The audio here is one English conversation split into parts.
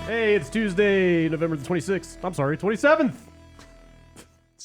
Hey, it's Tuesday, November the 26th. I'm sorry, 27th.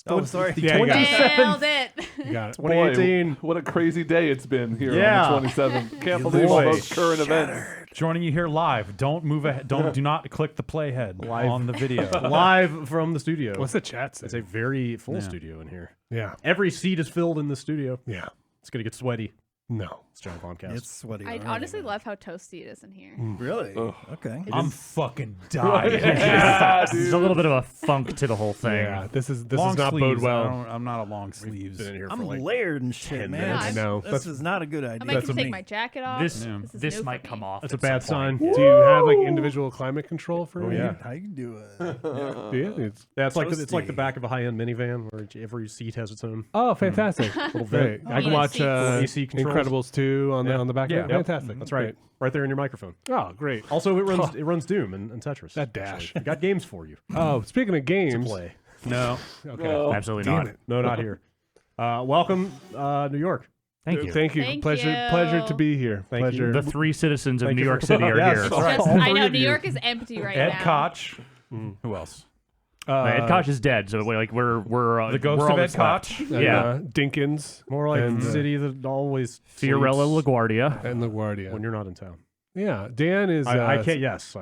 Oh, sorry. The Yeah, 27th. Nailed it. You got it. 2018. Boy, what a crazy day it's been here Yeah. on the 27th. Can't believe all those current events. Joining you here live. Don't move ahead. Do not click the play head Live. on the video. Live from the studio. What's the chat say? It's a very full studio in here. Yeah. Every seat is filled in the studio. Yeah. It's going to get sweaty. No. It's Giant Bombcast. It's sweaty. I honestly love how toasty it is in here. Really? Ugh. Okay. I'm fucking dying. Yeah, There's a dude. little bit of a funk to the whole thing. Yeah. This is Long not bode sleeves. well. I'm not a long sleeves. Been in here I'm for like layered and shit, 10 man. minutes. I know. This is not a good idea. I might have to what take me. my jacket off. This is this new might for come me. off. That's a at bad some point. sign. Do you have like individual climate control for Oh, it? yeah. How you do it? Do you? It's, Yeah, it's like the Toasty. back of a high-end minivan where every seat has its own oh, fantastic. little Great. vent. I can Heated watch seats. AC controls. Incredibles 2 on the back. Yeah. of it. Fantastic. That's right. Right there in your microphone. Oh, great. Also, it runs Doom and Tetris. That dash. actually. We got games for you Oh, speaking of to games. play. No. Okay. No. Absolutely Damn not. it. No, not here. Welcome, New York. Thank you. Thank you. Thank pleasure you. to be here. Thank you. pleasure. The three citizens of Thank New you York for- City are Yes, here. that's right. Just- All I three know of New you. York is empty right Ed now. Koch. Who else? Ed Koch is dead, so we're The ghost we're of all Ed that's left. Koch. And, Yeah. Dinkins. More like And, the city that always Fiorello sleeps LaGuardia and LaGuardia. when you're not in town. Yeah. Dan is. I can't. Yes,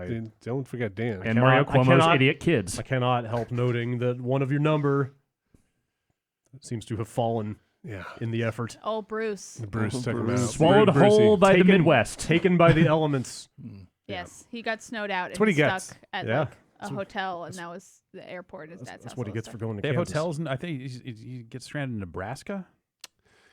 Don't forget Dan. and Mario cannot- I Cuomo's cannot- Idiot Kids. I cannot help noting that one of your number seems to have fallen Yeah. in the effort, Oh, Bruce. Bruce, check him out. Swallowed Brucey. whole by the Taken- Midwest. taken by the elements. Yes, he got snowed out and what he gets. stuck at Yeah. like a hotel, and that was the airport. His dad's That's house. what he gets for going to They have Kansas. hotels, and I think he gets stranded in Nebraska.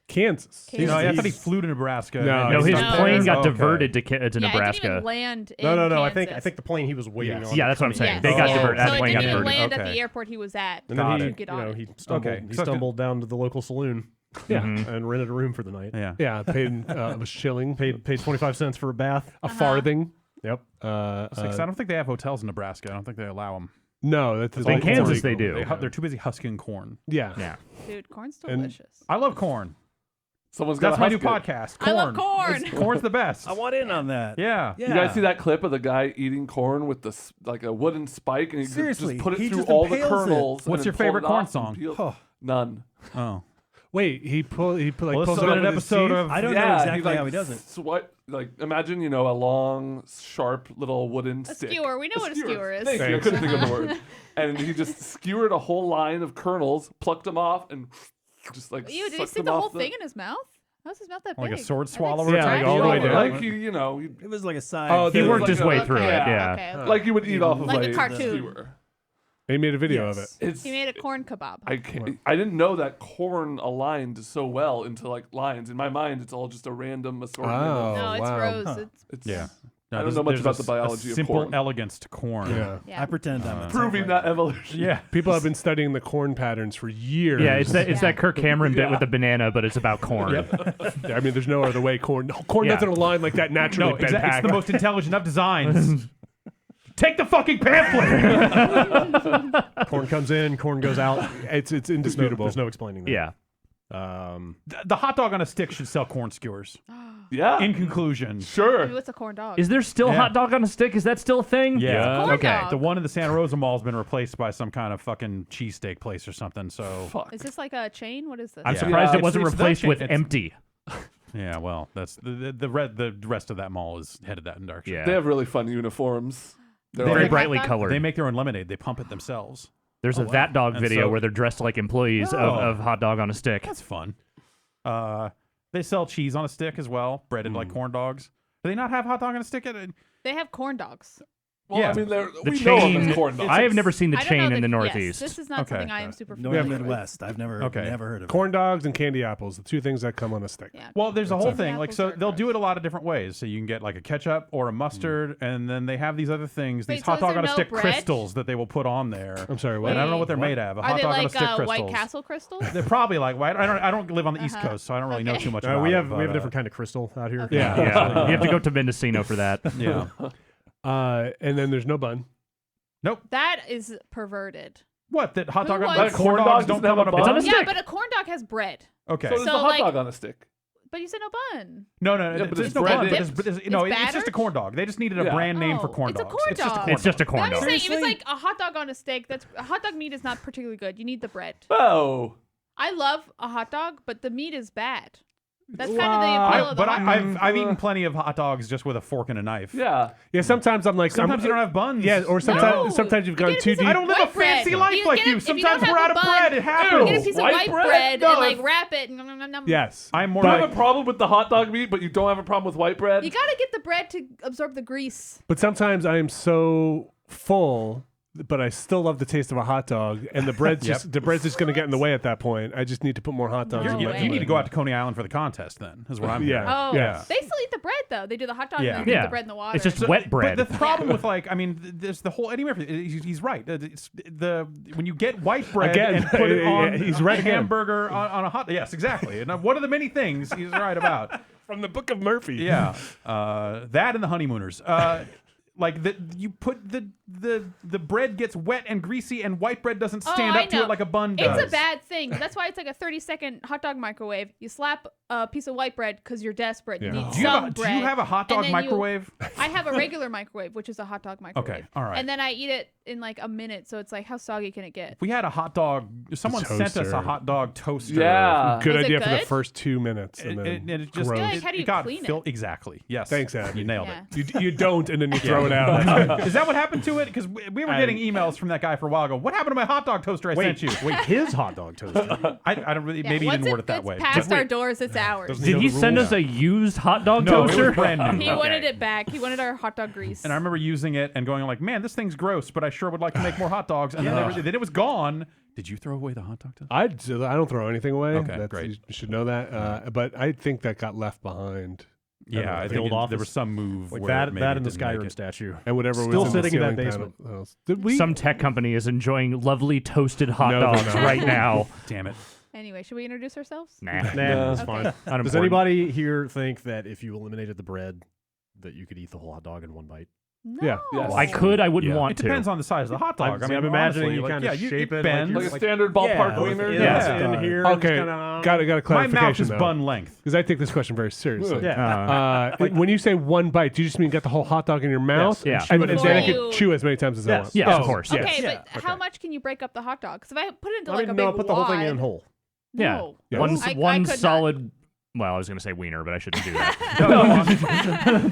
Kansas. Kansas. No, I thought he he's- flew to Nebraska. No, and No, he his stuck No. plane there. got Oh, okay. diverted to Yeah, it didn't Nebraska. even land in No. I Kansas. think the plane he was waiting Yes. on. Yeah, that's what I'm saying. Yes. They got yeah. diverted. That So it plane got didn't even diverted. land at Okay. the airport he was at. And Got then it. Get on it. he stumbled, Okay. he So- stumbled down to the local saloon Yeah. and rented a room for the night. Yeah. Yeah. Paid a shilling. Paid 25 cents for a bath. a farthing. Yep. I don't think they have hotels in Nebraska. I don't think they allow them. No, that's In Kansas, they do. They're too busy husking corn. Yeah. Yeah. Dude, corn's And- delicious. I love corn. Someone's got That's to my new husk it. podcast. I Corn. love corn. Corn's the best. I want in on that. Yeah. Yeah. You guys see that clip of the guy eating corn with like a wooden spike, and he Seriously, just put it he through just all the impales it. kernels. and What's then your favorite pulled it corn off and song? peeled- Oh. None. Oh. Wait, he pulls Well, pulls this it has been out an with his episode teeth? of. I don't know Yeah, exactly like, how he does it. Like imagine a long, sharp little wooden A stick. skewer. We know what a skewer is. Thank you. I couldn't think of the word. And he just skewered a whole line of kernels, plucked them off, and just like Ew, did he sucked stick them the whole off thing in his mouth? How's his mouth that Like a big? sword I think swallower? so. Yeah, like all the way down. Like he It was like a side. Oh, He It was worked like his a- way through it. yeah. Yeah. Okay, okay. like you would eat off of Like a cartoon. skewer. He made a video Yes. of it. It's He made a corn kebab. I didn't know that corn aligned so well into like lines. In my mind, it's all just a random assortment. Oh, No, it's wow. rose. Huh. It's Yeah. I don't know much about the biology a of simple corn. elegance to corn. Yeah. yeah. I pretend I'm Proving that evolution. Yeah. People have been studying the corn patterns for years. Yeah, it's Yeah. that Kirk Cameron bit Yeah. with the banana, but it's about corn. I mean, there's no other way. Corn Yeah. doesn't align like that naturally. No, Ben it's Pack. the most intelligent of designs. Take the fucking pamphlet. Corn comes in, corn goes out. It's indisputable. There's no explaining that. Yeah. The hot dog on a stick should sell corn skewers. Yeah. In conclusion. Sure. Maybe what's a corn dog? Is there still Yeah. hot dog on a stick? Is that still a thing? Yeah. Corn Okay. dog. The one in the Santa Rosa Mall has been replaced by some kind of fucking cheesesteak place or something. So Fuck. Is this like a chain? What is this? I'm Yeah. surprised Yeah, it wasn't it's the replaced chain. with It's- empty. yeah, well, that's the rest of that mall is headed that direction. Yeah. They have really fun uniforms. They're Very like, brightly Hot dog? colored. They make their own lemonade. They pump it themselves. There's a wow. That Dog And video so- where they're dressed like employees Oh. of hot dog on a stick. That's fun. They sell cheese on a stick as well, breaded like corn dogs. Do they not have hot dog on a stick? They have corn dogs. Well, Yeah. I mean, The we know them chain. as corn dogs. I have never seen the I don't chain know in the that- yes, Northeast. this is not Okay. something I am super North familiar with. Midwest. I've never heard of Corn dogs and candy apples, the two things that come on a stick. Yeah. Well, there's a whole thing. Like, Apples so are they'll do gross. it a lot of different ways. So you can get like a ketchup or a mustard, and then they have these other things, Wait, these so hot is dog there on a no stick bread? crystals that they will put on there. I'm sorry, what? And I don't know what they're Wait. made of. A Are hot they dog on a like stick crystals. White Castle crystals? They're probably like white. I don't live on the East Uh-huh. Coast, so I don't really know Okay. too much about we have it. we have a different kind of crystal out here. Okay. Yeah. Yeah, you have to go to Mendocino for that. Yeah. And then there's no bun. That is perverted. What? That hot dog Who on wants- corn Corn dogs dogs don't doesn't come on have a a bun? bun? It's on a Yeah, stick. but a corn dog has bread. Okay. So there's So, a hot like- dog on a stick. But you said no bun. No, Yeah, but there's it's no bread bun. dipped? It's It's just a battered? corn dog. They just needed a Yeah. brand name for Oh, corn it's a dogs. corn It's just a dog. corn It's just a But corn I'm just dog. saying, if it's Seriously? like a hot dog on a stick, that's a hot dog meat is not particularly good. You need the bread. Oh. I love a hot dog, but the meat is bad. That's kind of the appeal of the But hot dog. I've eaten plenty of hot dogs just with a fork and a knife. Yeah. Yeah, sometimes I'm like, Sometimes you don't have buns. Yeah, or No. sometimes you've You gone get a too piece of deep. I don't live a white bread. fancy life You like get a- you. if you Sometimes don't we're have out a of bun, bread. It You happens. get a piece of White white bread? bread No, and like that's- wrap it. Nom, nom, nom, nom. Yes. I'm more. You But- have a problem with the hot dog meat, but you don't have a problem with white bread? You gotta get the bread to absorb the grease. But sometimes I am so full, but I still love the taste of a hot dog, and the bread's Yep. just going to get in the way at that point. I just need to put more hot dogs No in you, my way. you need to go out to Coney Island for the contest. Then is what I'm. Yeah. hearing. Oh, Yeah. they still eat the bread though. They do the hot dog Yeah. and they Yeah. dip the bread in the water. It's just So- wet bread. But the problem with like, I mean, there's the whole anywhere. He's right. It's the when you get white bread Again, and put it yeah, on he's a right again. hamburger on a hot. Yes, exactly. And one of the many things he's right about. from the Book of Murphy. Yeah, that and the honeymooners. Like you put the bread gets wet and greasy, and white bread doesn't stand I up to know. it like a bun does. It's a bad thing. That's why it's like a 30-second hot dog microwave. You slap a piece of white bread because you're desperate. You Yeah. need Do you, some have a, bread. do you have a hot And dog then microwave? I have a regular microwave, which is a hot dog microwave. all right. And then I eat it in like a minute, so it's like, how soggy can it get? We had a hot dog. Someone sent us toaster. a hot dog toaster. Yeah. Good Is it idea for the good? first 2 minutes. And then It just gross. Yeah, like, how do it you got clean it? filled. Exactly. Yes. Thanks, Abby. You nailed Yeah. it. You don't, and then you throw it out. Is that what happened to it? Because we were getting emails from that guy for a while ago. What happened to my hot dog toaster I sent you? Wait, his hot dog toaster. I don't really. Yeah, Maybe he once didn't word it that it's way. past our doors, it's ours. Doesn't Did know he the send rules. us a used hot dog No, it toaster? was brand new. He wanted Okay. it back. He wanted our hot dog grease. And I remember using it and going like, "Man, this thing's gross, but I sure would like to make more hot dogs." And then it was gone. Did you throw away the hot dog toaster? I don't throw anything away. Okay, great. You should know that. But I think that got left behind. Yeah, I the think old there office. was some move Like where that maybe and the didn't make Skyrim it. statue. And whatever Still was in sitting in the that ceiling basement. panels. Did we? Some tech company is enjoying lovely toasted hot No, they're dogs not. right now. Damn it! Anyway, should we introduce ourselves? Nah, Nah, that's Okay. fine. Does unimportant. anybody here think that if you eliminated the bread, that you could eat the whole hot dog in one bite? No. Yeah. Yes. I could. I wouldn't Yeah. want It to. depends on the size of the hot dog. I'm imagining you honestly, kind of like, yeah, shape it it bends. like Like a you're- standard ballpark Yeah, wiener? Yeah, Yeah. in here. Okay, just kinda- got a My mouth clarification is though. bun length. Because I take this question very seriously. Yeah. When you say one bite, do you just mean get the whole hot dog in your mouth? Yes. And, Yeah. and then I Before could you- chew as many times as I Yes. want. Yes, Oh, of course. yes. Okay, Yeah, but how much can you break up the hot dog? Because if I put it into I like mean, a no, big put the whole thing in wad- whole. Yeah. No. Yeah. One, I one could not. solid. Well, I was going to say wiener, but I shouldn't do that.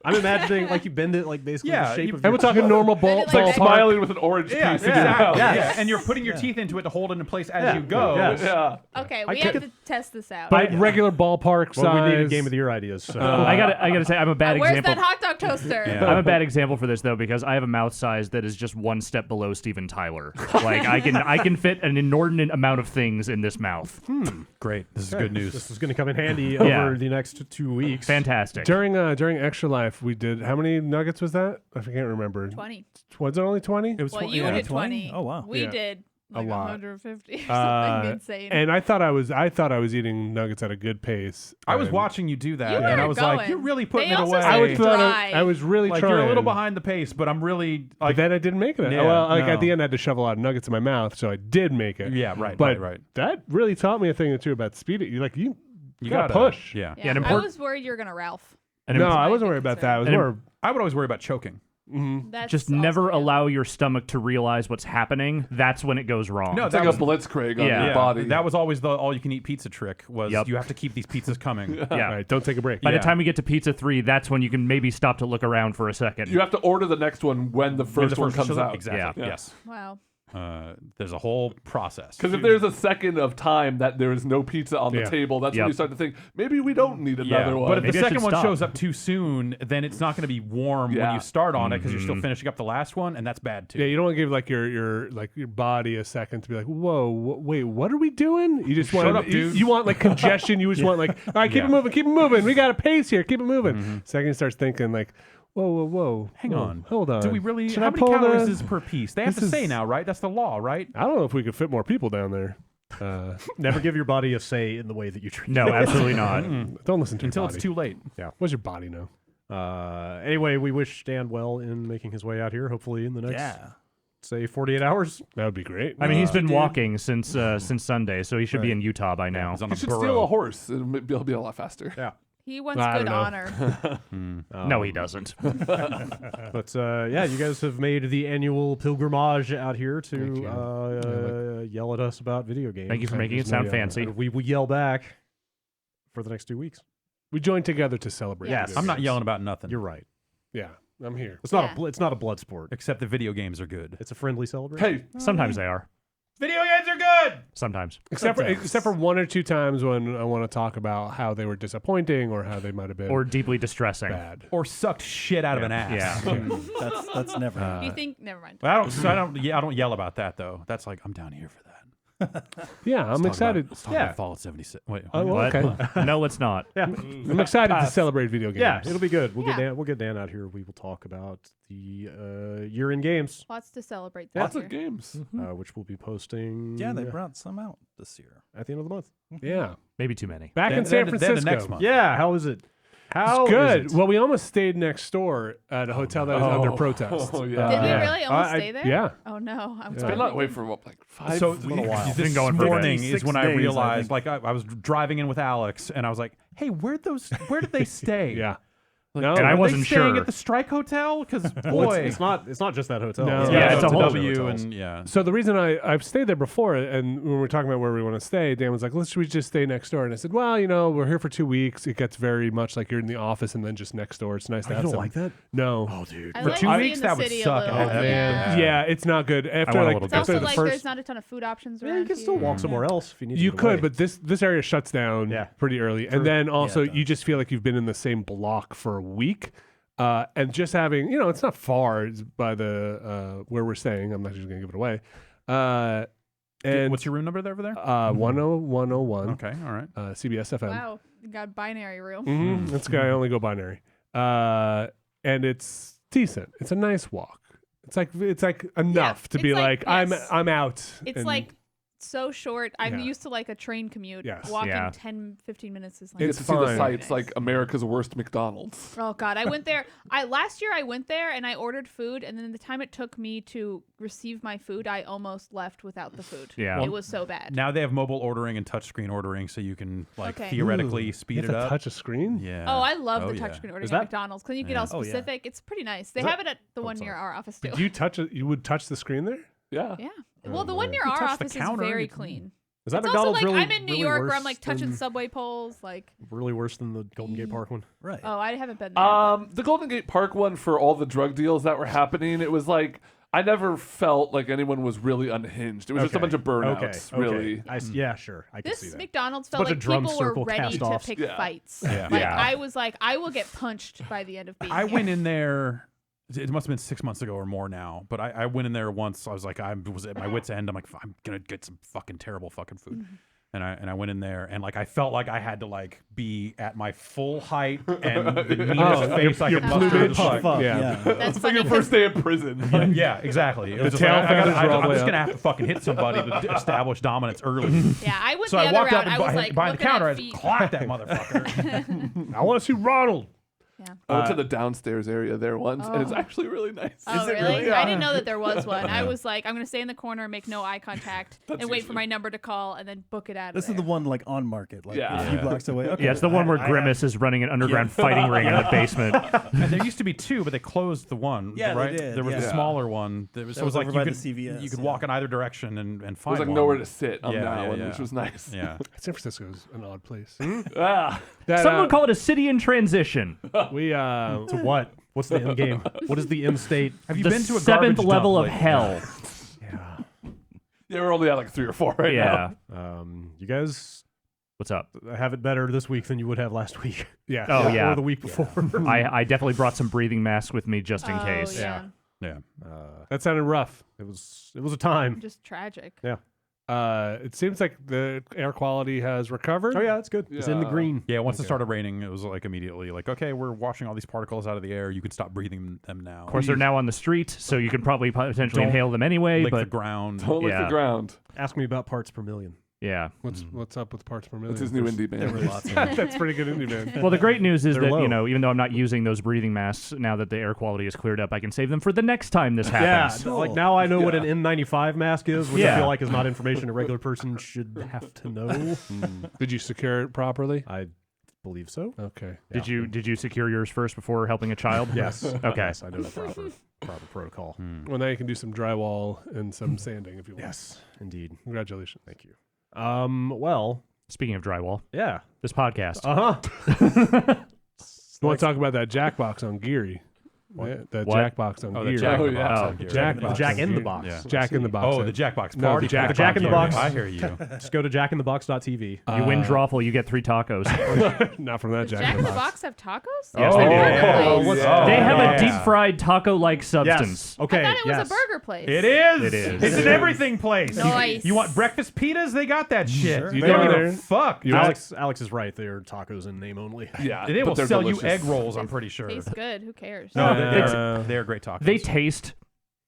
I'm imagining like you bend it like basically Yeah, the shape you- of And your we're talking normal But it, like, ballpark. Smiling with an orange Yeah, piece in your exactly. mouth. Yeah. And you're putting your teeth into it to hold it in place as you go. Yes. Yeah. Okay, I we have could- to test this out. But regular ballpark Well, size. we need a game of the year ideas. So. I gotta say, I'm a bad Where's example. that hot dog toaster? Yeah. I'm a bad example for this though because I have a mouth size that is just one step below Steven Tyler. Like I can fit an inordinate amount of things in this mouth. Great. This is good news. This is going to come in handy Yeah. over the next 2 weeks. Fantastic. During Extra Life, we did how many nuggets was that? I can't remember. 20. Was it only 20? It was Well, tw- you yeah. did 20? 20. Oh, wow. We Yeah. did A like lot. 150 or something insane. And I thought I was eating nuggets at a good pace. I was And watching you do that, You and I were was like, going. "You're really putting They it also away." said I was dry. I was really like trying. you're a little behind the pace, but I'm really But like, then I didn't make it. Yeah, Well, like no. at the end, I had to shove a lot of nuggets in my mouth, so I did make it. yeah, right, But right. that really taught me a thing or two about speed. You You gotta gotta push. Yeah, yeah, an I import- was worried you were gonna Ralph. And No, it's- I my wasn't big worried about that. I was concern. more. I would always worry about choking. That's just also never good. allow your stomach to realize what's happening. That's when it goes wrong. No, It's that like a was, blitzkrieg on Yeah. your body. That was always the all-you-can-eat pizza trick. Was Yep. you have to keep these pizzas coming. yeah. All right, don't take a break. By Yeah. the time we get to pizza 3, that's when you can maybe stop to look around for a second. You have to order the next one when the first one comes out. Exactly. Yeah. Yes. Wow. There's a whole process. Because if there's a second of time that there is no pizza on the table, that's when you start to think, maybe we don't need another one. But if Maybe the I should second one stop. shows up too soon, then it's not going to be warm when you start on it because you're still finishing up the last one, and that's bad too. Yeah, you don't want to give like your body a second to be like, whoa, wait, what are we doing? You just want Shut up, dude. You want like congestion. You just want like, all right, keep it moving. We got a pace here. Keep it moving. Second you starts thinking like, whoa. Hang on. Hold on. Do we really? Should how I many pull calories the- is per piece? They have This to say is- now, right? That's the law, right? I don't know if we could fit more people down there. Never give your body a say in the way that you treat No, it. absolutely not. Don't listen to Until your it's body. too late. What's your body know? Anyway, we wish Dan well in making his way out here. Hopefully in the next, say, 48 hours. That would be great. I mean, he's been walking since Sunday, so he should be in Utah by now. He's on You a should burro. steal a horse. He'll be a lot faster. Yeah. He wants I good don't honor. No, he doesn't. But yeah, you guys have made the annual pilgrimage out here to yell at us about video games. Thank you for making it sound fancy. We will yell back for the next 2 weeks. We joined together to celebrate. Yes. video I'm not games. yelling about nothing. You're right. Yeah, I'm here. It's not Yeah. it's not a blood sport. Except the video games are good. It's a friendly celebration. Hey, Sometimes they are. Video games are good! Sometimes. Except for one or two times when I want to talk about how they were disappointing or how they might have been Or deeply distressing. bad. Or sucked shit out of an ass. Yeah. That's never. You think? Never mind. But I don't yell about that though. That's like I'm down here for that. Yeah, I'm excited. Let's talk about Fallout 76. Wait, Oh, What? okay. No, it's not. I'm excited to celebrate video games. Yeah, it'll be good. We'll Yeah. get Dan out here. We will talk about the year in games, Lots to celebrate this lots year. of games. which we'll be posting. Yeah, they brought some out this year. at the end of the month. Yeah. Maybe too many. Back in San Francisco. The next month. Yeah, how is it? How It's good. is it? Well, we almost stayed next door at a hotel that was under protest. Oh, yeah. Did we Yeah. really almost I- stay there? Yeah. Oh no, I'm It's sorry. been that way for what, like 5 So weeks? this Been going for a bit. morning is when I 6 days, I realized, think. like I was driving in with Alex, and I was like, "Hey, where did they stay?" Yeah. Like, No, And I are wasn't they staying sure. at the Strike Hotel? Because Well, boy, it's not just that hotel. No. Yeah, it's a whole- W and yeah. So the reason I've stayed there before, and when we were talking about where we want to stay, Dan was like, "Should we just stay next door?" And I said, "Well, we're here for 2 weeks. It gets very much like you're in the office and then just next door. It's nice to You have don't some." like that? No. Oh, dude. I For like 2 seeing weeks, the that would city a suck. little. Oh, Yeah. Yeah, it's not good. After want a like little It's bit. also after the like first, there's not a ton of food options Yeah, around you can still here. walk somewhere else if you need to. you get could, away. but this area shuts down Yeah. pretty early, and then also it does. you just feel like you've been in the same block for a week. And just having, it's not far it's by the where we're staying. I'm not just gonna give it away. And What's your room number over there? 10101. Okay, all right. CBS FM. Wow, you got binary room. Mm-hmm. That's guy. I only go binary. And it's decent. It's a nice walk. It's like enough to it's be like- like, yes. I'm out. It's and like so short. I'm Yeah. used to like a train commute. Yes. Walking Yeah. 10, 15 minutes is like You get It's to see the fine. sights like America's worst McDonald's. Oh God, I went there. Last year I went there and I ordered food, and then the time it took me to receive my food, I almost left without the food. Yeah. It was so bad. Now they have mobile ordering and touchscreen ordering, so you can Okay. theoretically you speed have it to up. touch a screen. Yeah. Oh, I love the yeah. touchscreen ordering Is at that- McDonald's because you get all Oh, yeah. specific. It's pretty nice. They Is have it at the one near sorry. our office too. Did you touch it? You would touch the screen there? Yeah. Yeah. Well, the one near You our touch the office is counter, very you- clean. Is that It's also McDonald's like really? I'm in New really York where worse I'm like touching than- subway poles. Like, really worse than the Golden Gate Park one. Right. oh, I haven't been there. The Golden Gate Park one, for all the drug deals that were happening, it was like I never felt like anyone was really unhinged. It was just a Okay. bunch of burnouts, Okay. really. Yeah, sure. I can This see that. McDonald's It's a felt bunch like of drum people were circle ready to cast-offs. pick Yeah. fights. Yeah. Like Yeah. I was like, I will get punched by the end of being I here. went in there. It must have been 6 months ago or more now. But I went in there once. I was like, I was at my wit's end. I'm like, I'm gonna get some fucking terrible fucking food. Mm-hmm. And I went in there and like I felt like I had to like be at my full height and the meanest face I your could muster. plumage. Fuck. Fuck, Yeah. yeah. That's It's like your funny first day in prison. Yeah, exactly. It was just tail like, feathers are all I'm the way just gonna up. have to fucking hit somebody to establish dominance early. Yeah, I went So the I other walked route. up I and was like behind the looking counter, at I feet. clapped that motherfucker. I want to see Ronald. Yeah. I went to the downstairs area there once, and it's Oh. actually really nice. Oh, Is it really? Yeah. I didn't know that there was one. I was like, I'm going to stay in the corner, make no eye contact, and wait for my number to call, and then book it out of This there. is the one like on market, like Yeah. a few blocks away. Okay. Yeah, it's the one where I Grimace is running an underground fighting ring in the basement. And there used to be two, but they closed the one. Yeah, they right? did, There was the yeah. smaller one. There was, so it was was like over you by could, the CVS, you could yeah. walk in either direction and It find was like one. nowhere to sit on Yeah, that yeah, one, yeah. which was nice. Yeah. San Francisco's an odd place. Ah. That, Some would call it a city in transition. we To what? What's the end game? What is the end state? Have you The been to a seventh garbage level dump of lately? hell. yeah. Yeah, we're only at like 3 or 4 right now. Yeah. You guys What's up? have it better this week than you would have last week. Yeah. Oh, yeah. Or the week before. I definitely brought some breathing masks with me just in case. Yeah. Yeah. That sounded rough. It was a time. Just tragic. It seems like the air quality has recovered. Oh yeah, that's good. It's in the Yeah. green. Yeah, once it started raining, it was like immediately like, okay, we're washing all these particles out of the air. You can stop breathing them now. Of course, they're now on the street, so you can probably potentially Don't inhale them anyway. lick the But ground. Don't lick Yeah. the ground. Ask me about parts per million. yeah. What's up with parts per million? That's his new indie There were band. lots of That's pretty good indie man. Well, the great news is They're that low. even though I'm not using those breathing masks now that the air quality is cleared up, I can save them for the next time this happens. Yeah, like now I know what an N95 mask is, which I Yeah. feel like is not information a regular person should have to know. Did you secure it properly? I believe so. Okay. Did you secure yours first before helping a child? Yes. Okay. Yes, I know the proper protocol. Well, now you can do some drywall and some sanding if you want. Yes, indeed. Congratulations. Thank you. Well, Speaking of drywall, yeah. this podcast. You want to talk about that Jackbox on Geary? Yeah, the What? Jackbox on Oh, the Geary. Jack Oh, in the yeah. box. Oh, on Gear. Jackbox. Jack in the Geary. box. Yeah. Jack in the box. Oh, the Jackbox No, party. the Jack- pack. Jack in the box. I hear you. Just go to jackinthebox.tv. You win drawful, you get 3 tacos. Not from that Does Jack, in the Box have tacos? Yes, they do. Oh, what's- yeah. They have yeah. a deep fried taco-like substance. Yes. Okay. I thought it was yes. a burger place. It is. It is. It's an everything place. Nice. You want breakfast pitas? They got that shit. Sure. You They don't are give there. a fuck. You Alex is right. They are tacos in name only. Yeah, They but will they're sell delicious. you egg rolls. I'm pretty sure. Tastes good. Who cares? No, Uh, they're great tacos. They taste.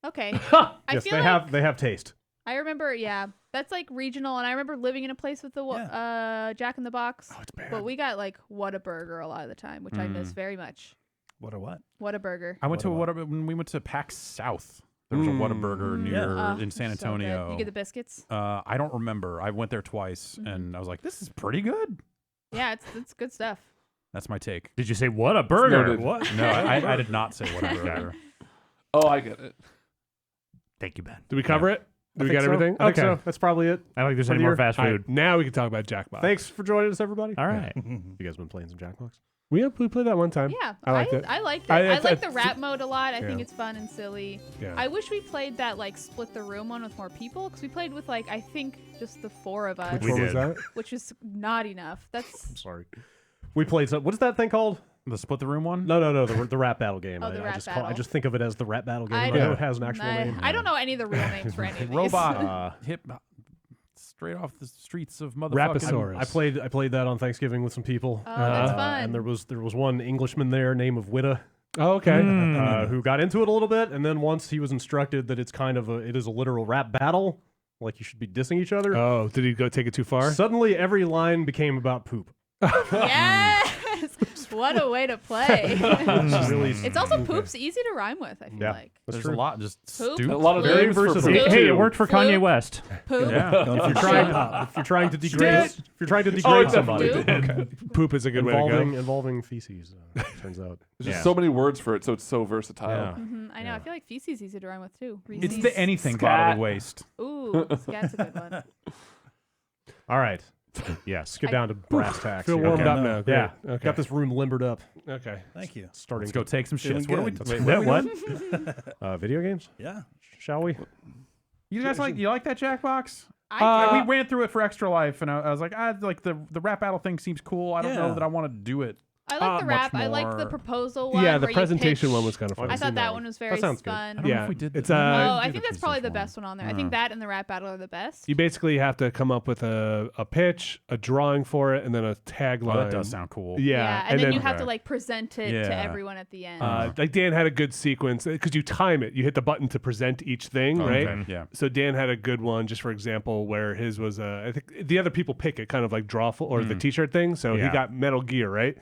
Okay. I Yes, feel they like have taste. I remember. Yeah, that's like regional, and I remember living in a place with the Jack in the Box. Oh, it's bad. But we got like Whataburger a lot of the time, which I miss very much. What or what? Whataburger. I went to when we went to PAX South. There was a Whataburger near in San So good. Antonio. You get the biscuits. I don't remember. I went there twice, and I was like, "This is pretty good." Yeah, it's good stuff. That's my take. Did you say what a burger? Noted. What? No, I did not say Whataburger. Oh, I get it. Thank you, Ben. Did we cover it? Did we think get so. everything? I think so. That's probably it. I don't think there's For any the more year. fast All food. right, now we can talk about Jackbox. Thanks for joining us, everybody. All right. You guys been playing some Jackbox? We played that one time. Yeah, I liked it. I liked it. I- I like the I- rap mode a lot. I think Yeah. it's fun and silly. Yeah. I wish we played that like split the room one with more people because we played with like I think just the 4 of us, Which We one was did. that? which is not enough. That's Sorry. We played some. What is that thing called? The split the room one. No. The rap battle game. Oh, the I rap just battle. I just think of it as the rap battle game. I I know don't- it has an actual name. I don't know any of the real names for any of these. Robot hip straight off the streets of motherfucking. Raposaurus. I played that on Thanksgiving with some people. Oh, that's Uh, fun. And there was one Englishman there named of Witta Oh, okay. who got into it a little bit, and then once he was instructed that it is a literal rap battle, like you should be dissing each other. Oh, did he go take it too far? Suddenly, every line became about poop. Yes. What a way to play. Really, It's also poop's easy to rhyme with. I feel Yeah. like that's There's true. a lot just Poop? stupid. A lot of Very names for versatile. poop, Hey, it too. worked for Flute. Kanye West. Poop. Yeah. Going for If you're trying to degrade Oh, somebody, definitely. Poop is a good way to involving go. involving feces, turns out. There's Yeah. just so many words for it, so it's so versatile. Yeah. I know. I feel like feces easy to rhyme with too. It's Reese's. the anything Scat. bodily waste. Ooh, scat's a good one. All right, Yes. let's get down to brass tacks. Feel here. warmed Okay. up now. Great. Yeah, Okay. got this room limbered up. Okay. Thank you. Starting Let's go take some Feeling shits. What are we? good. Wait, What? what? Video games, Yeah. shall we? You guys like that Jackbox? I We ran through it for Extra Life, and I was like, like the rap battle thing seems cool. I don't know Yeah. that I want to do it. I like the much rap. I like the more. proposal one. Yeah, the where you presentation pitch. one was kind of fun. I thought that one was very sounds good. fun. I don't know Yeah, if we did it's that. Oh, I did think the that's probably the presentation best one on there. I think that and the rap battle are the best. You basically have to come up with a pitch, a drawing for it, and then a tagline. Oh, that does sound cool. Yeah, and then you have to like present it to Yeah. everyone at the end. like Dan had a good sequence because you time it. You hit the button to present each thing, right? Okay, yeah. So Dan had a good one, just for example, where his was I think the other people pick it, kind of like drawful or the T-shirt thing. So he Yeah. got Metal Gear, right?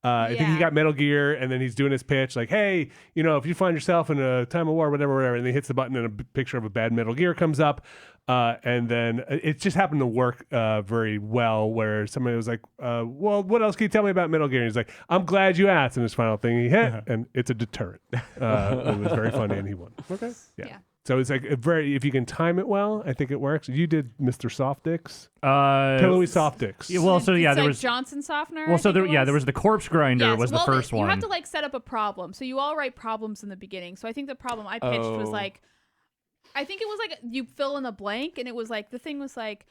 I think he Yeah. got Metal Gear, and then he's doing his pitch like, "Hey, if you find yourself in a time of war, whatever, and then he hits the button, and a picture of a bad Metal Gear comes up, and then it just happened to work very well. Where somebody was like, "Well, what else can you tell me about Metal Gear?" And he's like, "I'm glad you asked." And his final thing he hit, and it's a deterrent. It was very funny, and he won. Okay, Yeah. So it's like if you can time it well, I think it works. You did Mr. Soft Dicks, Uh, Pillowy Soft Dicks. yeah, well, so yeah, It's there like was. Johnson softener. Well, I so think there, there was the corpse grinder Yes, was well, the first you one. have to like set up a problem. So you all write problems in the beginning. So I think the problem I pitched was Oh. like, I think it was like you fill in a blank, and it was like the thing was like,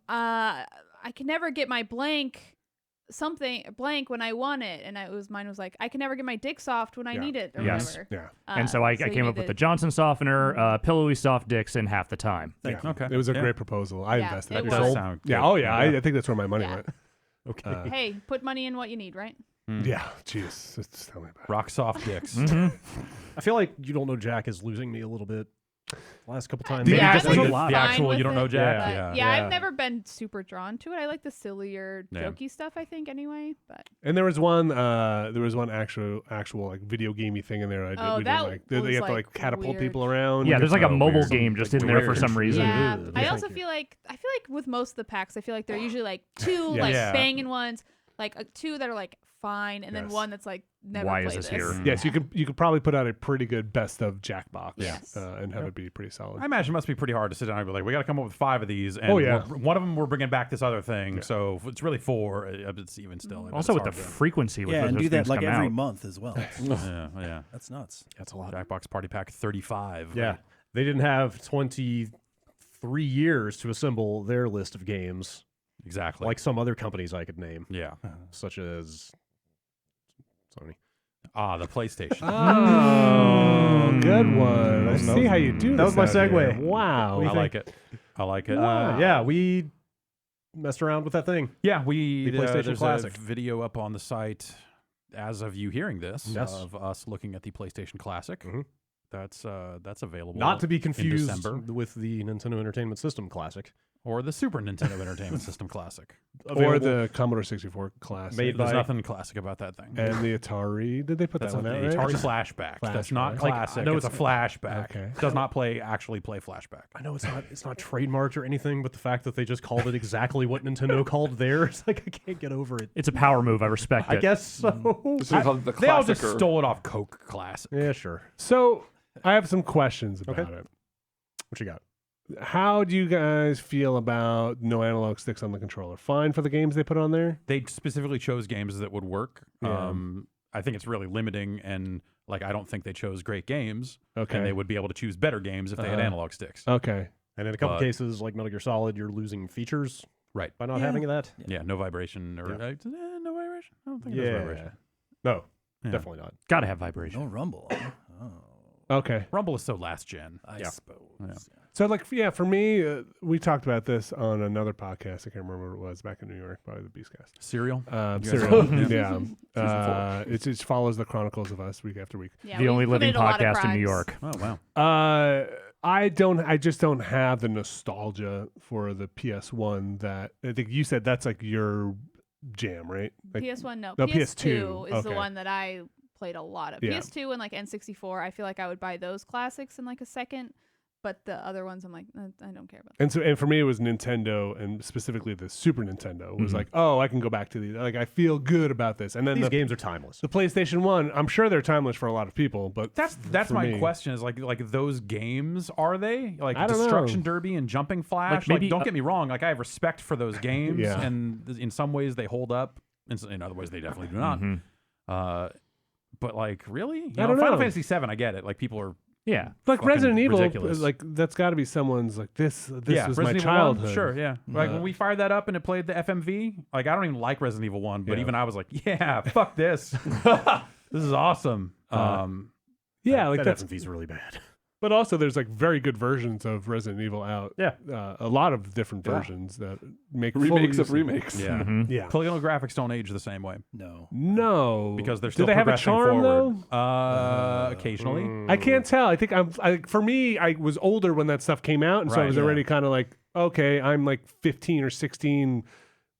I can never get my blank when I want it, and mine was like I can never get my dick soft when I need it or Yes. whatever. Yeah. And so I came up with the Johnson softener, pillowy soft dicks in half the time. Yeah. Okay. It was a Yeah. great proposal. I Yeah, invested. it That was. sold. Sound Yeah. good. Oh yeah. I think that's where my money Yeah. went. Okay. Hey, put money in what you need, right? Yeah. Jeez. Just tell me about it. Rock soft dicks. I feel like You Don't Know Jack is losing me a little bit. Last couple times. Maybe Yeah, just I'm like like the fine actual with You Don't Know it, Jack? but Yeah. yeah, Yeah. I've never been super drawn to it. I like the sillier, Yeah. jokey stuff. I think anyway, but And there was one actual like video gamey thing in there. Oh, we that didn't like. They was, have to like, like catapult weird. people around. Yeah, there's like a mobile weird. game just Like, in there for weird. some reason. yeah. Ugh. I Thank also you. feel like with most of the packs, I feel like they're usually like two Yes. like Yeah. banging ones, like two that are like fine, and then Yes. one that's like never Why play is this here? Yes, you could probably put out a pretty good best of Jackbox. Yes. And have it be pretty solid. I imagine it must be pretty hard to sit down and be like, we got to come up with 5 of these. And Oh, yeah. one of them we're bringing back this other thing. So if it's really 4. It's even still. but Also it's with the hard frequency with Yeah, those and do things that like come every out. month as well. yeah. That's nuts. That's a lot. Jackbox Party Pack 35. Yeah. They didn't have 23 years to assemble their list of games Exactly. like some other companies I could name, yeah. such as Sony. The PlayStation. Oh, good one. I see how you do That this was my out here. segue. Wow. I like it. I like it. Yeah, we messed around with that thing. Yeah, we The PlayStation there's Classic. a video up on the site as of you hearing this Yes. of us looking at the PlayStation Classic. Mhm. That's available. Not to be confused December. with the Nintendo Entertainment System Classic. or the Super Nintendo Entertainment System Classic. Or Available- the Commodore 64 classic. Made There's by- nothing classic about that thing. And the Atari. Did they put That's that one an out? Atari Right? flashback. That's not Flashback. Like, classic. I know it's a it's- flashback. Okay. Does not actually play flashback. I know it's not trademarked or anything, but the fact that they just called it exactly what Nintendo called theirs, like I can't get over it. It's a power move. I respect I it. guess so. So we call it the They all just classicer. stole it off Coke Classic. Yeah, sure. So I have some questions about Okay. it. What you got? How do you guys feel about no analog sticks on the controller? Fine for the games they put on there? They specifically chose games that would work. Yeah. I think it's really limiting, and like I don't think they chose great games. Okay. And they would be able to choose better games if they had Uh-huh. analog sticks. Okay. And in a couple But- cases, like Metal Gear Solid, you're losing features Right. by not Yeah. having that. Yeah, no vibration or Yeah. no vibration. I don't think there's vibration. No, Yeah. definitely not. Gotta have vibration. No rumble. Oh, Okay. Rumble is so last gen. I Yeah. suppose. Yeah. So, like, yeah, for me, we talked about this on another podcast. I can't remember what it was back in New York, probably the Beastcast. Serial. You guys Serial. know? Yeah. It just follows the chronicles of us week after week. Yeah, The we've only living committed a lot of podcast in New crimes. York. Oh wow. I just don't have the nostalgia for the PS1 that I think you said that's like your jam, right? Like, PS1, no. No, PS2 is the okay. one that I played a lot of. Yeah. PS2 and like N64, I feel like I would buy those classics in like a second, but the other ones I'm like, I don't care about. and for me, it was Nintendo, and specifically the Super Nintendo was Mhm. like, oh, I can go back to these. Like, I feel good about this. And then These the games are timeless. the PlayStation 1, I'm sure they're timeless for a lot of people, but That's for my me- question. Is like those games, are they like I don't Destruction know. Derby and Jumping Flash? maybe, don't get me wrong. Like I have respect for those games, Yeah. and in some ways they hold up. In other ways they definitely do not. Mhm. But like really, I Final don't know. Fantasy VII, I get it. Like people are Yeah. like fucking Resident Evil, ridiculous. like that's got to be someone's like this was Resident my Evil 1, childhood. sure, yeah. Like Uh, when we fired that up and it played the FMV, like I don't even like Resident Evil 1, but Yeah. even I was like, yeah, fuck this. This is awesome. Yeah, like that that's. FMV's really bad. But also, there's like very good versions of Resident Evil out. Yeah. A lot of different Yeah. versions that make Remakes full of use remakes. yeah. Mhm. Yeah. Polygonal graphics don't age the same way No. No, because they're do still they have a progressing charm forward. though? Occasionally. I can't tell. I think for me, I was older when that stuff came out, and so I Right, was yeah. already kind of like, okay, I'm like 15 or 16.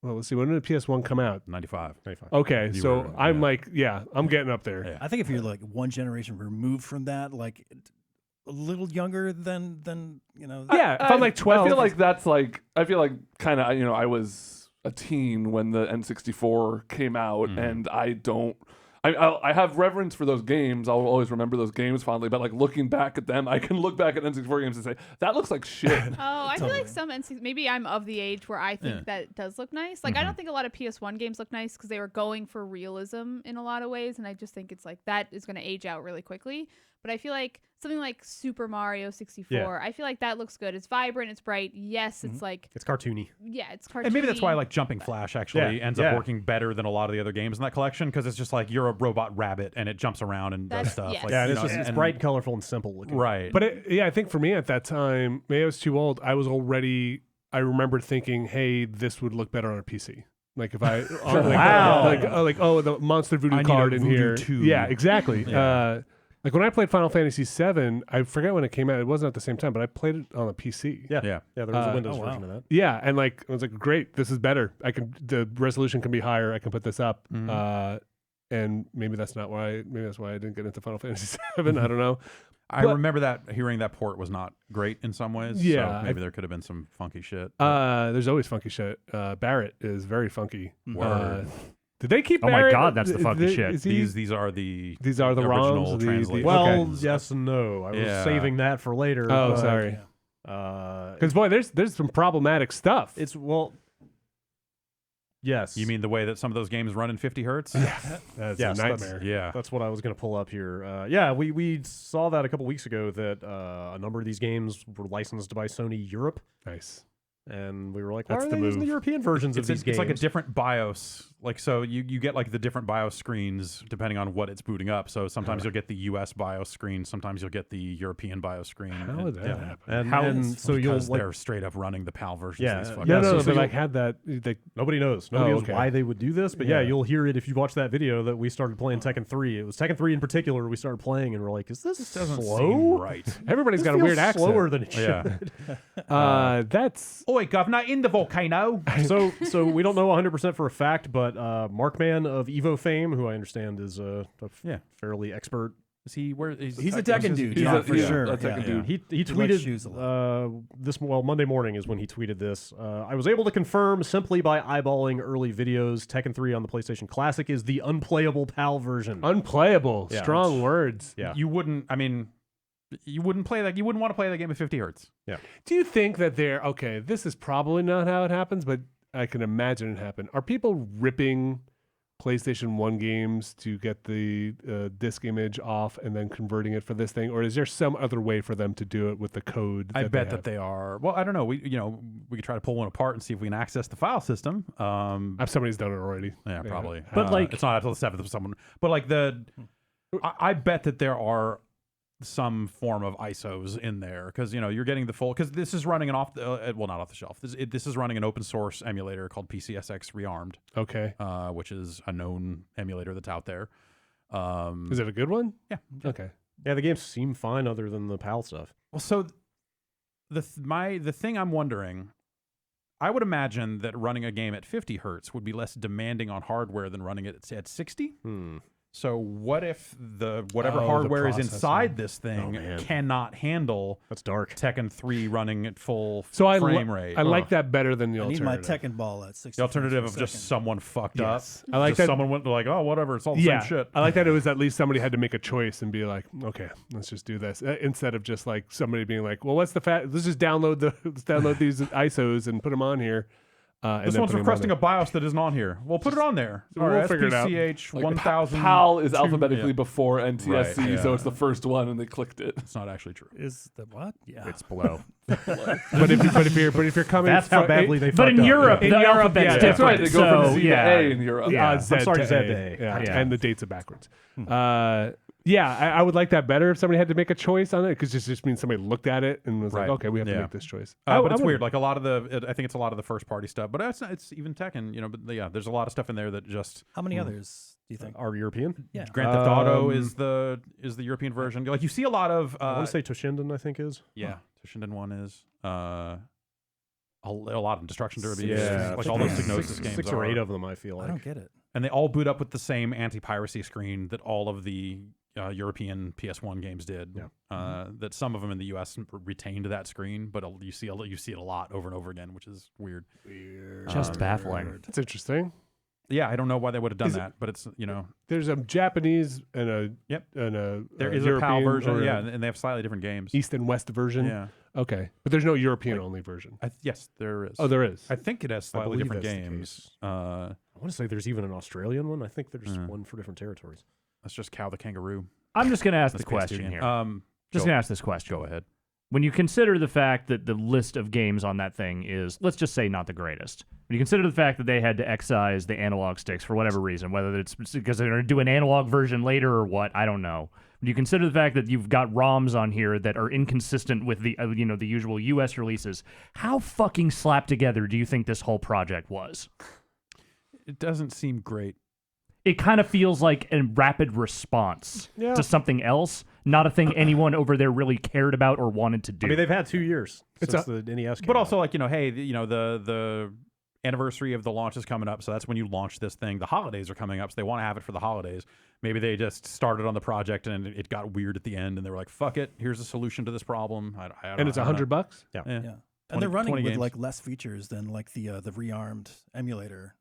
Well, let's see, when did the PS1 come out? 95. Okay, You so were, I'm yeah. like, yeah, I'm getting up there. Yeah. I think if you're like one generation removed from that, like a little younger than you know. Yeah, if I'm like 12. I feel like that's like kind of I was a teen when the N64 came out, Mhm. and I have reverence for those games. I'll always remember those games fondly. But like looking back at them, I can look back at N64 games and say that looks like shit. Oh, I feel like some maybe I'm of the age where I think Yeah. that does look nice. Like I don't think a lot of PS1 games look nice because they were going for realism in a lot of ways, and I just think it's like that is going to age out really quickly. but I feel like something like Super Mario 64, Yeah. I feel like that looks good. It's vibrant, it's bright. Yes, it's like It's cartoony. yeah, it's cartoony. And maybe that's why like Jumping Flash actually ends up working better than a lot of the other games in that collection because it's just like you're a robot rabbit and it jumps around and does That's- stuff. yes. Like, Yeah, and you it's know, just it's and- bright, and colorful, and simple looking. Right. But I think for me at that time, maybe I was too old. I was already. I remember thinking, "Hey, this would look better on a PC." Like if I, the Monster Voodoo I need card a in Voodoo here. too. Yeah, exactly. Yeah. Like when I played Final Fantasy VII, I forget when it came out. It wasn't at the same time, but I played it on a PC. Yeah, Yeah. There was a Windows oh, wow. version of that. Yeah, and like I was like, great, this is better. The resolution can be higher. I can put this up. And maybe that's not why. Maybe that's why I didn't get into Final Fantasy VII. I don't know. I But- remember that hearing that port was not great in some ways. Yeah, so maybe there could have been some funky shit. There's always funky shit. Barrett is very funky. Word. Did they keep? Oh my Barrett? God, that's the funky shit. Is he- These are the ROMs, original translations. Well, Okay. yes and no. I was Yeah. saving that for later. Oh, but, sorry. Uh, Because boy, there's some problematic stuff. it's yes. You mean the way that some of those games run in 50 hertz? That's yes, a nightmare. Yeah. That's what I was going to pull up here. Yeah, we saw that a couple weeks ago that a number of these games were licensed by Sony Europe, Nice. and we were like, why That's are the they using the move. European versions of It's, these games? it's like a different BIOS. Like, so you get like the different BIOS screens depending on what it's booting up. So sometimes you'll get the US BIOS screen. Sometimes you'll get the European BIOS screen. How and- would that yeah. happen? and so you'll Because like they're straight up running the PAL versions Yeah, of these fucking yeah, No, so- no, so they like you'll- had that. They, nobody knows. Nobody knows okay. why they would do this, but yeah, Yeah. you'll hear it if you watch that video that we started playing Tekken 3. It was Tekken 3 in particular we started playing, and we're like, is this doesn't slow? seem right. everybody's This got a feels weird accent. slower than it should. Yeah. That's Oi, governor, in the volcano. So we don't know 100% for a fact, but Markman of Evo fame, who I understand is Yeah. fairly expert. Is he where? He's a Tekken dude. He's yeah, a- for he's sure. a Tekken Yeah. dude. He likes tweeted shoes a lot. Monday morning is when he tweeted this. I was able to confirm simply by eyeballing early videos. Tekken 3 on the PlayStation Classic is the unplayable PAL version. unplayable. Yeah. Strong words. Yeah. You wouldn't. I mean, you wouldn't play that. You wouldn't want to play that game at 50 hertz. Do you think that they're okay? This is probably not how it happens, but I can imagine it happen. Are people ripping PlayStation 1 games to get the disc image off and then converting it for this thing, or is there some other way for them to do it with the code? I bet have? that they are. Well, I don't know. We could try to pull one apart and see if we can access the file system. Somebody's done it already. Yeah, probably. But, like- it's not until the 7th of someone. But like I bet that there are some form of ISOs in there because you're getting the full because this is running an off the not off the shelf. This is running an open source emulator called PCSX Rearmed, Okay. which is a known emulator that's out there. Is it a good one? Yeah. Okay. Yeah, the games seem fine other than the PAL stuff. Well, so the thing I'm wondering, I would imagine that running a game at 50 hertz would be less demanding on hardware than running it at 60. So what if whatever the hardware is processor. inside this thing man. cannot handle That's dark. Tekken 3 running at full So frame rate? I like that better than the I need alternative. my Tekken ball at 60. The alternative of frames per just second. someone fucked Yes. up. I like Just that. someone went like, oh, whatever, it's all the Yeah, same shit. I like that it was at least somebody had to make a choice and be like, okay, let's just do this instead of just like somebody being like, well, what's the let's just download these ISOs and put them on here. And This then one's put 'em on requesting a BIOS that isn't on here. Well, put it on there. we'll figure it out. SPCH Like, 1000. PAL is 2 alphabetically yeah. before NTSC, Right, yeah. so it's the first one, and they clicked it. It's not actually true. Is the what? Yeah. It's below. But if you're coming, That's how badly they But fucked in up. Europe, In the Europe, alphabet's yeah, different. That's right. They go so, from Z to yeah. A in Europe. Yeah. I'm sorry, Z to A. Yeah, Yeah. and the dates are backwards. I would like that better if somebody had to make a choice on it because it just means somebody looked at it and was Right. like, okay, we have to Yeah. make this choice. But it's weird. Like a lot of I think it's a lot of the first party stuff. But it's even Tekken, But yeah, there's a lot of stuff in there that just How many others do you think? Are European? Yeah. Grand Theft Auto is the European version. Like you see a lot of. I want to say Toshinden, I think is. yeah, Toshinden one is. A lot of Destruction Derby. Yeah, like all those six- Psygnosis games. Six or are. 8 of them, I feel I like. don't get it. And they all boot up with the same anti-piracy screen that all of the European PS1 games did. Yeah. That some of them in the US retained that screen, but you see it a lot over and over again, which is weird. Just baffling. That's interesting. Yeah, I don't know why they would have done Is it- that, but it's There's a Japanese and a there is a European PAL version, or yeah, and they have slightly different games. East and West version. Yeah, Okay, but there's no European only version. yes, there is. Oh, there is. I think it has slightly believe different that's the games. I want to say there's even an Australian one. I think there's one for different territories. That's just Cow the Kangaroo. I'm just going to ask the That's question PS2 here. game. Just Go- going to ask this question. Go ahead. When you consider the fact that the list of games on that thing is, let's just say, not the greatest. When you consider the fact that they had to excise the analog sticks for whatever reason, whether it's because they're going to do an analog version later or what, I don't know. When you consider the fact that you've got ROMs on here that are inconsistent with the the usual US releases, how fucking slapped together do you think this whole project was? It doesn't seem great. It kind of feels like a rapid response to something else, not a thing anyone over there really cared about or wanted to do. I mean, they've had 2 years since the NES came But out. also, like, hey, the anniversary of the launch is coming up, so that's when you launch this thing. The holidays are coming up, so they want to have it for the holidays. Maybe they just started on the project and it got weird at the end, and they were like, "Fuck it, here's a solution to this problem." I don't And it's I don't know. $100. Yeah. Yeah. Yeah. And they're running 20 with games. like less features than like the rearmed emulator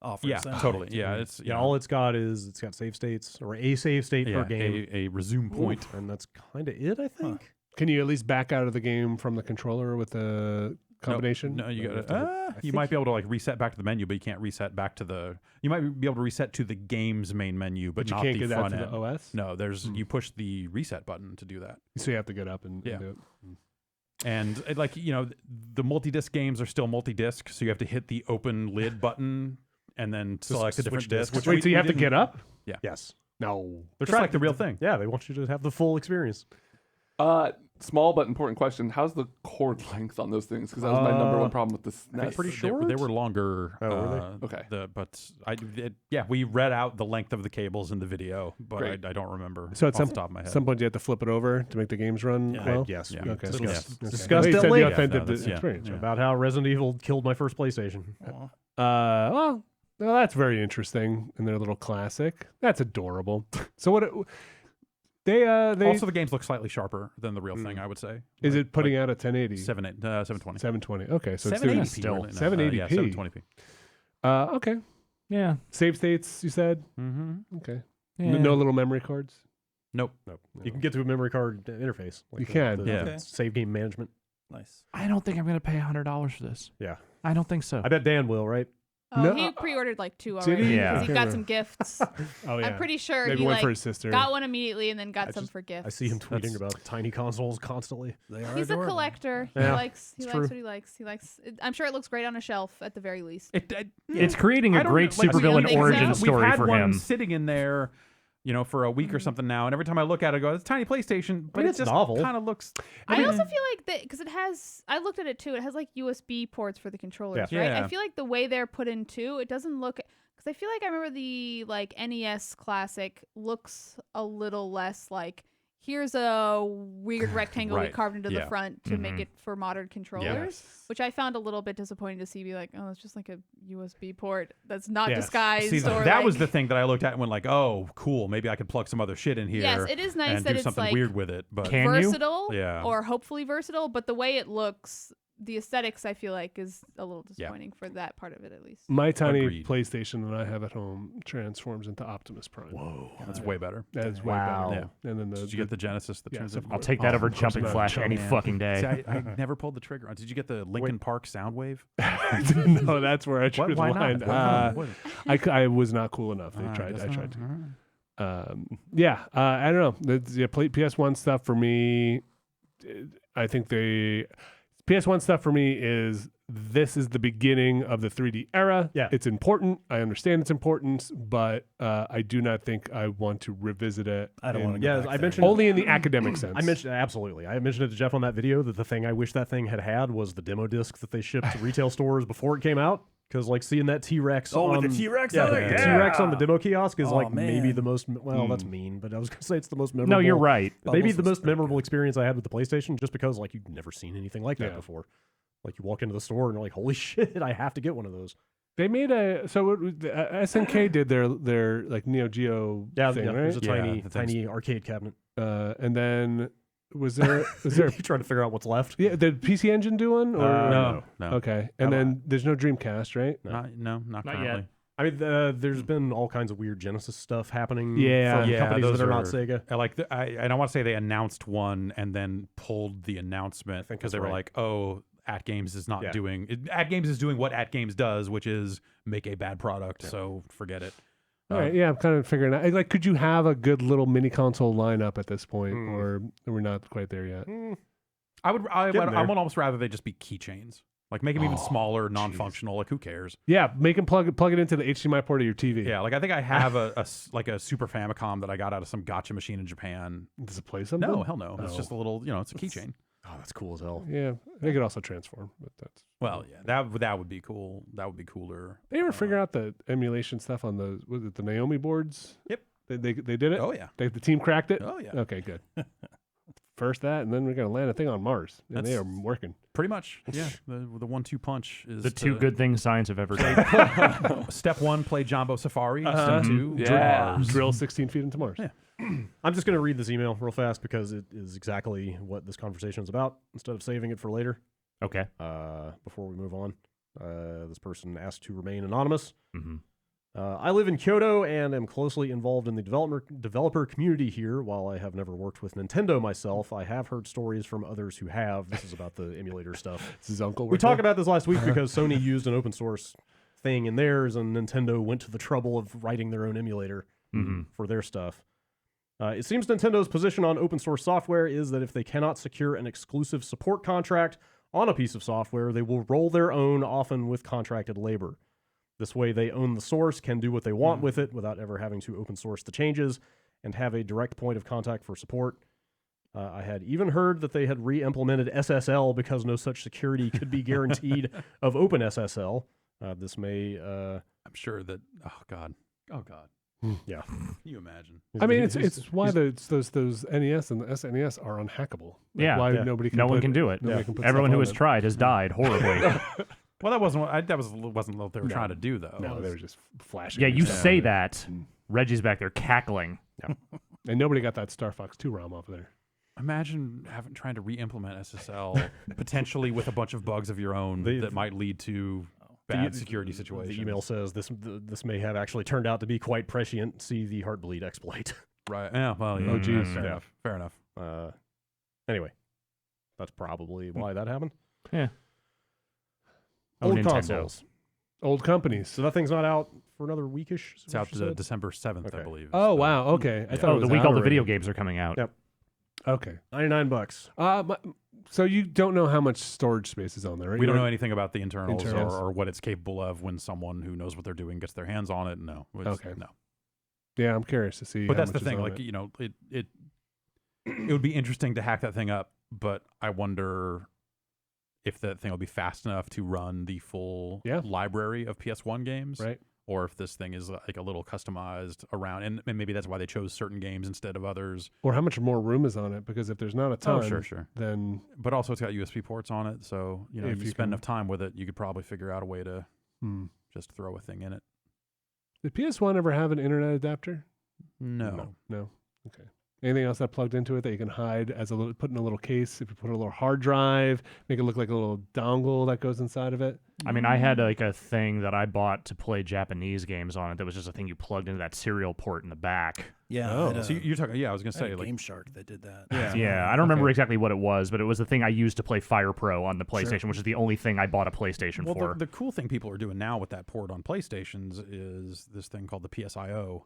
offers. Yeah, anyway. totally. Yeah, it's Yeah, all it's got save states, or a save state per game. a resume point. And that's kind of it, I think. Can you at least back out of the game from the controller with a combination? No, you No, got you have to. to- I You think- might be able to like reset back to the menu, but you can't reset back to the. You might be able to reset to the game's main menu, but But you not can't the get that front to end. the OS? No, there's you push the reset button to do that. So you have to get up and Yeah. do it. And the multi-disc games are still multi-disc, so you have to hit the open lid button and then select a different switch disc. discs. Which Wait, so you have to get up? Yes. No. They're Just like the real thing. Yeah, they want you to have the full experience. Small but important question. How's the cord length on those things? Because that was my number one problem with this NES. pretty They short. were longer. Oh, were they? Okay. We read out the length of the cables in the video, but Great. I don't remember So at off some, the top of my head. some point you have to to flip it over to make the games run Yeah. well? Yes. Yeah. we Okay. discussed- Yeah. discussed You at said length. the authentic that's- yeah. experience. Yeah. About how Resident Evil killed my first PlayStation. Aw. Well, that's very interesting in their little classic. That's adorable. So what? They Also, the games look slightly sharper than the real thing, I would say. is Like- it putting like out a 1080? 720. 720. Okay, so it's 780p. doing still. really? No, 780p. yeah, 720p. Okay. Yeah. Save states, you said? Mm-hmm. Okay. Yeah. No little memory cards? Nope. No. You can get to a memory card interface. You can. Yeah. Okay. Save game management. Nice. I don't think I'm going to pay $100 for this. Yeah. I don't think so. I bet Dan will, right? Oh, No, he pre-ordered like 2 Did already. he? Yeah. 'cause he Okay. got some gifts. Oh, yeah. I'm pretty sure Maybe he one like for his sister. got one immediately and then got I some just- for gifts. I see him tweeting That's- about tiny consoles constantly. They are He's a adorable. collector. He Yeah, likes it's what true. he likes. He likes. I'm sure it looks great on a shelf at the very least. It's creating I a don't great know, like, supervillain think so. origin We've story We've had for one him. sitting in there, for a week or something now, and every time I look at it, I go, "It's a tiny PlayStation," but mean, it it's just novel. kind of looks. I also feel like that because it has. I looked at it too. It has like USB ports for the controllers, Yeah. right? Yeah. I feel like the way they're put in too, it doesn't look. Because I feel like I remember the like NES Classic looks a little less like. Here's a weird rectangle we Right. carved into the Yeah. front to make it for modern controllers, which I found a little bit disappointing to see. Be like, oh, it's just like a USB port that's not Yes. disguised. See, or that like, was the thing that I looked at and went like, "Oh, cool. Maybe I could plug some other shit in here." Yes, it is nice and that do it's something like weird with it. But Can you? versatile, Yeah. or hopefully versatile. But the way it looks, the aesthetics, I feel like, is a little Yeah. disappointing for that part of it, at least. My tiny Agreed. PlayStation that I have at home transforms into Optimus Prime. whoa, that's way better. That is way Wow. better. And then Did you get the Genesis? The Yes, transition? of I'll course. take that over of course Jumping not. Flash any Man. fucking day. See, I never pulled the trigger on. Did you get the Linkin Park Soundwave? No, that's where I drew the Why line. not? What? I was not cool enough. I tried to. I don't know. PS1 stuff for me. I think PS1 stuff for me is this is the beginning of the 3D era. Yeah. It's important. I understand its importance, but I do not think I want to revisit it. I don't want to Yeah, go back I there. mentioned Only in the academic sense. I mentioned absolutely. I mentioned it to Jeff on that video that the thing I wish that thing had was the demo disc that they shipped to retail stores before it came out. Because like seeing that T-Rex, Oh, with on, the T-Rex yeah, on the it? T-Rex on the Yeah. demo kiosk is Oh, like maybe man. the most. Well, that's mean, but I was gonna say it's the most memorable. No, you're right. Maybe Bubbles the was most pretty memorable good. experience I had with the PlayStation, just because like you've never seen anything like that Yeah. before. Like you walk into the store and you're like, holy shit, I have to get one of those. They made SNK did their like Neo Geo Yeah, thing, yeah, there's a right? Yeah, tiny the thing's- tiny arcade cabinet. And then was there You're trying to figure out what's left. yeah, did PC Engine do one? Or? No. Okay. And then there's no Dreamcast, right? Not Not currently. yet. I mean, there's been all kinds of weird Genesis stuff happening. Yeah. from Yeah, companies those that are not are- Sega. I like I don't want to say they announced one and then pulled the announcement think because they that's were right. like, "Oh, At Games is not Yeah. doing At Games is doing what At Games does, which is make a bad product." So forget it. All right, yeah, I'm kind of figuring out. Like, could you have a good little mini console lineup at this point, or we're not quite there yet? I would almost rather they just be keychains. Like make them even smaller, non-functional. Like who cares? Yeah, make them plug it into the HDMI port of your TV. Yeah, like I think I have a Super Famicom that I got out of some gotcha machine in Japan. Does it play something? No, hell no. It's just a little, it's a keychain. Oh, that's cool as hell. Yeah, they could also transform, but that's that would be cool. That would be cooler. They ever figure out the emulation stuff on the Naomi boards? Yep. They did it? Oh yeah. The team cracked it? Oh yeah. Okay, good. First that, and then we're going to land a thing on Mars. And they are working. Pretty much. Yeah. The 1-2 punch is The two good things science have ever done. Step 1, play Jumbo Safari. Step 2, drill 16 feet into Mars. Yeah. I'm just going to read this email real fast because it is exactly what this conversation is about instead of saving it for later. Okay. Before we move on, this person asked to remain anonymous. Mm-hmm. I live in Kyoto and am closely involved in the developer community here. While I have never worked with Nintendo myself, I have heard stories from others who have. This is about the emulator stuff. This is Uncle. We talked about this last week because Sony used an open source thing in theirs, and Nintendo went to the trouble of writing their own emulator for their stuff. It seems Nintendo's position on open source software is that if they cannot secure an exclusive support contract on a piece of software, they will roll their own, often with contracted labor. This way, they own the source, can do what they want with it without ever having to open source the changes, and have a direct point of contact for support. I had even heard that they had re-implemented SSL because no such security could be guaranteed of OpenSSL. This may... I'm sure that... Oh, God. Yeah. Can you imagine? I mean, it's why those NES and the SNES are unhackable. Like Yeah. why Yeah. nobody can No one put- can do it. nobody can put Everyone stuff who on has it. tried has died horribly. Well, that wasn't what they were trying to do, though. No, they were just flashing. Yeah, you stuff. say that. Reggie's back there cackling. And nobody got that Star Fox 2 ROM off of there. Imagine trying to re-implement SSL potentially with a bunch of bugs of your own that might lead to bad security situations. The email says this may have actually turned out to be quite prescient. See the Heartbleed exploit. Right. Yeah. Well. Yeah. Oh, geez. Fair Yeah. enough. Fair enough. Anyway, that's probably why that happened. Yeah. Oh, Old Nintendo. consoles. Old companies. So that thing's not out for another weekish. It's out December 7th, I Okay. believe. Oh, wow. Okay. I thought it Oh, was the week out all the already. video games are coming out. Yep. Okay. $99. So you don't know how much storage space is on there, right? We don't know anything about the internals, Internals. or what it's capable of when someone who knows what they're doing gets their hands on it. No. Okay. No. Yeah, I'm curious to see. But how that's the much is thing. on Like, it. it would be interesting to hack that thing up, but I wonder if that thing will be fast enough to run the full library of PS1 games. Right. Or if this thing is like a little customized around, and maybe that's why they chose certain games instead of others. Or how much more room is on it? Because if there's not a ton, sure. then But also, it's got USB ports on it, so if If you you spend can- enough time with it, you could probably figure out a way to just throw a thing in it. did PS1 ever have an internet adapter? No. No. Okay. Anything else that plugged into it that you can hide as a little, put in a little case? If you put a little hard drive, make it look like a little dongle that goes inside of it. I mean, I had like a thing that I bought to play Japanese games on it that was just a thing you plugged into that serial port in the back. Yeah. Oh. I had So you're talking? Yeah, I was gonna I had say a like Game Shark that did that. Yeah, I don't remember exactly what it was, but it was the thing I used to play Fire Pro on the PlayStation, which is the only thing I bought a PlayStation Well, for. the cool thing people are doing now with that port on PlayStations is this thing called the PSIO,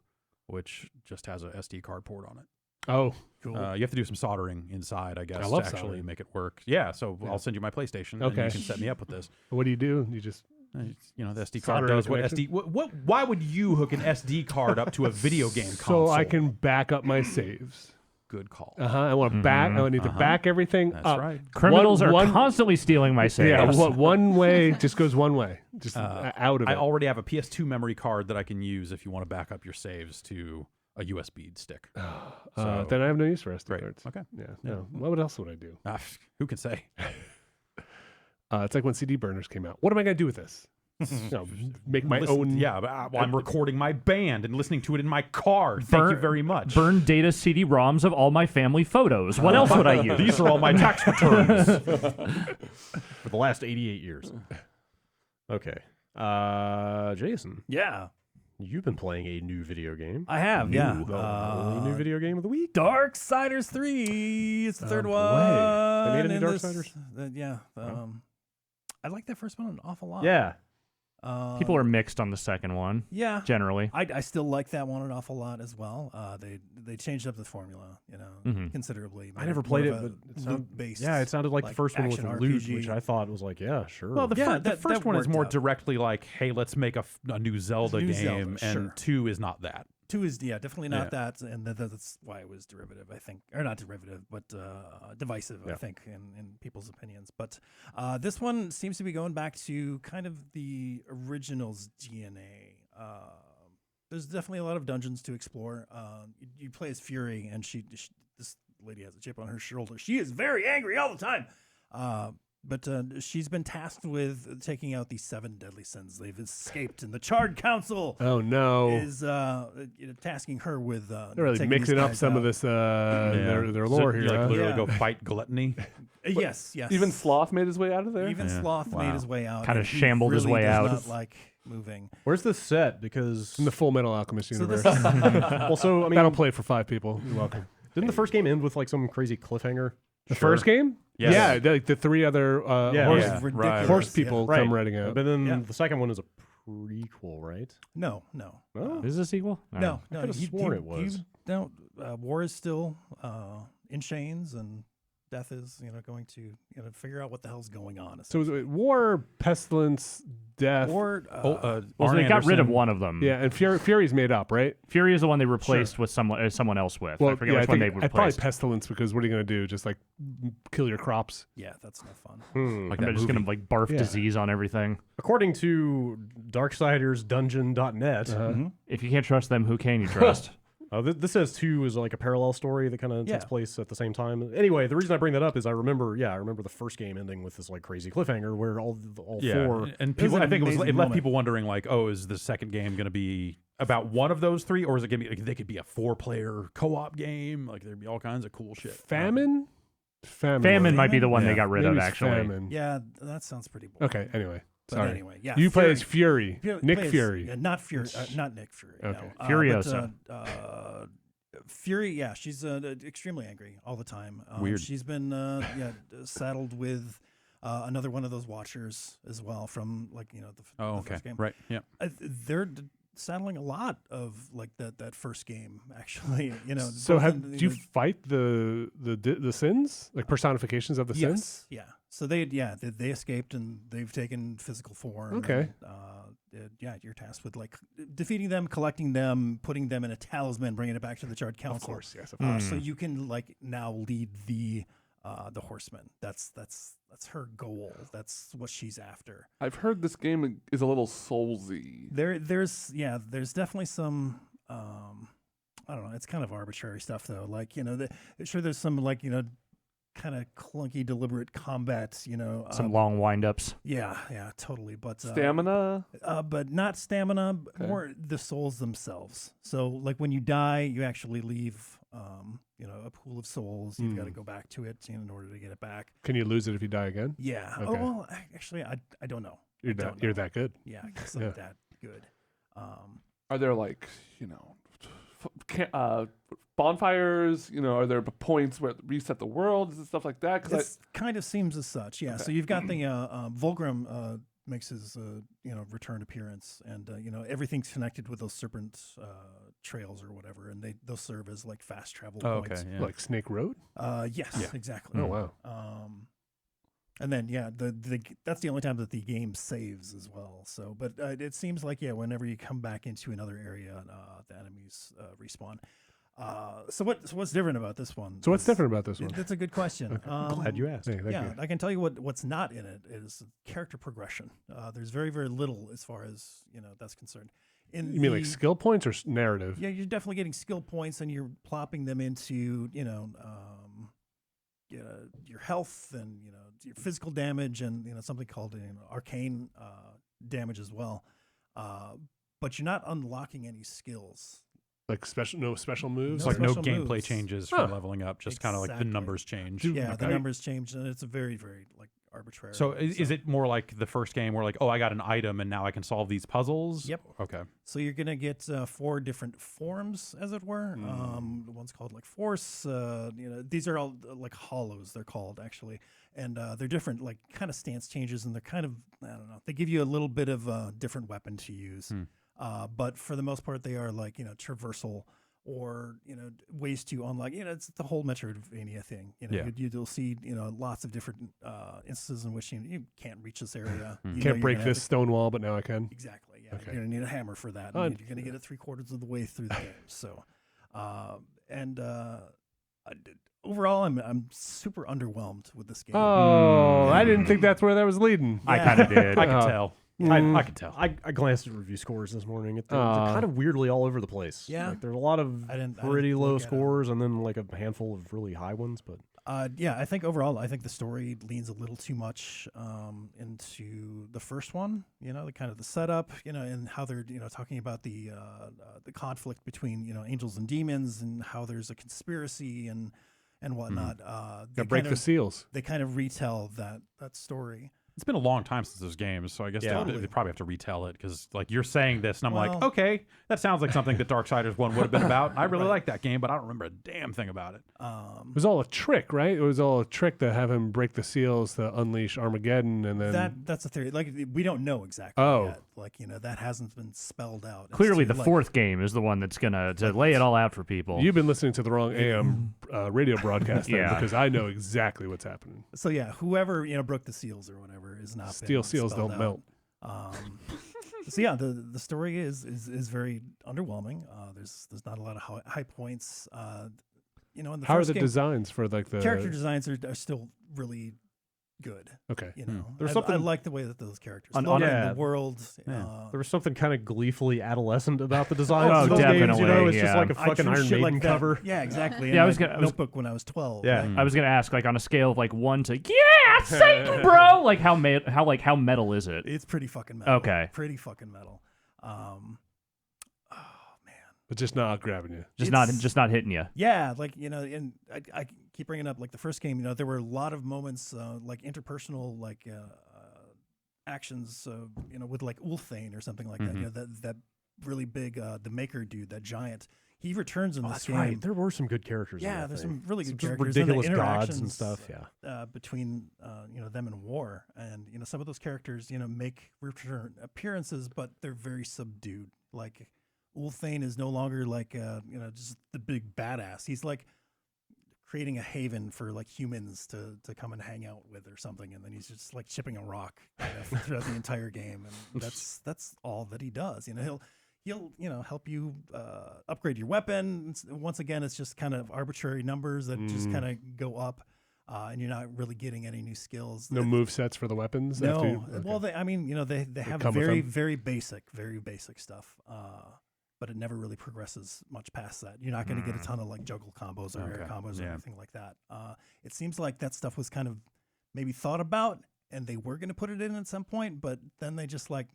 which just has a SD card port on it. Oh, cool. You have to do some soldering inside, I guess, love to actually soldering. make it work. Yeah, so I'll send you my PlayStation, and Okay. you can set me up with this. What do? You just The SD Solder card does what connection? SD. Why would you hook an SD card up to a video game console? so I can back up my saves. Good call. I want to back. I need to back everything That's up. right. Criminals are one- constantly stealing my saves. Yeah, one way just goes one way, just out of it. I already have a PS2 memory card that I can use if you want to back up your saves to a USB stick. Then I have no use for SD Great. cards. Okay. Yeah. No. What else would I do? Who can say? It's like when CD burners came out. What am I going to do with this? Make my own. Yeah, but I'm recording my band and listening to it in my car. Thank you very much. Burn data CD-ROMs of all my family photos. What else would I use? These are all my tax returns. For the last 88 years. Okay. Jason, Yeah. you've been playing a new video game. I have, yeah. Only new video game of the week. Darksiders 3. It's the third boy. one. They made a new in this- Darksiders? yeah. I like that first one an awful lot. Yeah. People are mixed on the second one. Yeah. Generally. I still like that one an awful lot as well. They changed up the formula, considerably. I never played it, but it sounded like the first one with action loot, RPG. which I thought was like, yeah, sure. Well, the that first one is worked more out. directly like, hey, let's make a new Zelda New game, Zelda, and sure. 2 is not that. 2 is definitely not that, and that's why it was derivative, I think, or not derivative, but divisive, I think, in people's opinions. But this one seems to be going back to kind of the original's DNA. There's definitely a lot of dungeons to explore. You play as Fury, and this lady has a chip on her shoulder. She is very angry all the time. But she's been tasked with taking out the 7 deadly sins. They've escaped, and the Charred Council is tasking her with. They're really taking mixing these up guys some out. of this their lore So here. you huh? literally Yeah. go fight Gluttony. Yes. Even Sloth made his way out of there. Even Sloth made his way out. Kinda and he shambled his really way does out. Not like moving. Where's this set? Because In the Full Metal Alchemist So universe. this also, I mean, That'll play for 5 people. You're welcome. didn't the first game end with like some crazy cliffhanger? The first game? Yes. Yeah, like the 3 other horse, Yeah. ridiculous. horse people Right. come riding out. But then Yeah. the second one is a prequel, right? No. Oh. Is it a sequel? No. could've sworn it was. War is still in chains, and Death is going to figure out what the hell's going on. So was it War, Pestilence, Death? War. Well, so Arn they got rid of Anderson- one of them. Yeah, and Fury's made up, right? Fury is the one they replaced with someone else with. I forget which one they probably replaced. Pestilence, because what are you going to do? Just like kill your crops? Yeah, that's no fun. Like I'm that just movie. gonna like barf Yeah. disease on everything. According to DarksidersDungeon.net, If you can't trust them, who can you trust? this says 2 is like a parallel story that kind of takes Yeah. place at the same time. Anyway, the reason I bring that up is I remember the first game ending with this like crazy cliffhanger where all 4. And It was people, an I think it amazing left moment. people wondering, like, oh, is the second game going to be about one of those 3, or is it going to be like they could be a 4-player co-op game? Like there'd be all kinds of cool shit. Famine? Famine might be the one they got rid Maybe of, it's actually. Famine. Yeah, that sounds pretty boring. Okay, anyway. But Sorry. anyway, yeah. You play Fury. as Fury. Play as- Fury. Yeah, not Fury. Not Nick Fury. Okay. No. Furiosa. Fury, yeah, she's extremely angry all the time. Weird. She's been saddled with another one of those Watchers as well from the Oh, the okay, first game. right, yeah. They're saddling a lot of like that first game actually. So both do you fight the sins? Like personifications of the sins? Yes, yeah. So they escaped and they've taken physical form. Okay. And, you're tasked with like defeating them, collecting them, putting them in a talisman, bringing it back to the Charred Council. Of course, yes. Of So you can like now lead the horsemen. That's her goal. That's what she's after. I've heard this game is a little soulsy. There's definitely some I don't know. It's kind of arbitrary stuff though. Like sure there's some like kind of clunky deliberate combat. Some long windups. Yeah, totally. But Stamina? but not stamina. More the souls themselves. So like when you die, you actually leave a pool of souls. You've got to go back to it in order to get it back. Can you lose it if you die again? Yeah. Okay. Oh well, actually, I don't know. You're that good. Yeah, I guess I'm Yeah. that good. Are there like, bonfires? Are there points where reset the world and stuff like that? It kind of seems as such. Yeah. So you've got the Volgrim makes his return appearance, and everything's connected with those serpent trails or whatever, and they'll serve as like fast travel Oh, points. okay, yeah. Like Snake Road? Yes, exactly. Oh, wow. And then that's the only time that the game saves as well. So, but it seems like whenever you come back into another area, the enemies respawn. So what's different about this one? So what's different about this one? That's a good question. Glad you asked. Hey, thank you. I can tell you what's not in it is character progression. There's very, very little as far as that's concerned. You mean like skill points or narrative? Yeah, you're definitely getting skill points, and you're plopping them into your health and your physical damage and something called arcane damage as well. But you're not unlocking any skills Like no special moves. It's like no special gameplay moves. changes from leveling up, just kind of like the Exactly. numbers change. Yeah, the Okay. numbers change, and it's a very, very like arbitrary. So is it more like the first game where like, oh, I got an item and now I can solve these puzzles? Yep. Okay. So you're gonna get 4 different forms, as it were. The one's called like Force. These are all like hollows. They're called actually, and they're different, like kind of stance changes, and they're kind of I don't know. They give you a little bit of a different weapon to use, but for the most part, they are like traversal or ways to unlock. It's the whole Metroidvania thing. Yeah. You'll see lots of different instances in which you can't reach this area. You know Can't you're break gonna have this to- stone wall, but now I can. Exactly. Yeah. Okay. You're gonna need a hammer for that. Oh, And you're gonna get it 3/4 of the way through the game. So, overall, I'm super underwhelmed with this game. Oh, I didn't think that's where that was leading. I kind of did. I can tell. I can tell. I glanced at review scores this morning. They're Aw. kind of weirdly all over the place. Yeah. Like, there's a lot of I didn't pretty look low at 'em. scores and then like a handful of really high ones. But I think overall, I think the story leans a little too much into the first one. The kind of the setup, and how they're talking about the conflict between angels and demons, and how there's a conspiracy and whatnot. Gotta break the seals. They kind of retell that story. It's been a long time since those games, so I guess Yeah. they probably have to retell it because, like, you're saying this, and I'm like, Well- okay, that sounds like something that Darksiders 1 would have been about. I really like that game, but I don't remember a damn thing about it. It was all a trick, right? It was all a trick to have him break the seals to unleash Armageddon, and then That's a theory. Like we don't know exactly Oh. yet. Like that hasn't been spelled out. It's Clearly, too, the like- fourth game is the one that's gonna to lay it all out for people. you've been listening to the wrong AM radio broadcast, then, Yeah. because I know exactly what's happening. So yeah, whoever broke the seals or whatever is not Steel been seals spelled don't out. melt. So yeah, the story is very underwhelming. There's not a lot of high points. In the How are first the game, designs for like the character designs are still really good. Okay, There's I something- like the way that those characters On- look yeah. in the world. there was something kind of gleefully adolescent about the designs Oh, of those games. definitely, It's just yeah. like a I fucking drew Iron shit Maiden like that. cover. Yeah, exactly. Yeah, I in was my gonna- I was- notebook when I was 12. Yeah. like, I was gonna ask, like, on a scale of like 1 to yeah, Satan, bro. Like how metal is it? it's pretty fucking metal. Okay. Pretty fucking metal. but just not grabbing you. Just It's- not hitting you. Yeah, like and I keep bringing up like the first game. There were a lot of moments like interpersonal like actions. With like Ulthane or something like that. That really big the Maker dude, that giant. He returns in this That's game. right. There were some good characters. in Yeah, that there's thing. some really good Some characters. ridiculous and the gods and interactions, stuff. Yeah. between them and War, and some of those characters make return appearances, but they're very subdued. Like Ulthane is no longer like just the big badass. He's like creating a haven for like humans to come and hang out with or something, and then he's just like chipping a rock throughout the entire game, and that's all that he does. He'll help you upgrade your weapon. Once again, it's just kind of arbitrary numbers that just kind of go up, and you're not really getting any new skills. No move sets for the weapons. No, after you- okay. well, they have come with very them? very basic stuff. But it never really progresses much past that. You're not going to get a ton of like juggle combos or air combos or anything like that. It seems like that stuff was kind of maybe thought about, and they were going to put it in at some point, but then they just like,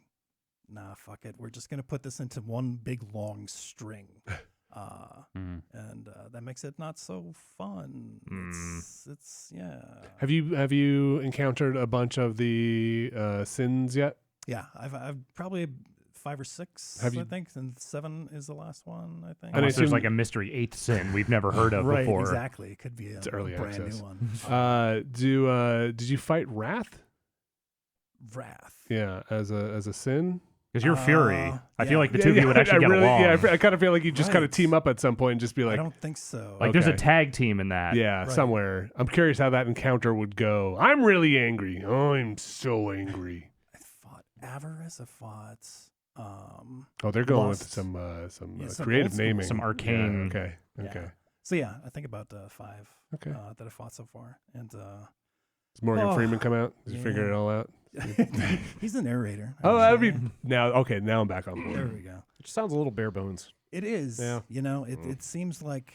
nah, fuck it. We're just going to put this into one big long string. And that makes it not so fun. It's yeah. Have you encountered a bunch of the sins yet? Yeah, I've probably 5 or 6, Have you- I think, and 7 is the last one, I think. And I Unless there's assume- like a mystery 8th sin we've never heard of Right, before. exactly. It could be a early brand access. new one. Did you fight Wrath? Wrath. Yeah, as a sin. Because you're Fury. I feel yeah. like the two of you would actually I get really, along. Yeah, I kind of feel like you just kind of Right. team up at some point and just be I like, don't think so. Like there's a Okay. tag team in that. yeah, Right. somewhere. I'm curious how that encounter would go. I'm really angry. I'm so angry. I fought Avarice. I fought. Oh, they're going Lust. with some Yeah, some creative old school- naming, some arcane- Yeah, okay, Yeah. okay. So yeah, I think about 5 Okay. that I fought so far, and Does Morgan Oh, Freeman come out? Did you figure it yeah. all out? he's the narrator. Oh, that'd be actually. now. Okay, now I'm back on There board. we go. It sounds a little bare bones. It is. Yeah. It seems like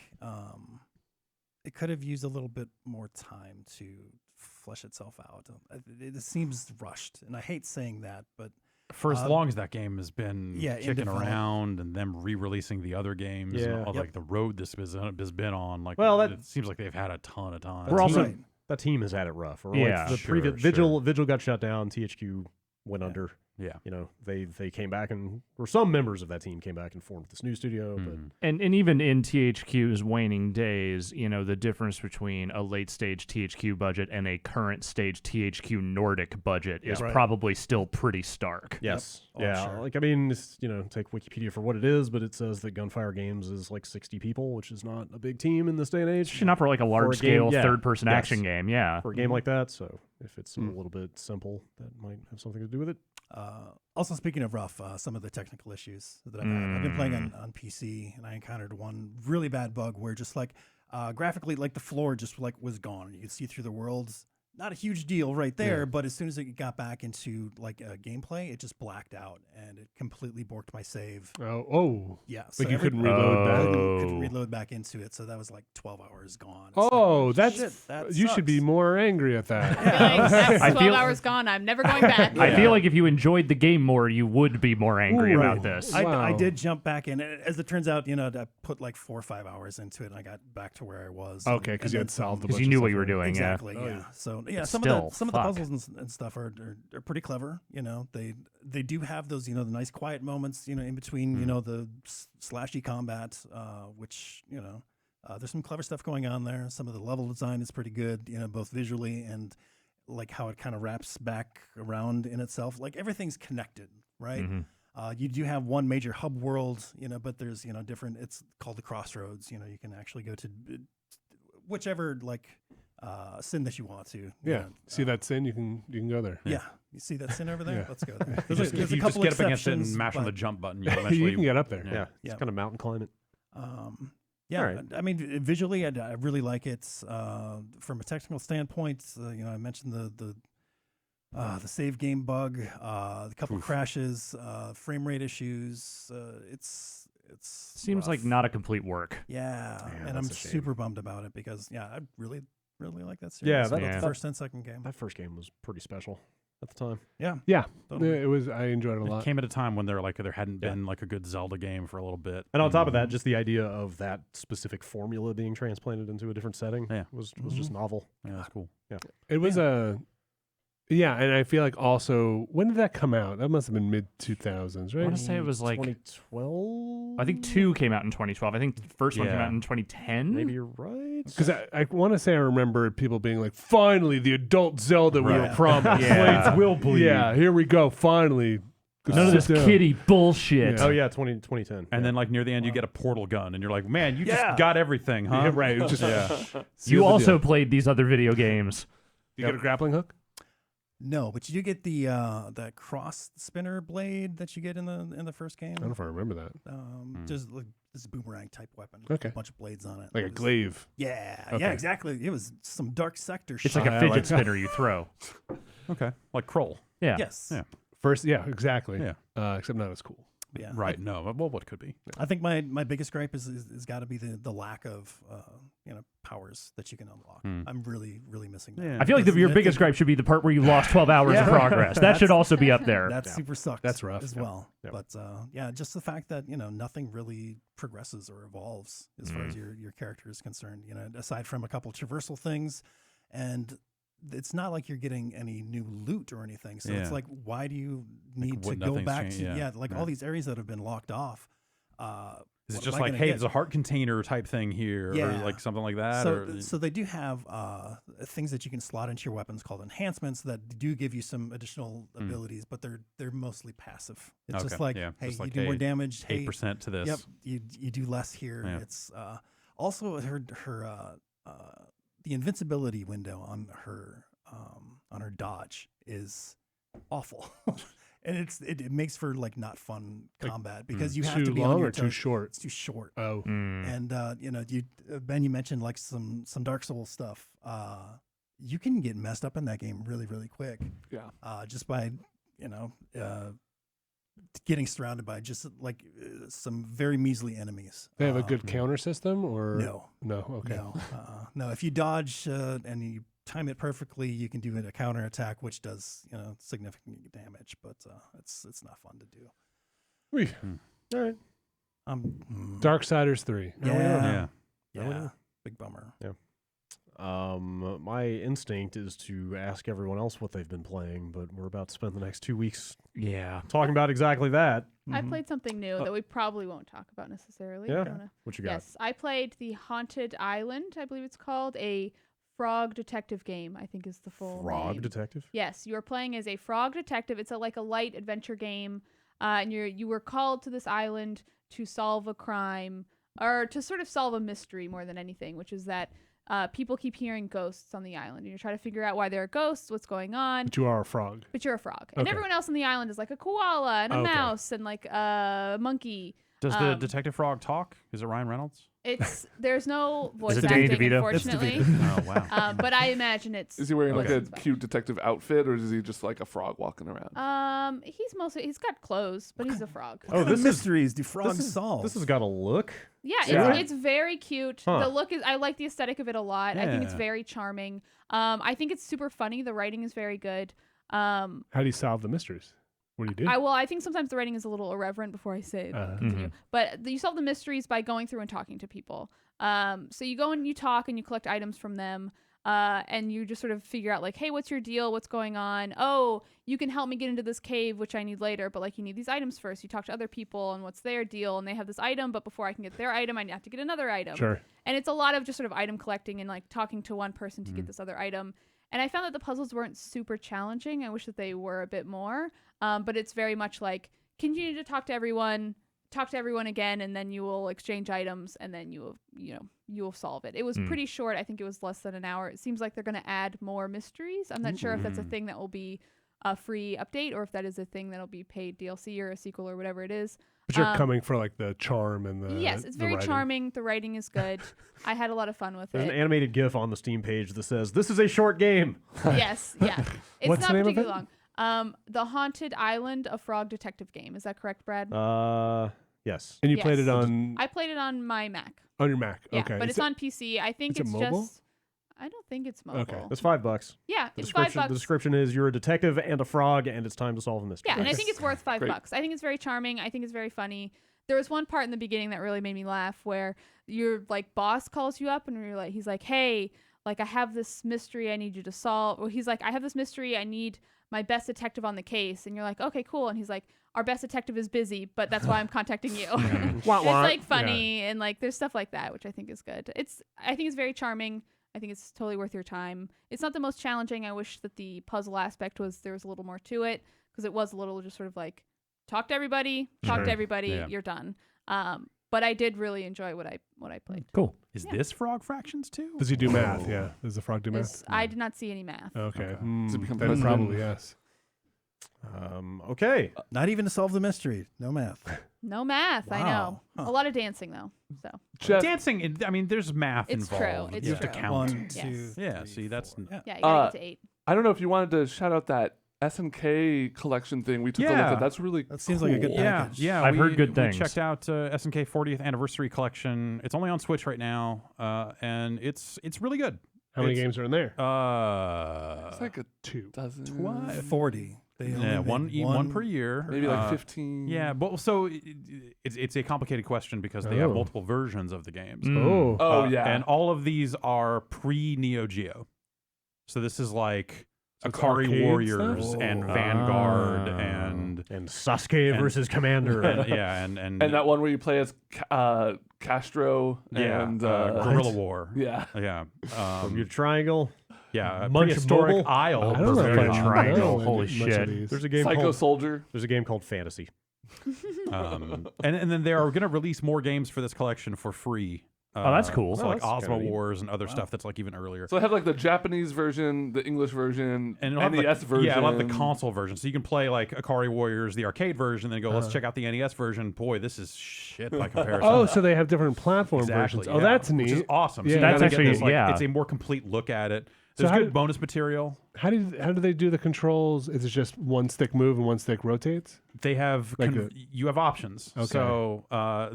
it could have used a little bit more time to flesh itself out. It seems rushed, and I hate saying that, but For as long as that game has been in kicking develop. around, and them re-releasing the other games, and all, like the road this has been on, like it seems like they've had a ton of time. We're also that team has had it rough. Or Yeah. like the Sure, previous Vigil got shut down. THQ went under. Yeah. You know, they came back or some members of that team came back and formed this new studio. But And even in THQ's waning days, you know, the difference between a late stage THQ budget and a current stage THQ Nordic budget is probably still pretty stark. yes. Oh, yeah. sure. Like, I mean, it's, you know, take Wikipedia for what it is, but it says that Gunfire Games is like 60 people, which is not a big team in this day and age. Actually, not for like a large scale game, third person action game. Yeah. For a game like that. So if it's a little bit simple, that might have something to do with it. Also, speaking of rough, some of the technical issues that I've had. I've been playing on PC, and I encountered one really bad bug where just like graphically, like the floor just like was gone. You could see through the worlds. Not a huge deal right there, but as soon as it got back into like gameplay, it just blacked out and it completely borked my save. Oh. Yeah, Like you couldn't reload back. couldn't reload back into it, so that was like 12 hours gone. It's Oh, like, that's shit, that you should be sucks. more angry at that. Like, that's I 12 feel- hours gone. I'm never going back. I feel like if you enjoyed the game more, you would be more angry about this. I Wow. did jump back in. As it turns out, you know, I put like 4 or 5 hours into it, and I got back to where I was. Okay, and because you then had solved the Because you knew what you were doing. Exactly. Oh, Yeah. yeah. So yeah, But some still, of the fuck. puzzles and stuff are pretty clever. You know, they do have those, you know, the nice quiet moments, you know, in between, you know, the slashy combat, which, you know, there's some clever stuff going on there. Some of the level design is pretty good, you know, both visually and like how it kind of wraps back around in itself. Like everything's connected, right? You do have one major hub world, you know, but there's, you know, different. It's called the Crossroads. You know, you can actually go to whichever like sin that you want to. Yeah. See that sin? You can go there. Yeah. You see that sin over there? Yeah. Let's go there. You There's just, a you just couple get up against it and exceptions, mash on the but, jump button. You eventually You can get up there. Yeah. It's kind of mountain climbing. Yeah, All right. I mean, visually, I really like it. From a technical standpoint, you know, I mentioned the save game bug, the couple crashes, frame rate issues. It's Seems like rough. not a complete work. Yeah, and that's I'm a shame. super bummed about it because I really like that Yeah, series. that- Both Yeah. the first and second game. That first game was pretty special at the time. Yeah. Totally. It was. I enjoyed it a It lot. came at a time when there hadn't been like a good Zelda game for a little bit. And on top of that, just the idea of that specific formula being transplanted into a different setting was just novel. Yeah, that's cool. It was a. Yeah, and I feel like also when did that come out? That must have been mid 2000s, I right? want to say it was like 2012. I think 2 came out in 2012. I think the first one came Yeah. out in 2010. Maybe you're right. Because I want to say I remember people being like, "Finally, the adult Zelda we were Right. promised." Yeah. Blades will bleed. Yeah, here we go. Finally. Go None of sit this down. kiddie bullshit. Yeah. Oh yeah, 2010. And then like near the end, you get a portal gun, and you're like, man, you just got everything, huh? Yeah, right. It was just You also played these other video games. you get a grappling hook. No, but you do get the that cross spinner blade that you get in the first game. I don't know if I remember that. Just like this boomerang type weapon. Okay. A bunch of blades on it. Like a It was- glaive. Yeah, Okay. yeah, exactly. It was some dark sector shit. It's like a fidget spinner you throw. Okay, like Kroll. Yeah. Yes. Yeah. First, yeah, exactly. Yeah. Except not as cool. Yeah. Right. No. Well, what could be? I think my biggest gripe is got to be the lack of powers that you can unlock. I'm really missing that. Yeah. I feel like your biggest gripe should be the part where you lost 12 hours of progress. That should also be up there. That super sucks. That's rough. as Yeah. well. Yep. But yeah, just the fact that nothing really progresses or evolves as far as your character is concerned. Aside from a couple traversal things, and it's not like you're getting any new loot or anything. So it's Yeah. like, why do you need to what- go nothing's back changed, to yeah. all these areas that have been locked off? Is it what just am I like, gonna hey, get? there's a heart container type thing here, Yeah. or like something like that? So, or, so they do have things that you can slot into your weapons called enhancements that do give you some additional abilities, but they're mostly passive. It's just Okay, like, yeah, hey, just like, you do more hey, damage. Hey, 8% to this. Yep, you do less here. Yeah. It's also her the invincibility window on her dodge is awful. And it makes for like not fun combat because you have Too to be long on your or too toes. short? It's too short. Oh. And Ben, you mentioned like some Dark Souls stuff. You can get messed up in that game really quick. Yeah. Just by getting surrounded by just like some very measly enemies. They have a good counter system, or No. no. Okay. No, no. If you dodge and you time it perfectly, you can do a counter attack, which does significant damage, but it's not fun to do. All right. Darksiders 3. Yeah. Big bummer. Yeah. My instinct is to ask everyone else what they've been playing, but we're about to spend the next 2 weeks talking about exactly that. I played something new that we probably won't talk about necessarily. Yeah. I don't know. What you got? Yes, I played the Haunted Island, I believe it's called, a frog detective game, I think is the full Frog name. Detective? Yes, you are playing as a frog detective. It's like a light adventure game, and you were called to this island to solve a crime, or to sort of solve a mystery more than anything, which is that people keep hearing ghosts on the island, and you're trying to figure out why there are ghosts, what's going on. But you are a frog. But you're a frog. And Okay. everyone else on the island is like a koala and a Okay. mouse and like a monkey. Does the detective frog talk? Is it Ryan Reynolds? There's no voice it Danny acting, DeVito? It's unfortunately. Oh wow. But I imagine it's. Is he wearing like a voices. cute detective outfit, or is he just like a frog walking around? He's got clothes, but he's a frog. Oh, this is mysteries do frogs solve? This has got a look. Yeah, Yeah. it's very cute. Huh. The look is. I like the aesthetic of it a lot. I think it's Yeah. very charming. I think it's super funny. The writing is very good. How do you solve the mysteries? What do you do? I think sometimes the writing is a little irreverent before I say continue. But you solve the mysteries by going through and talking to people. So you go and you talk and you collect items from them. And you just sort of figure out like, hey, what's your deal? What's going on? Oh, you can help me get into this cave, which I need later, but like you need these items first. You talk to other people and what's their deal, and they have this item, but before I can get their item, I have to get another item. Sure. And it's a lot of just sort of item collecting and like talking to one person to get this other item. And I found that the puzzles weren't super challenging. I wish that they were a bit more. But it's very much like continue to talk to everyone again, and then you will exchange items, and then you will solve it. It was pretty short. I think it was less than an hour. It seems like they're going to add more mysteries. I'm not sure if that's a thing that will be a free update or if that is a thing that'll be paid DLC or a sequel or whatever it is. But you're coming for like the charm and the Yes, it's the very writing. charming. The writing is good. I had a lot of fun with There's an it. animated GIF on the Steam page that says, "This is a short game." Yes, yeah. It's What's not the name of particularly it? long. The Haunted Island, a frog detective game. Is that correct, Brad? Yes. And you played Yes. it on I played it on my Mac. your Mac. Yeah, Okay. but Is it's on PC. I think is it's it mobile? just. I don't think it's mobile. Okay. That's $5. Yeah, The it's description, $5. the description is you're a detective and a frog, and it's time to solve a mystery. Yeah, and I think it's worth $5. Great. I think it's very charming. I think it's very funny. There was one part in the beginning that really made me laugh where your like boss calls you up and he's like, hey, like I have this mystery I need you to solve. Or he's like, I have this mystery, I need my best detective on the case. And you're like, okay, cool. And he's like, our best detective is busy, but that's why I'm contacting you. It's like funny and like there's stuff like that, which I think is good. I think it's very charming. I think it's totally worth your time. It's not the most challenging. I wish that the puzzle aspect there was a little more to it, because it was a little just sort of like talk to everybody, Yeah. you're done. But I did really enjoy what I played. Cool. Is this Frog Fractions too? Does he do math? Yeah. Does the frog do math? I did not see any math. Okay. Does it become Then president? probably yes. Okay. Not even to solve the mystery. No math. No math, I know. Wow. A lot of dancing though. So Jeff, Dancing. I mean, there's math It's true, involved. it's you have to true. count. 1, Yes. 2, Yeah, 3, see, that's 4. Yeah. yeah, you gotta get to 8. I don't know if you wanted to shout out that SNK collection thing we took a look Yeah. at. That's really That seems like a good cool. package. Yeah, I've we, heard good we things. checked out SNK 40th Anniversary Collection. It's only on Switch right now, and it's really good. How many It's- games are in there? It's like a 2. dozen. 40. They only Yeah, made one per year. Maybe like 15. Yeah, but so it's a complicated question because they have Oh. multiple versions of the games. Oh. Oh, yeah. And all of these are pre Neo Geo. So this is like So it's Akari arcade Warriors stuff? and Oh. Vanguard and And Sasuke versus Commander. yeah and And that one where you play as Castro yeah, and Guerrilla War. yeah. Yeah. Bermuda Triangle. Yeah, Munch prehistoric Mobile. Isle. I don't know if Bermuda I Triangle. know Holy much of shit. these. There's a game Psycho called Soldier. Fantasy. And then they are going to release more games for this collection for free. Oh, that's cool. So Oh, like that's Ozma kinda neat. Wars and other stuff that's like even earlier. So I have like the Japanese version, the English version, And it'll have NES version. Yeah, I love the console version. So you can play like Akari Warriors, the arcade version, then go, let's check out the NES version. Boy, this is shit by comparison. Oh, so they have different platform Exactly, versions. Oh, yeah. that's neat. Which is awesome. Yeah. So you That's kinda get actually- this, like, yeah. it's a more complete look at it. There's how good did- bonus material. How do they do the controls? Is it just one stick move and one stick rotates? They have Like you have options. Okay. So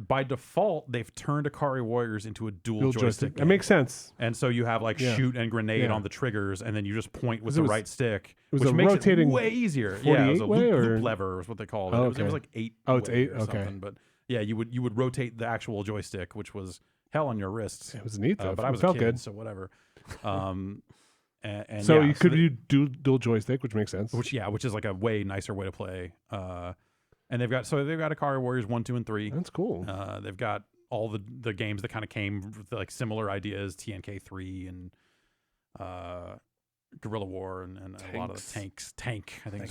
by default, they've turned Akari Warriors into a dual joystick. That game. makes sense. And so you have like Yeah. shoot and grenade Yeah. on the triggers, and then you just point with So the it was- right stick, it was which a makes rotating it way easier. Yeah, it was a 48 way, loop, or- loop lever is what they called it. Oh, It was okay. like 8. Oh, it's way 8, or okay. something. But yeah, you would rotate the actual joystick, which was hell on your wrists. It was neat though. But I was it felt a kid, good. so whatever. And So yeah, you could they- do dual joystick, which makes sense. which is like a way nicer way to play. And they've got Akari Warriors 1, 2, and 3. That's cool. They've got all the games that kind of came with like similar ideas, TNK 3 and Guerrilla War and a lot of the Tank. I think.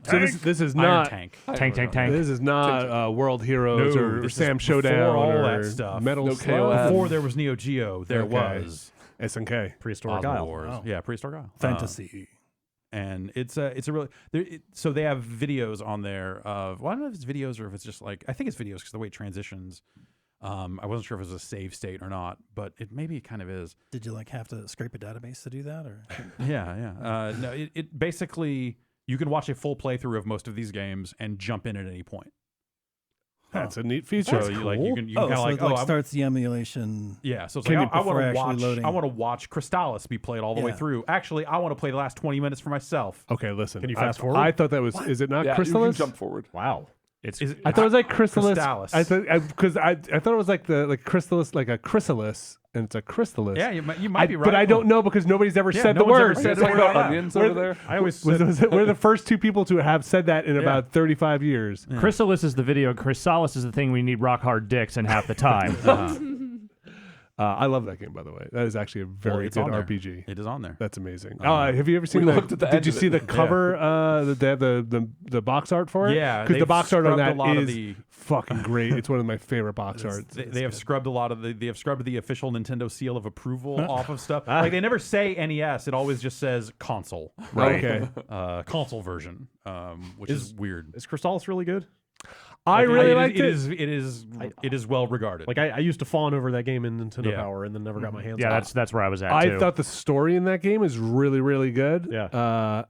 So this is Iron not Tank. Tank. this is not World Heroes No, or this is Sam before Showdown all or that stuff. Metal No Slug. KOF. Before there was Neo Geo, there Okay. was SNK. Prehistoric Osmo Isle. Wars. Wow. Yeah, Prehistoric Isle. Fantasy. And it's a really so they have videos on there of I don't know if it's videos or if it's just like I think it's videos because the way it transitions. I wasn't sure if it was a save state or not, but maybe it kind of is. Did you like have to scrape a database to do that, or? Yeah. No, it basically you can watch a full playthrough of most of these games and jump in at any point. That's a neat feature. So you can Oh, kind of so like it like I'm- starts the emulation. yeah. So it's Can like you- I want before to actually watch. loading. I want to watch Crystallis be played all the way Yeah. through. Actually, I want to play the last 20 minutes for myself. Okay, listen. Can you fast forward? I thought that was. Is it not Yeah, you can Crystallis? jump forward. Wow. It's I thought it was like Crystallis. Crystallis. I thought because I thought it was like Crystallis, like a chrysalis, and it's a Crystallis. Yeah, you might be right. But I don't know because nobody's ever Yeah, said no the one's word. ever said It's the like word. about Yeah. onions Where over the- there. I always said We're the first two people to have said that in Yeah. about 35 years. Chrysalis is the video. Chrysalis is the thing we need rock hard dicks in half the time. I love that game, by the way. That is actually a very it's good on there. RPG. It is on there. That's amazing. Have you ever seen? we looked at the Did end you of see it. the cover? The box art for it. Yeah, because the they've box art on scrubbed that a lot of is the- fucking great. It's one of my favorite box arts. They have scrubbed a lot of they have scrubbed the official Nintendo seal of approval off of stuff. Like they never say NES. It always just says console. Right. Okay. Console version, which is weird. Is Crystallis really good? I really liked it. It is well regarded. Like I used to fawn over that game in Nintendo Yeah. Power and then never got my hands Yeah, on it. that's where I was at I too. thought the story in that game is really, really good. Yeah.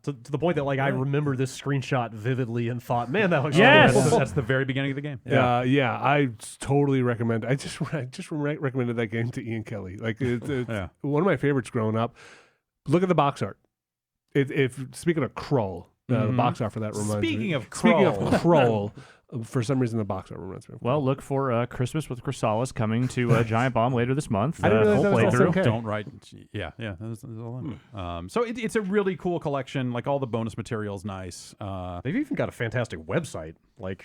To the point that like I remember this screenshot vividly and thought, man, that looks Yes! really cool. That's the very beginning of the game. Yeah, I totally recommend. I just recommended that game to Ian Kelly. Like it's Yeah. one of my favorites growing up. Look at the box art. If speaking of Krull, the box art for that reminds me. Speaking of Krull, for some reason the box art reminds me. Of well, look for Christmas with Chrysalis coming to Giant Bomb later this month. I didn't realize Full that was also playthrough. okay. Don't write. Yeah. That's all them. So it's a really cool collection. Like all the bonus material's nice. They've even got a fantastic website. Like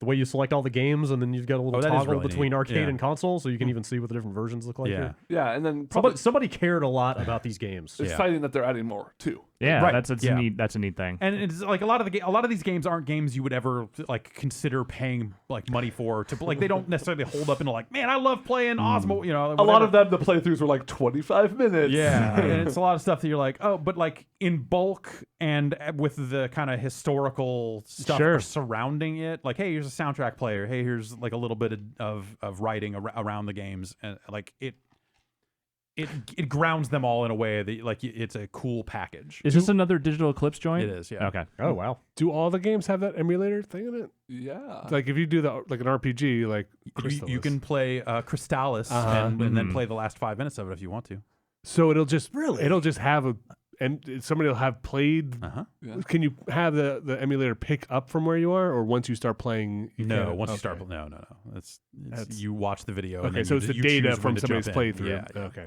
the way you select all the games and then you've got a little that is toggle really between neat. arcade Yeah. and console so you can even see what the different versions look like. Yeah. here. Yeah, and then probably Somebody cared a lot about these games. it's Yeah. exciting that they're adding more too. Yeah, Right, that's yeah. neat. That's a neat thing. And it's like a lot of these games aren't games you would ever like consider paying like money for. To like they don't necessarily hold up into like, man, I love playing Osmo. You know, A lot of them, the playthroughs were like 25 minutes. Yeah, and it's a lot of stuff that you're like, oh, but like in bulk and with the kind of historical stuff Sure. surrounding it, like, hey, here's a soundtrack player. Hey, here's like a little bit of writing around the games, and like it grounds them all in a way that like it's a cool package. Is this another Digital Eclipse joint? It is, yeah. Okay. Oh wow. Do all the games have that emulator thing in it? Yeah. Like if you do like an RPG, like You Crystallis. can play Crystallis and then play the last 5 minutes of it if you want to. So it'll just have a and somebody will have played. Yeah. Can you have the emulator pick up from where you are, or once you start playing? You No, can't? once you Okay. start, no. It's That's- you watch the video. and Okay, then so you, it's the you data choose from when to somebody's jump in. playthrough. Yeah, yeah. Okay.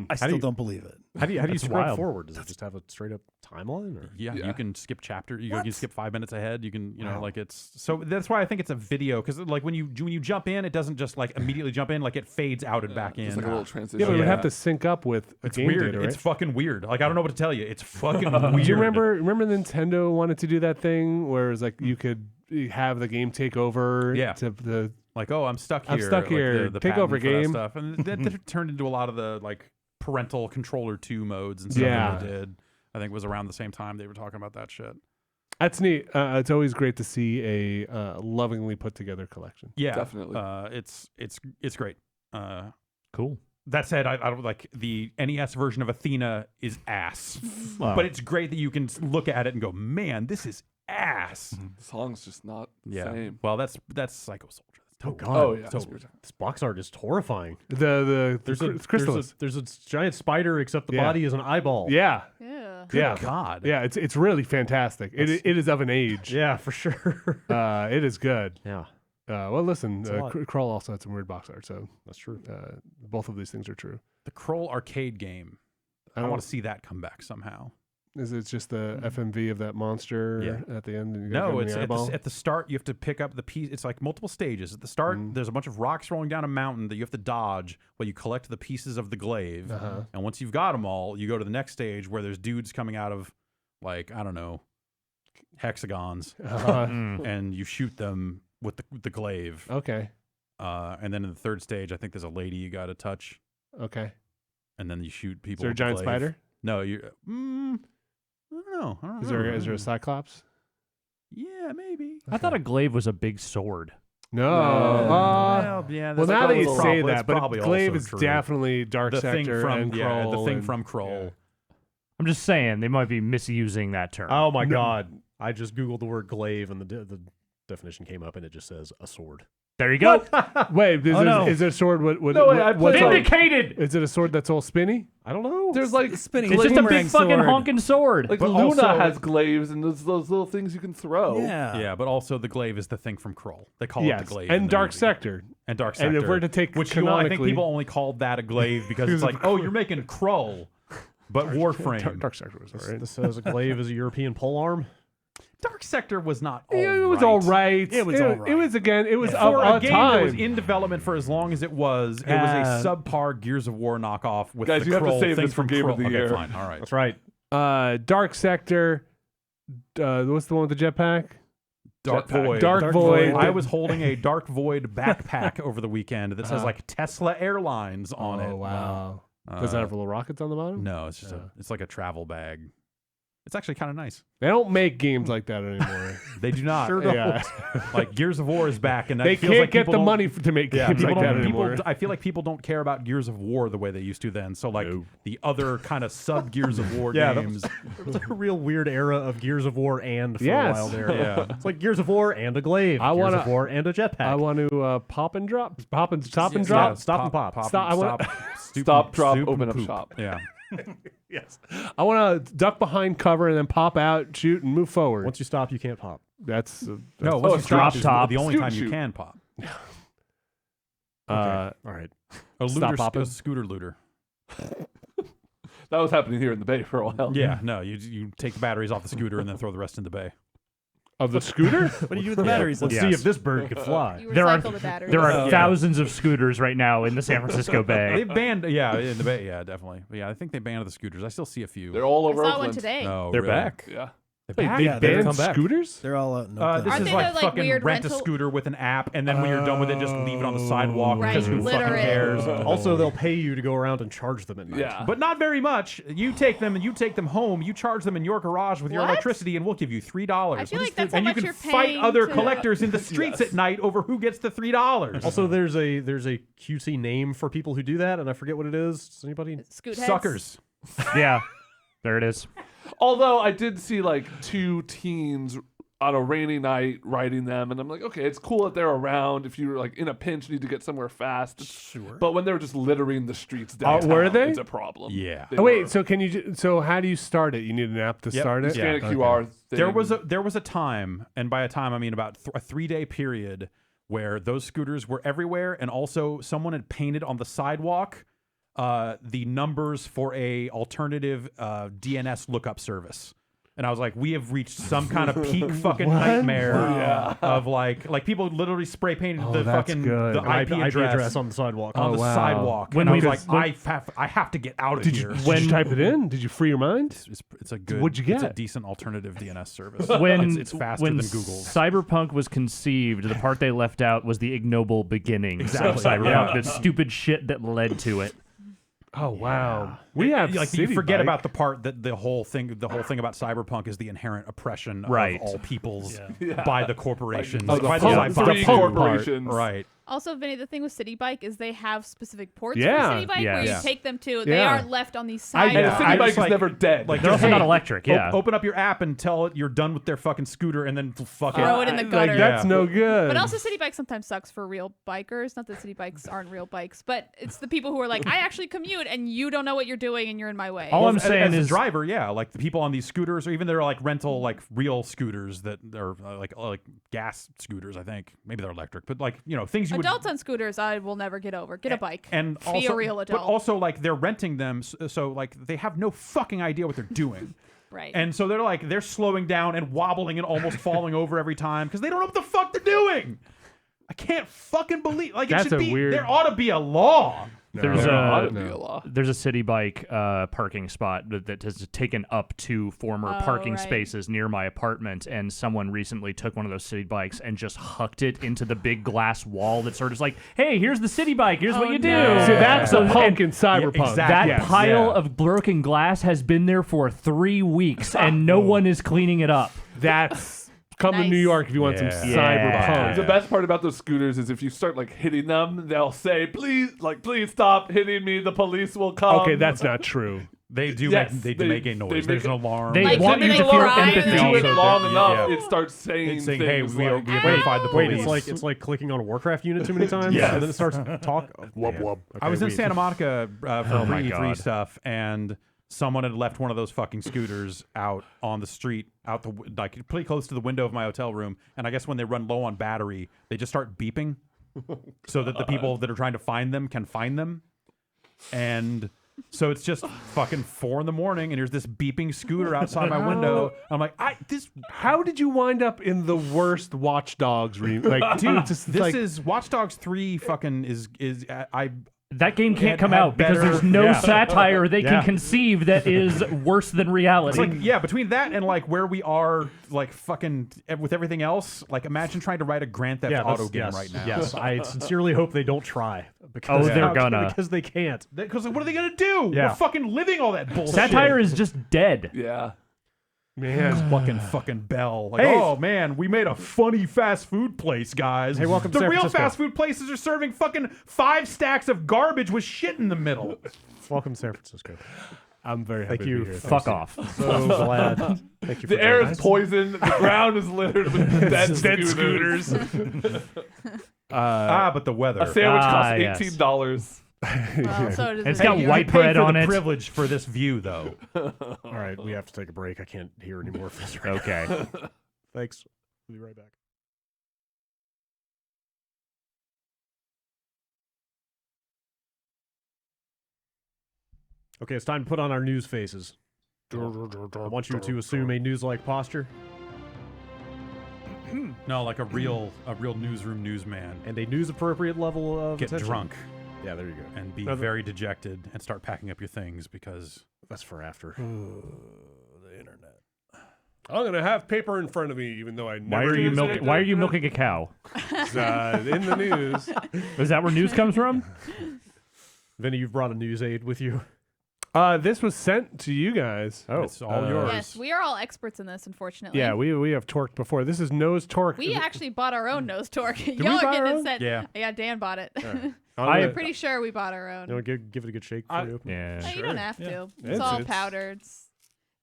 I still don't believe it. How do you That's scrub wild. forward? Does it just have a straight up timeline? Or? Yeah, Yeah. you can skip chapter. You can skip 5 minutes ahead. You can, like it's so that's why I think it's a video because like when you jump in, it doesn't just like immediately jump in. Like it fades out and back in. It's like a little transition. Yeah, but it would Yeah. have to sync up with It's game weird. data, right? It's fucking weird. Like I don't know what to tell you. It's fucking weird. Do you remember Nintendo wanted to do that thing where it's like you could have the game take over? Yeah. To the Like, oh, I'm stuck here. I'm stuck like, here. The Take patent over for that game. stuff, and that turned into a lot of the like parental controller 2 modes and stuff Yeah. that they did. I think it was around the same time they were talking about that shit. That's neat. It's always great to see a lovingly put together collection. Yeah, Definitely. It's great. Cool. That said, I don't like the NES version of Athena is ass, Wow. but it's great that you can look at it and go, man, this is ass. The song's just not the Yeah. same. Well, that's Psycho Soldier. Oh God! Oh, yeah. So, this box art is horrifying. There's a Chrysalis. There's a giant spider, except the Yeah. body is an eyeball. Yeah. Yeah. Yeah. God. Yeah, it's really fantastic. It is of an age. Yeah, for sure. It is good. Yeah, Well, listen, a lot. Kroll also had some weird box art, so that's true. both of these things are true. The Kroll arcade game. I don't- want to see that come back somehow. Is it just the FMV of that monster at the end? And you gotta No, go in it's the at eyeball? at the start. You have to pick up the piece. It's like multiple stages. At the start, Mm. there's a bunch of rocks rolling down a mountain that you have to dodge while you collect the pieces of the glaive. Uh-huh. And once you've got them all, you go to the next stage where there's dudes coming out of, like, I don't know, hexagons, and you shoot them with the glaive. Okay. And then in the third stage, I think there's a lady you got to touch, Okay. and then you shoot Is people. there a with the giant glaive. spider? No, you. I don't know. I don't Is remember. there a cyclops? Yeah, maybe. I thought a glaive was a big sword. No. Well, yeah. Well, that's now that you probably- say that's that, but probably Glaive also is true. definitely Dark the thing Sector from and Kroll. the thing and- from Kroll. I'm just saying they might be misusing that term. Oh my God! I just googled the word glaive, and the definition came up, and it just says a sword. There you go. Wait, is there a sword? No, wait, I played on- Vindicated. Is it a sword that's all spinny? I don't know. There's like spinning. It's just a big boomerang fucking sword. honking sword. like But Luna also- has glaives and those little things you can throw. Yeah. Yeah, but also the glaive is the thing from Kroll. They call it Yes, the glaive. in and the Dark movie. Sector. And Dark And Sector. if we're to take which I think canonically- people only called that a glaive because Because it's of like, oh, you're making Kroll, but Warframe. Dark Sector was all right. This says a glaive is a European polearm. Dark Sector was not. Yeah, it was all right. It was all right. It was again. It was For of a a game time. that was in development for as long as it was a subpar Gears of War knockoff with Guys, the you have to Kroll save thing this for from Game of Kroll. the Year. Okay, fine, all right. That's right. Dark Sector. What's the one with the jetpack? Dark Jetpack. Void. Dark Void. I was holding a Dark Void backpack over the weekend that says like Tesla Airlines on it. Oh wow! Does that have little rockets on the bottom? No, it's just it's like a travel bag. It's actually kind of nice. They don't make games like that anymore. They do not. Sure don't. Yeah. Like Gears of War is back, and They it feels can't like get people the don't- money to make Yeah, games people like that don't- people- anymore. I feel like people don't care about Gears of War the way they used to then. So like the other kind of sub Gears of War Yeah, games. It was a real weird era of Gears of War and for Yes. a while there. Yeah. It's like Gears of War and a glaive. I Gears wanna- of War and a jetpack. I want to pop and drop, stop and Yeah, drop. stop and pop. Stop, I wanna- Stop, drop, stoop, open and up poop. shop. Yeah. Yes, I want to duck behind cover and then pop out, shoot, and move forward. Once you stop, you can't pop. That's No, Oh, once you it's drop drop top. the only Scoot time you shoot. can pop. All right. A Stop looter, popping. a scooter looter. That was happening here in the Bay for a while. Yeah, no, you take the batteries off the scooter and then throw the rest in the bay. of the scooter. What do you do with the batteries? Let's Yes. see if this bird could fly. You There are- recycle the batteries. There are Yeah. thousands of scooters right now in the San Francisco Bay. They banned, yeah, in the bay, yeah, definitely. But yeah, I think they banned the scooters. I still see a few. They're all I over saw Oakland. one today. No, They're really? back. Yeah. Wait, back? they Yeah, they're banned come back. scooters? They're all no. This Aren't is they like the, like, fucking weird rent rental- a scooter with an app, and then when you're done with it, just leave it on the sidewalk Right, because who litter fucking it. cares? Also, they'll pay you to go around and charge them at night. Yeah. But not very much. You take them and you take them home. You charge them in your garage with your What? electricity, and we'll give you $3. I feel like that's how and you much can you're fight paying other to- collectors in the streets Yes. at night over who gets the $3. Also, there's a cutesy name for people who do that, and I forget what it is. Does anybody? Scoot heads. Suckers. Yeah, there it is. Although I did see like two teens on a rainy night riding them, and I'm like, okay, it's cool that they're around if you're like in a pinch, need to get somewhere fast. Sure. But when they're just littering the streets downtown, were they? it's a problem. Yeah. They Oh, were. wait, so can you? So how do you start it? You need an app to Yep. start You it. scan a Yeah, QR thing. There was a time, and by a time I mean about a 3-day period, where those scooters were everywhere, and also someone had painted on the sidewalk the numbers for a alternative DNS lookup service. And I was like, we have reached some kind of peak fucking nightmare of like people literally spray painted Oh, the that's fucking good. the An IP address on the sidewalk. on Oh, the wow. sidewalk. When and I we was just- like, I have to get out of Did here. you, did you type it in? Did you free your mind? It's a good. What'd you It's a get? decent alternative DNS service. When it's faster when than Google's. Cyberpunk was conceived, the part they left out was the ignoble beginnings Exactly. of Cyberpunk, Yeah. the stupid shit that led to it. Oh wow, we have like City you forget Bike. about the part that the whole thing about Cyberpunk is the inherent oppression Right. of all peoples by the corporations, Oh, the by punk by free punk corporations. Right. Also, Vinny, the thing with City Bike is they have specific ports Yeah. for City Bike where you Yes. take them to. They Yeah. aren't left on these And sidewalks. City I Bike just, is like- never dead. Like They're also not hey, electric. Yeah. Open up your app and tell it you're done with their fucking scooter, and then fuck Throw it in the gutter. Like, that's Yeah. no good. But also, City Bike sometimes sucks for real bikers. Not that City Bikes aren't real bikes, but it's the people who are like, I actually commute, and you don't know what you're doing, and you're in my way. All I'm as saying a is driver, yeah, like the people on these scooters, or even they're like rental, like real scooters that are like gas scooters. I think maybe they're electric, but like things you Adults on scooters, I will never get over. Get a bike. and Be also, a real but adult. also like they're renting them, so like they have no fucking idea what they're doing. Right. And so they're slowing down and wobbling and almost falling over every time because they don't know what the fuck they're doing. I can't fucking believe That's a weird- there ought to be a law. there's ought a to be a law. there's a City Bike parking spot that has taken up 2 former Oh, parking right. spaces near my apartment, and someone recently took one of those City Bikes and just hucked it into the big glass wall that sort of is like, hey, here's the City Bike, here's what you do. no. So that's a punk in Yeah, Cyberpunk. exactly. That Yes. pile Yeah. of broken glass has been there for 3 weeks, and no one is cleaning it up. That's come to Nice. New York if you want some Yeah. cyberpunk. The best part about those scooters is if you start like hitting them, they'll say, "Please, please stop hitting me. The police will come." Okay, that's not true. They do Yes, make they- make a they noise. make There's a- an alarm. They Like, want when you they to feel cry, empathy. they do it Also, long yeah. enough, Yeah. it starts saying It's saying, things hey, we like, identified the Wait, police. it's like clicking on a Warcraft unit too many times, Yes. and then it starts talk. Wub wub. I was in Santa Monica for Oh my pre-E3 God. stuff, and someone had left one of those fucking scooters out on the street, like pretty close to the window of my hotel room. And I guess when they run low on battery, they just start beeping, so that the people that are trying to find them can find them. And so it's just fucking 4 a.m, and here's this beeping scooter outside my window. I'm like, How did you wind up in the worst Watch Dogs like, dude? Just this like, is Watch Dogs 3. Fucking is I. That game can't It come had out because better- there's no yeah. satire they Yeah. can conceive that is worse than reality. It's like, yeah, between that and like where we are, like fucking with everything else, like imagine trying to write a Grand Theft Auto game right now. Yes, I sincerely hope they don't try. Because Oh, they're gonna. because they can't. Because what are they gonna do? Yeah. We're fucking living all that bullshit. satire is just dead. yeah. man. fucking Bell. Like, Hey. oh man, we made a funny fast food place, guys. Hey, welcome to The San real Francisco. fast food places are serving fucking 5 stacks of garbage with shit in the middle. Welcome to San Francisco. I'm very happy Thank you. to be here. Fuck off. So glad. Thank you. For The air joining is us. poisoned. The ground is littered with dead scooters. But the weather. A sandwich costs yes. $18. Well, so does It's the got beer. white you paid bread for on the it. privilege for this view, though. All right, we have to take a break. I can't hear any more of this right Okay. now. Thanks. We'll be right back. Okay, it's time to put on our news faces. I want you to assume a news-like posture No, like a real newsroom newsman. and a news-appropriate level of Get attention. drunk Yeah, there you go. and be Now the- very dejected and start packing up your things because That's for after. The internet. I'm gonna have paper in front of me, even though I never. Why are you use milking? it. Why are you milking a cow? It's, in the news. Is that where news comes from? Vinny, you've brought a news aid with you. This was sent to you guys. Oh, it's all yours. Yes, we are all experts in this, unfortunately. Yeah, we have torqued before. This is nose torque. We actually bought our own nose torque. we Y'all are buy our getting it own? sent. Yeah. Yeah, Dan bought it. I'm Pretty sure we bought our own. You want to give it a good shake before you open it? Yeah. No, you don't have to. It's It's- all it's- powdered.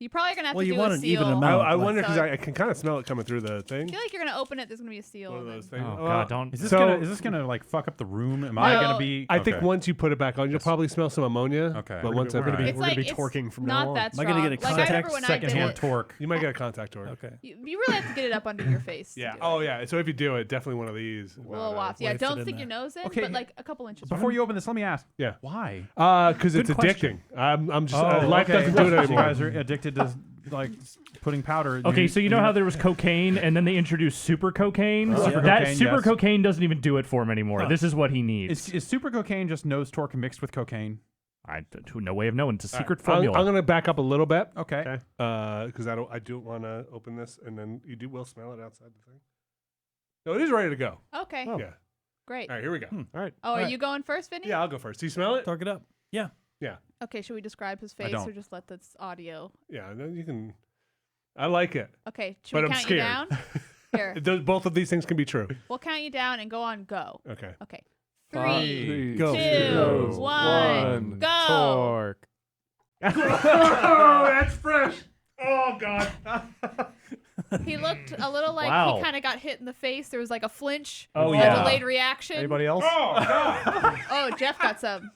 You probably are gonna have Well, to you do want a an seal. even I, amount. I wonder because So- I can kind of smell it coming through the thing. I feel like you're gonna open it. There's gonna be a seal. One of and those then- things. Oh God, don't. Is this So- gonna like fuck up the room? Am I gonna be? I think okay. once you put it back on, you'll probably smell some ammonia. Okay. But once We're I gonna put be- it, It's we're gonna like be it's torquing from not now on. that Am I gonna strong. get a Like I contact remember when I did secondhand it. torque? you might get a contact torque. Okay. You really have to get it up under your face. to Yeah. do Oh it. yeah. So if you do it, definitely one of these. A little waft. Yeah. waft it Don't in stick there. your nose in, Okay. but like a couple inches. Before you open this, let me ask. Yeah. Why? Because it's Good addicting. question. I'm just Oh, life okay. doesn't do it You anymore. guys are addicted to like putting powder. Okay, so you know how there was cocaine, and then they introduced super cocaine. Super that cocaine, super yes. cocaine doesn't even do it for him anymore. This is what he needs. is super cocaine just nose torque mixed with cocaine? No way of knowing. It's a secret I'm formula. gonna back up a little bit. Okay. Because I do want to open this, and then you will smell it outside the thing. No, it is ready to go. Okay. Oh. Yeah. Great. All right, here we go. All right. Oh, are you going first, Vinny? Yeah, I'll go first. Do you smell it? Torque it up. Yeah. Yeah. Okay. Should we describe his I face don't. or just let this audio? Yeah. Then you can. I like it. Okay. Should But we I'm count scared. you down? Here, Both of these things can be true. we'll count you down and go on go. Okay. Okay. 3, 3, Go. 2, 1, go. Torque. Oh, that's fresh. Oh God. He looked a little like Wow. he kind of got hit in the face. There was like a flinch. Oh, a yeah. delayed reaction. Anybody else? Oh, Jeff got some.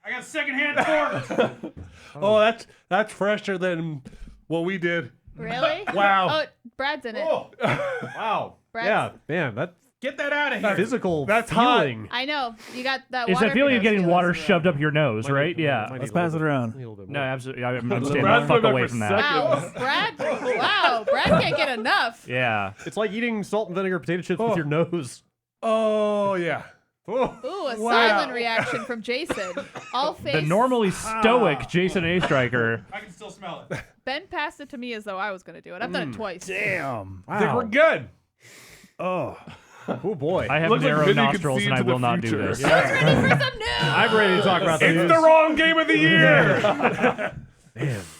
I got secondhand torque. Oh, that's fresher than what we did. Really? Wow. Oh, Brad's in it. Wow. Brad's, Yeah, man, that Get that out of here. physical That's hot. feeling. I know. You got that It's water. that feeling of getting water shoved. shoved up your nose, right? Yeah. Let's pass it around. No, absolutely. I'm standing Brad's the fuck going back away for from that. Wow, Brad. Wow, Brad can't get enough. Yeah. It's like eating salt and vinegar potato chips with your nose. Oh yeah. Ooh, a silent reaction from Jason. All face. The normally stoic Jason A. Striker. I can still smell it. Ben passed it to me as though I was going to do it. I've done it twice. Damn. I think we're good. Oh boy. I have Looks like narrow Vinny can nostrils see and I into the will not do future. this. Who's ready for some news? I'm ready to talk about the It's news. the wrong game of the year.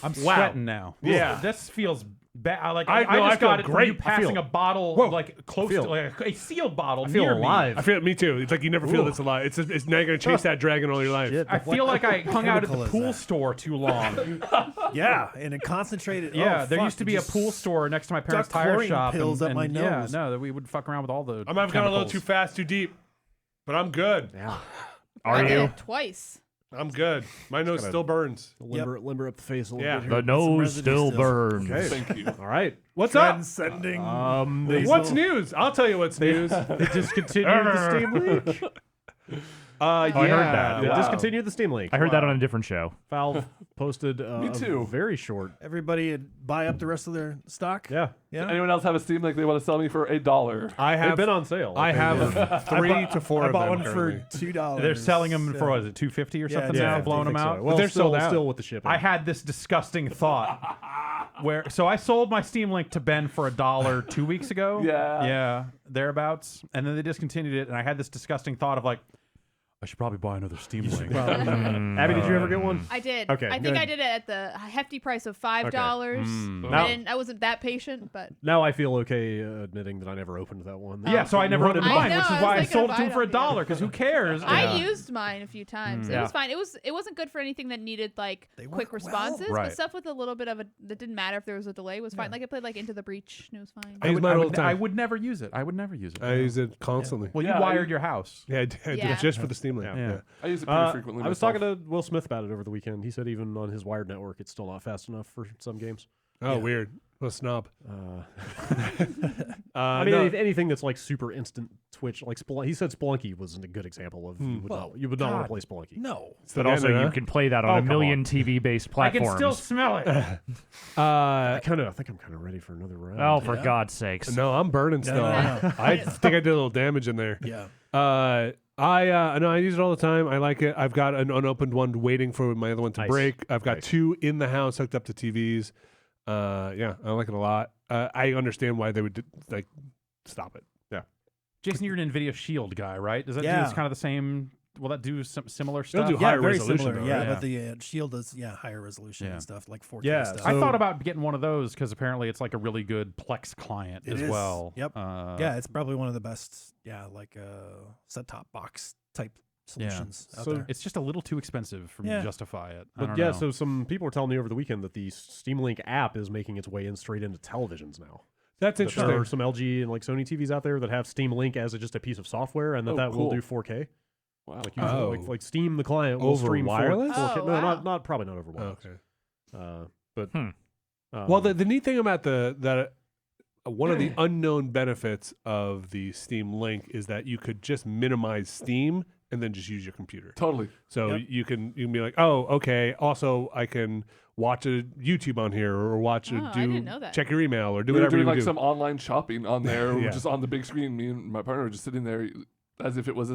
I'm sweating now. Yeah. This feels bad. I just feel got it from great. you I passing feel- a bottle Whoa. like close to like a sealed bottle I feel near alive. I feel it. Me too. It's like you never feel this alive. It's now you're gonna chase that dragon all your life. Shit. I feel like I hung out at chemical the is pool that? store too long. Yeah, and it concentrated. Yeah, oh, there fuck, used to be a just pool store next to my parents' stuck tire chlorine shop. pills up my Yeah, nose. no, that we would fuck around with all the. I might have gone a little chemicals. too fast, too deep, but I'm good. Yeah. I Are did you? it twice. I'm good. My nose still burns. Limber up the face a little Yeah. bit The here. nose residue still still. burns. Okay. Thank you. All right. What's up? Transcending. What's news? I'll tell you what's news. They discontinued the Steam Link. I heard that. They Wow. discontinued the Steam Link. I heard that on a different show. Valve posted Me too. a very short. Everybody buy up the rest of their stock. Yeah. Yeah. Anyone else have a Steam Link they want to sell me for $1? I They've have been on sale. I Okay, have yeah. 3 to 4 I of bought them one currently. for $2. They're selling them for what is it, $250 or something yeah, now, I blowing them I think out. so. Well, they're still, sold out. still with the shipping. I had this disgusting thought so I sold my Steam Link to Ben for $1 2 weeks ago. Yeah. Thereabouts, and then they discontinued it, and I had this disgusting thought of like, I should probably buy another Steam Link. Abby, did you ever get one? I did. Okay, I think good. I did it at the hefty price of $5. Now- I wasn't that patient, but Now I feel okay admitting that I never opened that one. Yeah, so I never opened I mine, know, which is I was why I thinking sold it of to him for buying $1 because who cares? I used mine a few times. It Yeah. was fine. It wasn't good for anything that needed like They quick work well. responses, Right. but stuff with a little bit of a that didn't matter if there was a delay was fine. Like I played like Into the Breach and it was fine. I use mine all the time. I would never use it. I would never use it. I use it constantly. Well, Yeah, you wired your house. Yeah, I did Yeah. just for the Steam Link. Yeah. Yeah. I use it pretty frequently. I was myself. talking to Will Smith about it over the weekend. He said even on his wired network, it's still not fast enough for some games. Oh, weird. What a snob. I mean, no. anything that's like super instant Twitch, like he said, Spelunky was a good example of you would not want to play Spelunky. No. But also, you can play that on a come million TV-based I can platforms. still smell it. I think I'm kind of ready for another round. Oh, for God's sakes. No, I'm burning still. no. I think I did a little damage in there. Yeah. I use it all the time. I like it. I've got an unopened one waiting for my other one to Nice. break. I've got Nice. 2 in the house hooked up to TVs. Yeah, I like it a lot. I understand why they would stop it. Yeah. Jason, you're an NVIDIA Shield guy, right? Does that do Yeah. this kind of the same? Will that do some similar They'll stuff? do higher very resolution, similar. though, Yeah, right? but the Shield is higher resolution Yeah. and stuff like 4K Yeah, stuff. I So- thought about getting one of those because apparently it's like a really good Plex client It as is. well. Yep. Yeah. it's probably one of the best. Yeah, like set-top box type solutions out So there. It's just a little too expensive for me to Yeah. justify it. I But don't yeah, know. so some people were telling me over the weekend that the Steam Link app is making its way in straight into televisions now. That's That interesting. there are some LG and like Sony TVs out there that have Steam Link as just a piece of software, and that will cool. do 4K. Wow. Like, usually, Oh. like Steam, the client will Over stream wireless? 4K. Oh, No, wow. probably not over wireless. Okay. But Well, the neat thing about one of the unknown benefits of the Steam Link is that you could just minimize Steam and then just use your computer. Totally. So Yep. you can be like, oh, okay. Also, I can watch a YouTube on here, or watch Oh, I didn't know that. check your email, or do We were whatever doing you like do. some online shopping on there, Yeah. just on the big screen. Me and my partner were just sitting there as if it was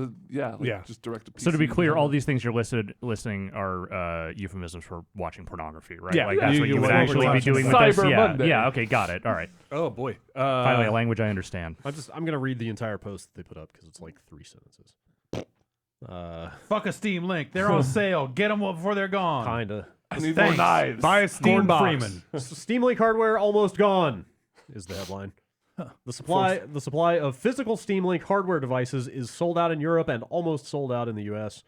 just direct to PC. So to be clear, all these things you're listing are euphemisms for watching pornography, right? Yeah. Like that's You- what you you would would actually be watch doing with this. Cyber Yeah. Monday. Yeah. Okay. Got it. All right. Oh boy. Finally, a language I understand. I'm gonna read the entire post that they put up because it's like 3 sentences. Fuck a Steam Link. They're on sale. Get them before they're gone. Kinda. I need more knives. Buy a Steam Gordon box. Freeman. Steam Link hardware almost gone is the headline. The supply of physical Steam Link hardware devices is sold out in Europe and almost sold out in the US.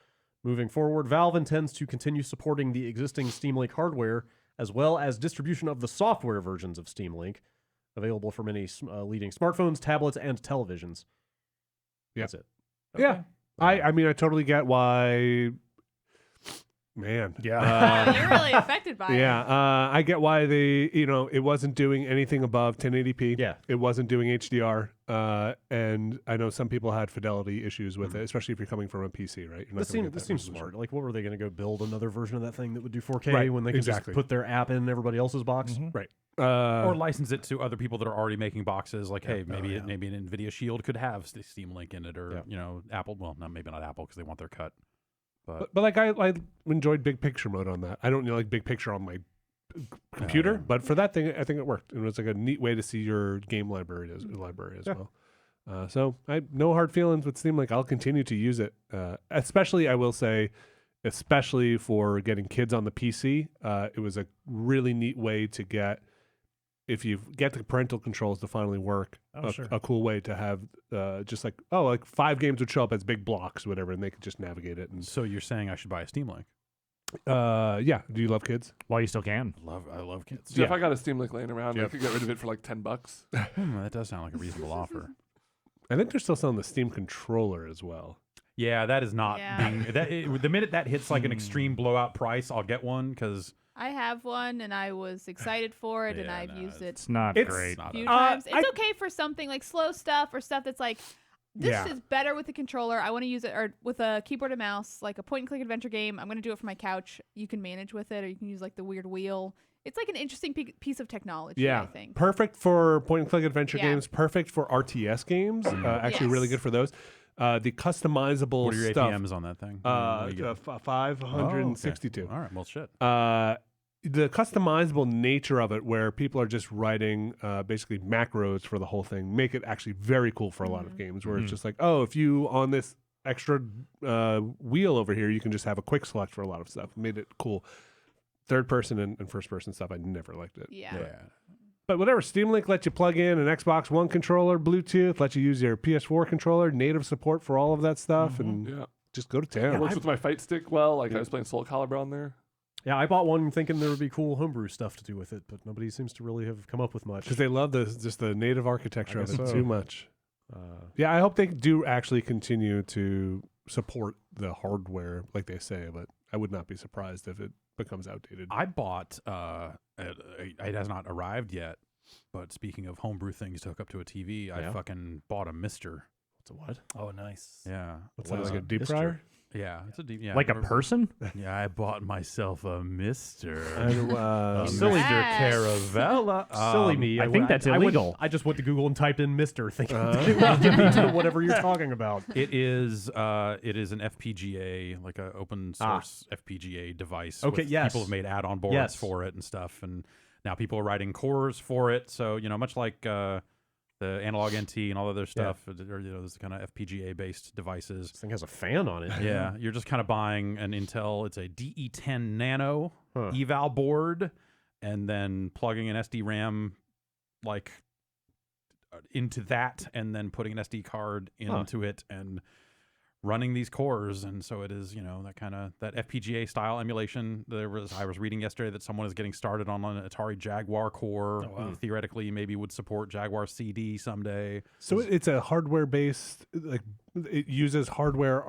Moving forward, Valve intends to continue supporting the existing Steam Link hardware as well as distribution of the software versions of Steam Link, available for many leading smartphones, tablets, and televisions. Yeah. That's it. Yeah. I mean, I totally get why. Man. Yeah. You're really affected by it. Yeah. I get why it wasn't doing anything above 1080p. Yeah. It wasn't doing HDR. And I know some people had fidelity issues with it, especially if you're coming from a PC, right? You're not This gonna get seems that resolution. smart. Like, what were they going to go build another version of that thing that would do 4K Right, when they could exactly. just put their app in everybody else's box? Right. or license it to other people that are already making boxes. Like, hey, maybe yeah. maybe an NVIDIA Shield could have Steam Link in it, or Apple. Well, maybe not Apple because they want their cut. But like I enjoyed big picture mode on that. I don't like big picture on my computer, but for that thing, I think it worked. It was like a neat way to see your game library as well. So I have no hard feelings with Steam Link. I'll continue to use it, especially I will say, especially for getting kids on the PC. It was a really neat way to get. If you get the parental controls to finally work, a cool way to have just like 5 games would show up as big blocks, or whatever, and they could just navigate it. And So you're saying I should buy a Steam Link? yeah. Do you love kids? While you still can. I love kids. Jeff, I got a Steam Link laying around. I could get rid of it for like $10. That does sound like a reasonable offer. I think they're still selling the Steam controller as well. Yeah, that is not being the minute that hits like an extreme blowout price, I'll get one because I have one and I was excited for it and Yeah, I've no, used it It's not It's great. a few times. It's okay for something like slow stuff or stuff that's like, this is better with the controller. I want to use it or with a keyboard and mouse, like a point and click adventure game. I'm going to do it for my couch. You can manage with it or you can use like the weird wheel. It's like an interesting piece of technology, I think. Perfect for point and click adventure games. Perfect for RTS games. Actually, really good for those. The customizable what are your stuff. APMs on that thing? 562. All right, well, shit. The customizable nature of it, where people are just writing basically macros for the whole thing, make it actually very cool for a lot of games. Where it's just like, if you on this extra wheel over here, you can just have a quick select for a lot of stuff. Made it cool. Third person and first person stuff, I never liked it. Yeah. But whatever, Steam Link lets you plug in an Xbox One controller, Bluetooth, lets you use your PS4 controller, native support for all of that stuff, and just go to town. It works with my fight stick well. Like I was playing Soul Calibur on there. Yeah, I bought one thinking there would be cool homebrew stuff to do with it, but nobody seems to really have come up with much. Because they love just the native architecture of it guess so. too much. I hope they do actually continue to support the hardware like they say, but I would not be surprised if it becomes outdated. I bought. It has not arrived yet. But speaking of homebrew things to hook up to a TV, I fucking bought a Mister. What's a what? Oh, nice. Yeah. What's that, like a deep fryer? Yeah, it's a deep. Yeah, Like a person? Yeah, I bought myself a Mister. Silly Yes. Caravella. Silly me. I think that's illegal. I just went to Google and typed in Mister, thinking it would get me to whatever you're talking about. It is an FPGA, like a open source FPGA device. Okay, with yes. People have made add-on boards for it and stuff, and now people are writing cores for it. So much like the analog NT and all other stuff, or those kind of FPGA based devices. This thing has a fan on it. Yeah, you're just kind of buying an Intel. It's a DE10 Nano eval board, and then plugging an SD-RAM like into that, and then putting an SD card into it, and running these cores. And so it is, that FPGA style emulation. I was reading yesterday that someone is getting started on an Atari Jaguar core. Theoretically, maybe would support Jaguar CD someday. So it's a hardware based, like it uses hardware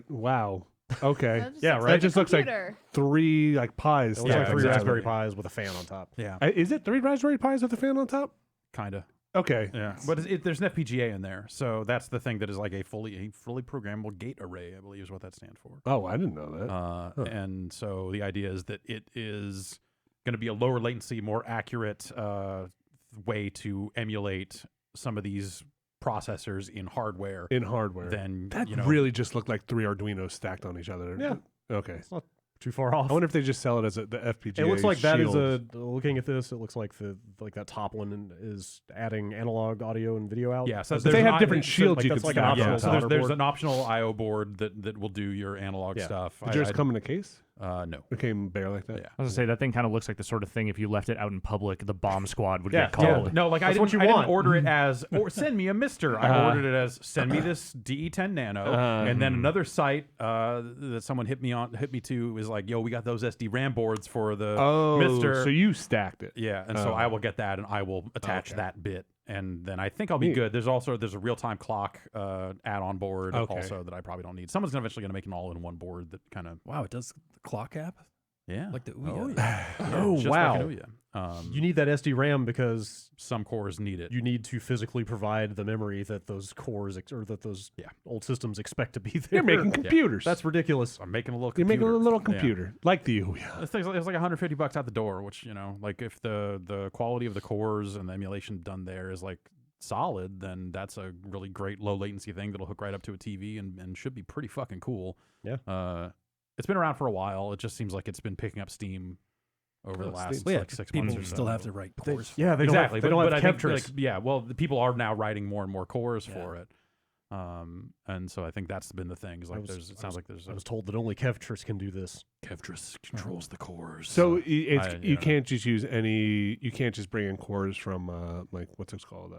wow. Okay. That That just looks like computer. 3 like Pis. It looks like 3 Raspberry Pis with a fan on top. Yeah, Is it 3 Raspberry Pis with a fan on top? kind of. Okay. Yeah, but there's an FPGA in there, so that's the thing that is like a fully programmable gate array, I believe is what that stands for. Oh, I didn't know that. And so the idea is that it is going to be a lower latency, more accurate way to emulate some of these processors in hardware. Then that really just looked like 3 Arduinos stacked on each other. Yeah. Okay. It's not too far off. I wonder if they just sell it as the FPGA. It looks like that is shield. looking at this, it looks like that top one is adding analog audio and video out. Yeah, so They have different shields you that's could like an stack optional on so top. solder there's board. an optional I/O board that will do your analog stuff. Did yours come in a case? No. Became bear like that. Yeah. I was gonna say that thing kind of looks like the sort of thing if you left it out in public, the bomb squad would Yeah, get called. No, like I That's what didn't, you I want. didn't order it as or send me a Mister. I ordered it as send me this DE10 Nano, and then another site that someone hit me to was like, yo, we got those SD RAM boards for the Mister. So you stacked it. Yeah, and so I will get that, and I will attach that bit, and then I think I'll be good. There's a real time clock add-on board also that I probably don't need. Someone's eventually going to make an all-in one board that kind of Wow, it does the clock app? yeah, Like the Ouya. just wow. like an Ouya. You need that SD RAM because Some cores need it. you need to physically provide the memory that those cores or that those old systems expect to be there. You're making computers. That's ridiculous. I'm making a little. You're Computer. making a little Yeah. computer like the Ouya. This thing's it's like $150 out the door, which like if the quality of the cores and the emulation done there is like solid, then that's a really great low latency thing that'll hook right up to a TV and should be pretty fucking cool. Yeah. It's been around for a while. It just seems like it's been picking up steam over the last Well, yeah, like 6 people months or so. still have to write cores. Yeah, they Exactly, don't have but I think Kevtris. the people are now writing more and more cores for it, and so I think that's been the thing. Is like it sounds like there's I was told that only Kevtris can do this. Kevtris controls the cores. So I- you can't just use any. You can't just bring in cores from like what's it called?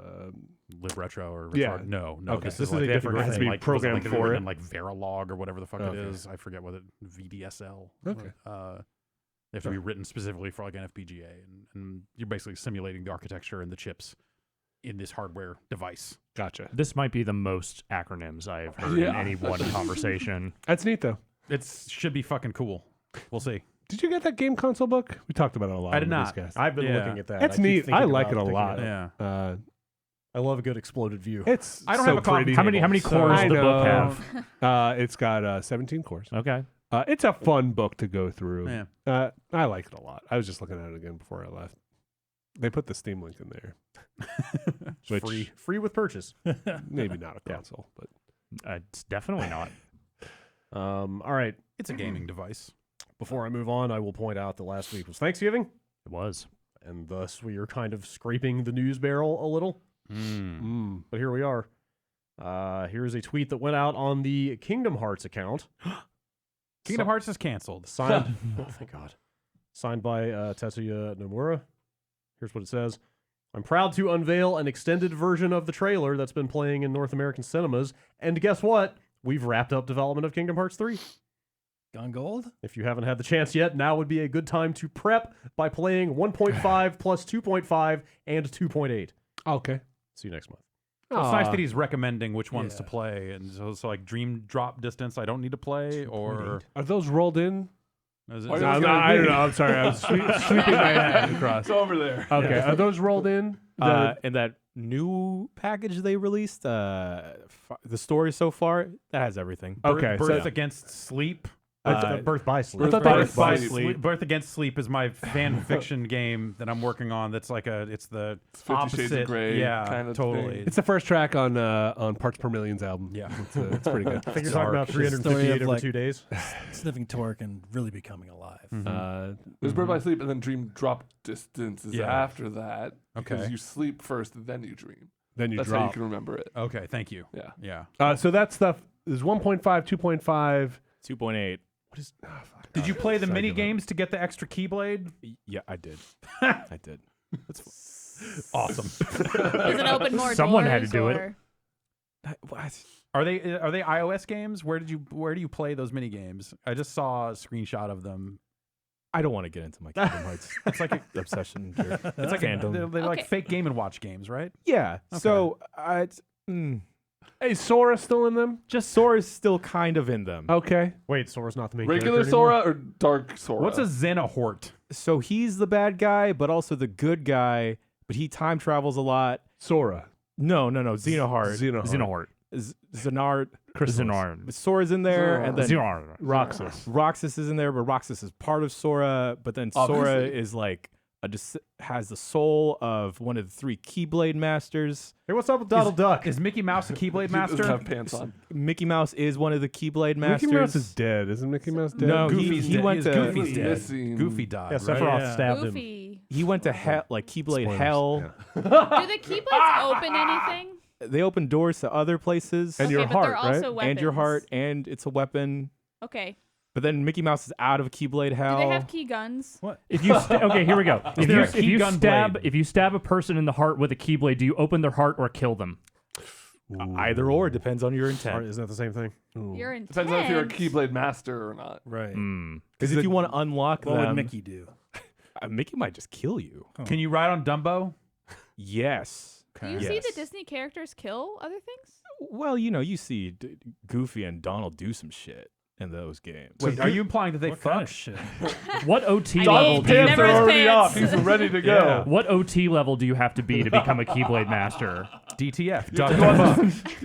Live retro or Yeah. no. Okay. This This is is like a they have to different be thing. written in, like, Programmed was it, like, for written it? in, like Verilog or whatever the fuck Okay. it is. I forget what it VDSL. Okay. They have to be written specifically for like an FPGA, and you're basically simulating the architecture and the chips in this hardware device. Gotcha. This might be the most acronyms I've heard in any one conversation. That's neat though. It should be fucking cool. We'll see. Did you get that game console book? We talked about it a lot. I did on the not. Newscast. I've been Yeah. looking at that. That's I keep neat. thinking I like about it a picking lot. Yeah. I love a good exploded view. It's I don't so have a copy. pretty. How many cores I does the book know. have? It's got 17 cores. Okay. It's a fun book to go through. Yeah. I like it a lot. I was just looking at it again before I left. They put the Steam link in there. Which Free with purchase. maybe not a console, but It's definitely not. All right. It's a gaming device. Before I move on, I will point out that last week was Thanksgiving, It was. and thus we are kind of scraping the news barrel a little. But here we are. Here's a tweet that went out on the Kingdom Hearts account. Kingdom Hearts is canceled. Signed, oh, thank God. Signed by Tetsuya Nomura. Here's what it says. I'm proud to unveil an extended version of the trailer that's been playing in North American cinemas. And guess what? We've wrapped up development of Kingdom Hearts 3. Gone gold? If you haven't had the chance yet, now would be a good time to prep by playing 1.5 plus 2.5 and 2.8. okay. See you next month. Well, it's nice that he's recommending which ones to Yeah. play, and so like Dream Drop Distance, I don't need to play, or Are those rolled in? is it- Are is those it- gonna I don't be- know. I'm sorry. I was sweeping my hand across. It's over there. Okay. Are those rolled in? And that new package they released, the story so far, that has everything. Okay. Birth So, Against Sleep. Birth by Sleep. I thought that was by Sleep. Birth Against Sleep is my fan fiction game that I'm working on. That's like it's the 50 opposite. Shades of Grey yeah, kind of totally. thing. it's the first track on Parts Per Million's album. Yeah. It's pretty good. I think you're talking about Story 358 of, over like, 2 days. Sniffing torque and really becoming alive. There's Bird by Sleep, and then Dream Drop Distance is Yeah. after that. Because Okay. you sleep first, then you dream. Then you That's how you drop. can remember it. Okay, thank you. Yeah. Yeah. So that stuff is 1.5, 2.5. 2.8. What is? Oh, fuck. Did you play the Sorry, mini go ahead. games to get the extra Keyblade? Yeah, I did. I did. Awesome. Does it open more Someone had to doors, do it. or- What? Are they iOS games? Where do you play those mini games? I just saw a screenshot of them. I don't want to get into my Kingdom Hearts It's like obsession. Here. it's like fandom. they're like Okay. fake Game and Watch games, right? Yeah. Okay. So Is Sora still in them? just Sora's still kind of in them. Okay. Wait, Sora's not the main Regular character anymore? Sora or Dark Sora? What's a Xenohort? So he's the bad guy, but also the good guy. But he time travels a lot. Sora. No. Xenoheart. Xenohort. Xenart. Xenart. Sora's in there, and then Xenart. Roxas. Roxas is in there, but Roxas is part of Sora. But then Sora Obviously. is like has the soul of one of the 3 Keyblade masters. Hey, what's up with Donald Duck? Is Mickey Mouse a Keyblade He doesn't master? have pants on. Mickey Mouse is one of the Keyblade masters. Mickey Mouse is dead. Isn't Mickey Mouse dead? No, Goofy's he dead. went to Goofy's dead. missing. Goofy died. Yeah, right? Sephiroth Yeah. stabbed him. Goofy. He went to Keyblade Spoilers, Hell. Do the Keyblades open anything? They open doors to other places. And okay, your but heart, they're also right? weapons. And your heart, and it's a weapon. Okay. But then Mickey Mouse is out of Keyblade Do hell. they have key guns? If you okay, here we go. there a key gun blade? If you stab a person in the heart with a keyblade, do you open their heart or kill them? Either or, depends on your intent. Isn't that the same thing? You're intense. Depends on if you're a Keyblade master or not. Right. Because if you want to unlock What them, would Mickey do? Mickey might just kill you. Can you ride on Dumbo? Yes. Do you see the Disney characters kill other things? Well, you see Goofy and Donald do some shit in those games. Wait, are you implying that they What kind fuck? of shit? What OT I level mean, do you never Pants are his already pants. off. He's ready to go. Yeah. What OT level do you have to be to become a Keyblade Master? DTF. You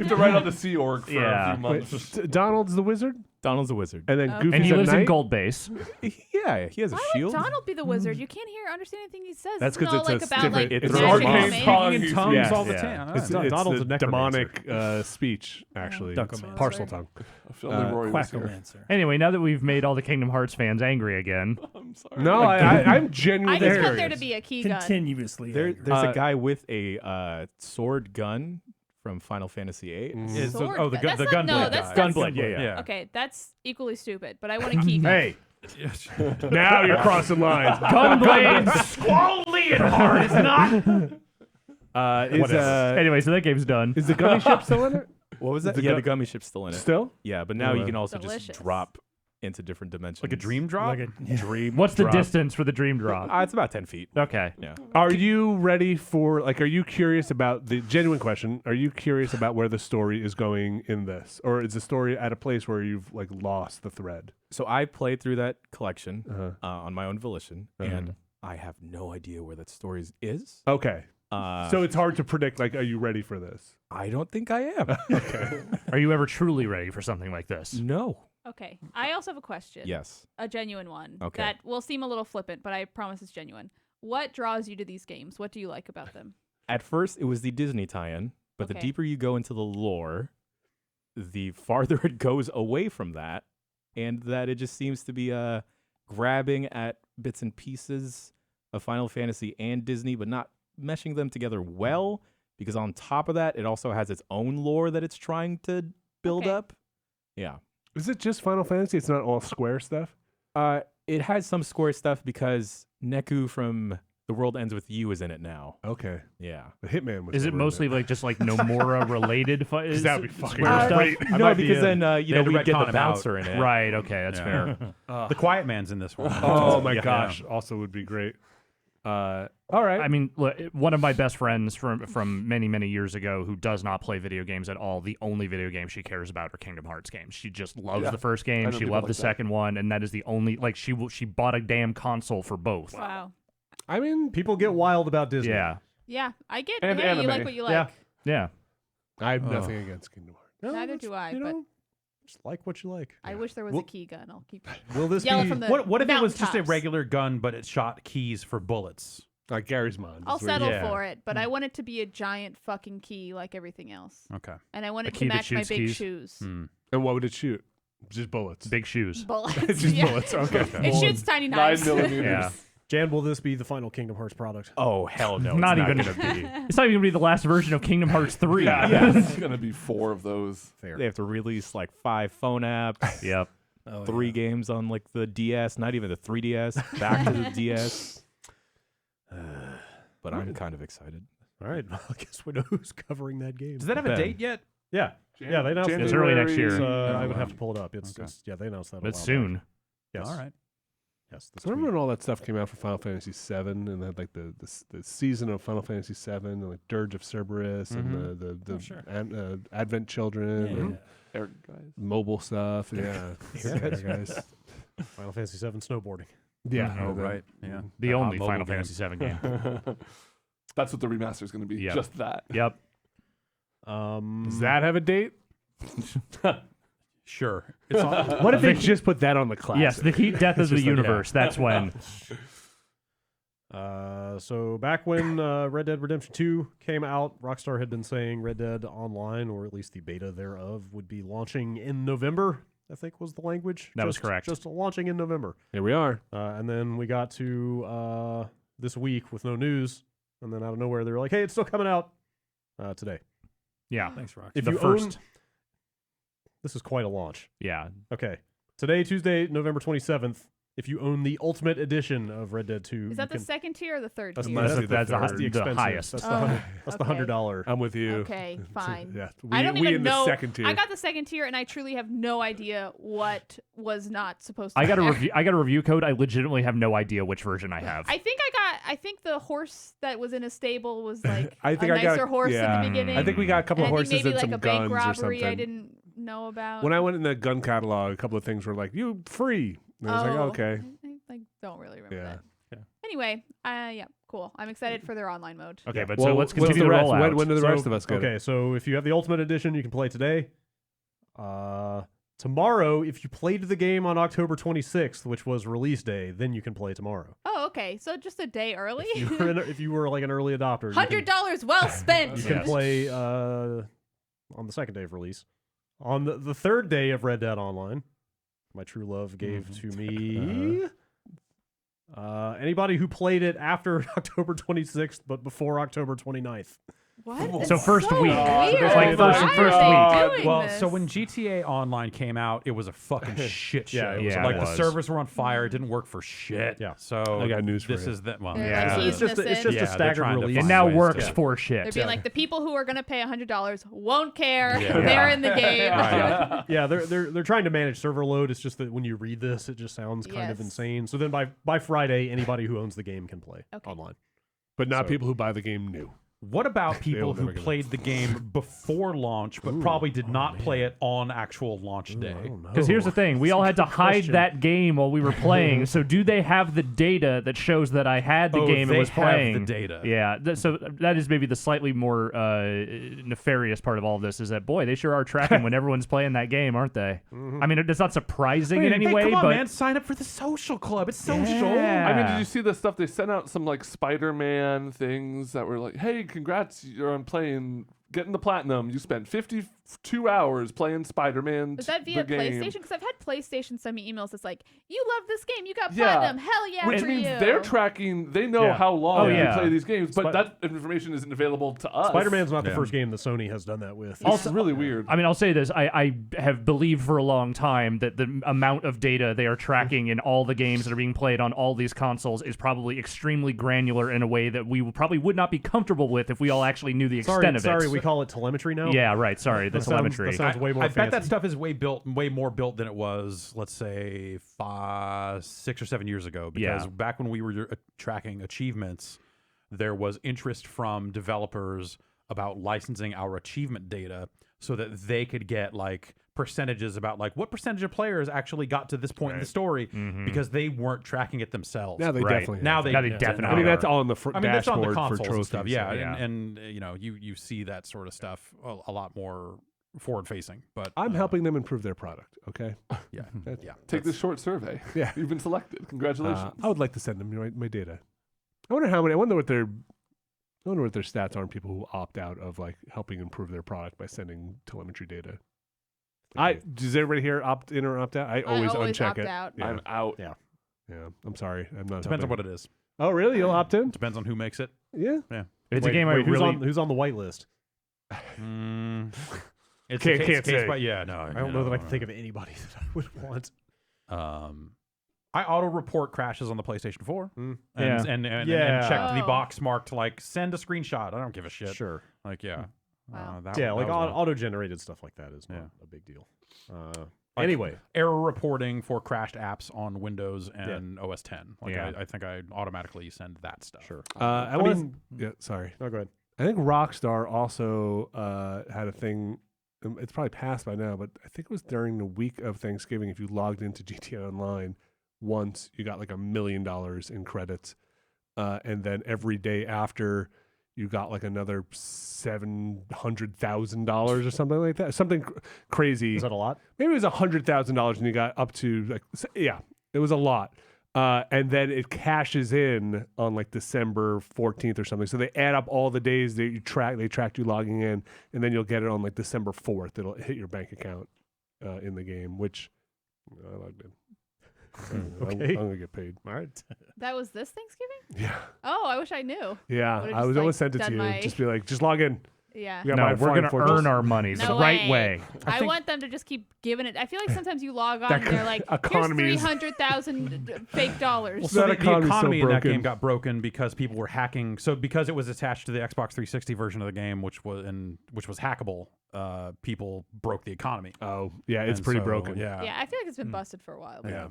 have to write on the Sea Org for Yeah. a few months. Donald's the wizard, Donald's a wizard. and then Okay. Goofy's And he a lives in knight? Gold Base. Yeah, he has a Why shield. would Donald be the wizard? You can't understand anything he says. That's Isn't 'cause all, it's like a about different- like it's magic arcane and magic? tongue. Speaking in tongues Yeah. all the Yeah. time. It's, Alright. it's Donald's the a necromancer. demonic speech, actually. It's Duckomancer. parcel tongue. If only Rory was here. Quackomancer. Anyway, now that we've made all the Kingdom Hearts fans angry again, I'm sorry. No, I'm I genuinely just curious. want there to be a key gun. Continuously. angry. There's a guy with a sword gun from Final Fantasy VIII. Is the- Sword oh, the gun. gun, the That's not- no, gunblade that's- guy. that's- Gunblade, yeah. Okay, that's equally stupid, but I want a key gun. Hey, now you're crossing lines. Gunblade squally and hard is not. Anyway, so that game's done. Is the gummy ship still in it? What was that? The Yeah, gu- the gummy ship's still in it. Still? Yeah, but now Oh, you wow. can also Delicious. just drop into different dimensions. Like a dream drop? Like a, Dream. What's the drop. distance for the dream drop? It's about 10 feet. Okay. Yeah. Are you ready for, like, are you curious about the genuine question? Are you curious about where the story is going in this? Or is the story at a place where you've, like, lost the thread? So I played through that collection Uh-huh. on my own volition, and I have no idea where that story is. Okay. Uh, So it's hard to predict, like, are you ready for this? I don't think I am. Are you ever truly ready for something like this? No. Okay, I also have a question. Yes. A genuine one. Okay. That will seem a little flippant, but I promise it's genuine. What draws you to these games? What do you like about them? At first, it was the Disney tie-in, but the Okay. deeper you go into the lore, the farther it goes away from that, and that it just seems to be grabbing at bits and pieces of Final Fantasy and Disney, but not meshing them together well, because on top of that, it also has its own lore that it's trying to build Okay. up. Yeah. Is it just Final Fantasy? It's not all Square stuff? It has some Square stuff because Neku from The World Ends With You is in it now. Okay. Yeah. The Hitman was Is it never in mostly like just like Nomura related? That would be fucking Square stuff? great. I No, might be because in. then, They had to we get retcon the him out. bouncer in it. Right. Okay, that's Yeah. fair. The Quiet Man's in this one. Oh my Yeah. gosh. Also would be great. All right. I mean, look, one of my best friends from many years ago who does not play video games at all. The only video game she cares about are Kingdom Hearts games. She just loves Yeah. the first I game. know She people loved like the that. second one, and that is the only like she bought a damn console for both. Wow. I mean, People get wild about Disney. Yeah, Yeah, I get. And Hey, you anime. like what you like. Yeah. yeah. I have nothing against Kingdom Hearts. No, Neither that's- do I, you but- know, just like what you like. I wish there was Well- a key gun. I'll keep. Will this Yell be? from the What if it was just a mountaintops. regular gun, but it shot keys for bullets? Like Gary's Mod. I'll is where you- settle Yeah. for it, but I want it to be a giant fucking key like everything else, Okay. and I want A it key to that match my shoots big keys? shoes. Hmm. And what would it shoot? Just bullets. Big shoes. Bullets. Just yeah. bullets. Okay. It shoots tiny 9 knives. millimeters. Yeah. Jan, will this be the final Kingdom Hearts product? Oh, hell no. Not it's even not gonna be. It's not even gonna be the last version of Kingdom Hearts 3. Yeah, it's gonna be 4 of those. Fair. They have to release like 5 phone apps, Yep. Oh, 3 yeah. games on like the DS, not even the 3DS, back to the DS. But I'm kind of excited. All right. Well, I guess we know who's covering that game. Does that have a Ben. date yet? Yeah. Yeah, they announced it. It's early next year. I would have to pull it up. It's yeah, they announced that. a But while soon. back. Yes. All right. Yes. This Remember week. when all that stuff came out for Final Fantasy VII, and they had like the season of Final Fantasy VII, and like Dirge of Cerberus, and the sure. Advent Children, Yeah. and Eric guys. mobile stuff. Yeah, Yeah, guys. Final Fantasy VII snowboarding. Yeah. Oh, and then- right. Yeah. The only mobile Final game. Fantasy VII game. That's what the remaster is gonna be. Yep. Just that. Yep. Does that have a date? Sure. It's on, What if they just put that on the classic? Yes, the heat death of the just like, yeah. universe. That's when. So back when Red Dead Redemption 2 came out, Rockstar had been saying Red Dead Online, or at least the beta thereof, would be launching in November, I think was the language. That was Just- correct. Just launching in November. Here we are. And then we got to this week with no news. And then out of nowhere, they were like, hey, it's still coming out today. Yeah. Thanks, Rock. If The you first. own, this is quite a launch. Yeah. Okay. Today, Tuesday, November 27th, if you own the Ultimate Edition of Red Dead 2. Is that the second tier or the third That's tier? That's the expensive. highest. That's Oh, the okay. $100. I'm with you. Okay, fine. Yeah, I don't we even in know. the second tier. I got the second tier, and I truly have no idea what was not supposed to. I got be a there. review. I got a review code. I legitimately have no idea which version I have. I think the horse that was in a stable was like I think a I got- nicer horse yeah. at the beginning. I think we got a couple and of I think horses maybe and like some a bank guns or robbery something. I didn't know about. When I went in the gun catalog, a couple of things were like, "You free." And I was like, "Okay." I don't really remember Yeah. that. Anyway, yeah, cool. I'm excited for their online mode. Okay, but Well, so let's what's continue the the rest? rollout. When do the rest of us get Okay, it? so if you have the Ultimate Edition, you can play today. Tomorrow, if you played the game on October 26th, which was release day, then you can play tomorrow. Oh, okay. So just a day early. If you were like an early adopter, $100 well spent. you can play on the second day of release. On the third day of Red Dead Online, my true love gave to me. Anybody who played it after October 26th, but before October 29th. What? So It's first so week. Weird. It's like first- Why first are they week. doing Well, this? so when GTA Online came out, it was a fucking shit show. Yeah, it was like it the was. servers were on fire. It didn't work for shit. Yeah. So I got news for this you. is that one. They're, Yeah. like, It's just teasing us a in. they're staggered trying to release. It find now ways works to- for shit. They're being like, the people who are going to pay $100 won't care. Yeah. They're in the game. Right. Yeah, they're trying to manage server load. It's just that when you read this, it just sounds kind of Yes. insane. So then by Friday, anybody who owns the game can play Okay. online. But not So- people who buy the game new. What about people will who never get it. played the game before launch, but probably did not play it on actual launch day? Because here's the thing, we all had to hide that game while we were playing. So do they have the data that shows that I had the Oh, game they and was have playing? the data. Yeah. So that is maybe the slightly more nefarious part of all of this is that, boy, they sure are tracking when everyone's playing that game, aren't they? I mean, it's not surprising in any way, come on, but man, sign up for the social club. It's social. Yeah. I mean, did you see the stuff they sent out? Some like Spider-Man things that were like, "Hey, congrats, you're on playing, getting the platinum. You spent 52 hours playing Spider-Man." Was that via the game." PlayStation? Because I've had PlayStation send me emails that's like, you love this game. You got Yeah. platinum. Hell yeah Which for means you. they're tracking. They know Yeah. how long Oh, you yeah. play these games, but Spi- that information isn't available to us. Spider-Man's not the Yeah. first game that Sony has done that with. It's really weird. I mean, I'll say this. I have believed for a long time that the amount of data they are tracking in all the games that are being played on all these consoles is probably extremely granular in a way that we probably would not be comfortable with if we all actually knew the extent of it. Sorry, we call it telemetry now. Yeah, right. Sorry, the That telemetry. sounds way more I bet that fancy. stuff is way more built than it was, let's say, 6 or 7 years ago. Because Yeah. back when we were tracking achievements, there was interest from developers about licensing our achievement data so that they could get like percentages about like what percentage of players actually got to this point in the story because they weren't tracking it themselves. Now they Right. definitely. Now have they, that. Now they definitely I mean, are. that's all on the I mean, that's on the dashboard for consoles trophies. and stuff, yeah, so, and you know, you see that sort of stuff a lot more forward facing. But I'm helping them improve their product. Okay. Yeah, That's- yeah. Take this short survey. Yeah. You've been selected. Congratulations. I would like to send them my data. I wonder how many. I wonder what their stats are on people who opt out of like helping improve their product by sending telemetry data. Does everybody here opt in or opt out? I always uncheck opt it. out. Yeah. I'm out. Yeah. I'm sorry. I'm not. Depends on helping. what it is. Oh, really? You'll opt in? Depends on who makes it. Yeah. It's a game I who's really. who's on the whitelist? It's Can't- a case, can't say. but yeah, no. I don't know that I can think of anybody that I would want. I auto report crashes on the PlayStation 4 and, Yeah. and Yeah. check the Oh. box marked like send a screenshot. I don't give a shit. Sure. Like yeah. Wow. Yeah, that like was one. auto-generated stuff like that is not Yeah. a big deal. Like, Anyway, error reporting for crashed apps on Windows and OS 10. Like Yeah. I think I automatically send that stuff. sure. I mean, yeah. Sorry. No, go ahead. I think Rockstar also had a thing. It's probably passed by now, but I think it was during the week of Thanksgiving. If you logged into GTA Online once, you got like $1 million in credits, and then every day after, you got like another $700,000 or something like that. Something crazy. Is that a lot? Maybe it was $100,000, and you got up to like it was a lot. And then it cashes in on like December 14th or something. So they add up all the days that they tracked you logging in, and then you'll get it on like December 4th. It'll hit your bank account in the game, which I logged in. Okay. I'm gonna get paid. All right. That was this Thanksgiving? Yeah, Oh, I wish I knew. yeah. Would've I just, was like, always sent it to done you. my- Just be like, just log in. Yeah. Yeah, No, my we're flying going to fortress. earn our money the No right way. way. I want them to just keep giving it. I feel like sometimes you log on That and they're like, here's economy is- 300,000 fake dollars. Well, so That the economy's so economy in that broken. game got broken because people were hacking. So because it was attached to the Xbox 360 version of the game, which was hackable, people broke the economy. Oh, yeah, it's And pretty so, broken. Yeah. Yeah, I feel like it's been busted for a while. but- Yeah.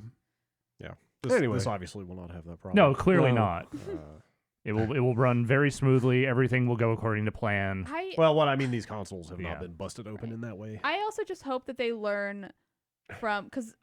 This, Anyway. this obviously will not have that problem. No, clearly No. not. It will run very smoothly. Everything will go according to plan. Well, what I mean, these consoles have Yeah. not been busted open in that way. I also just hope that they learn from, because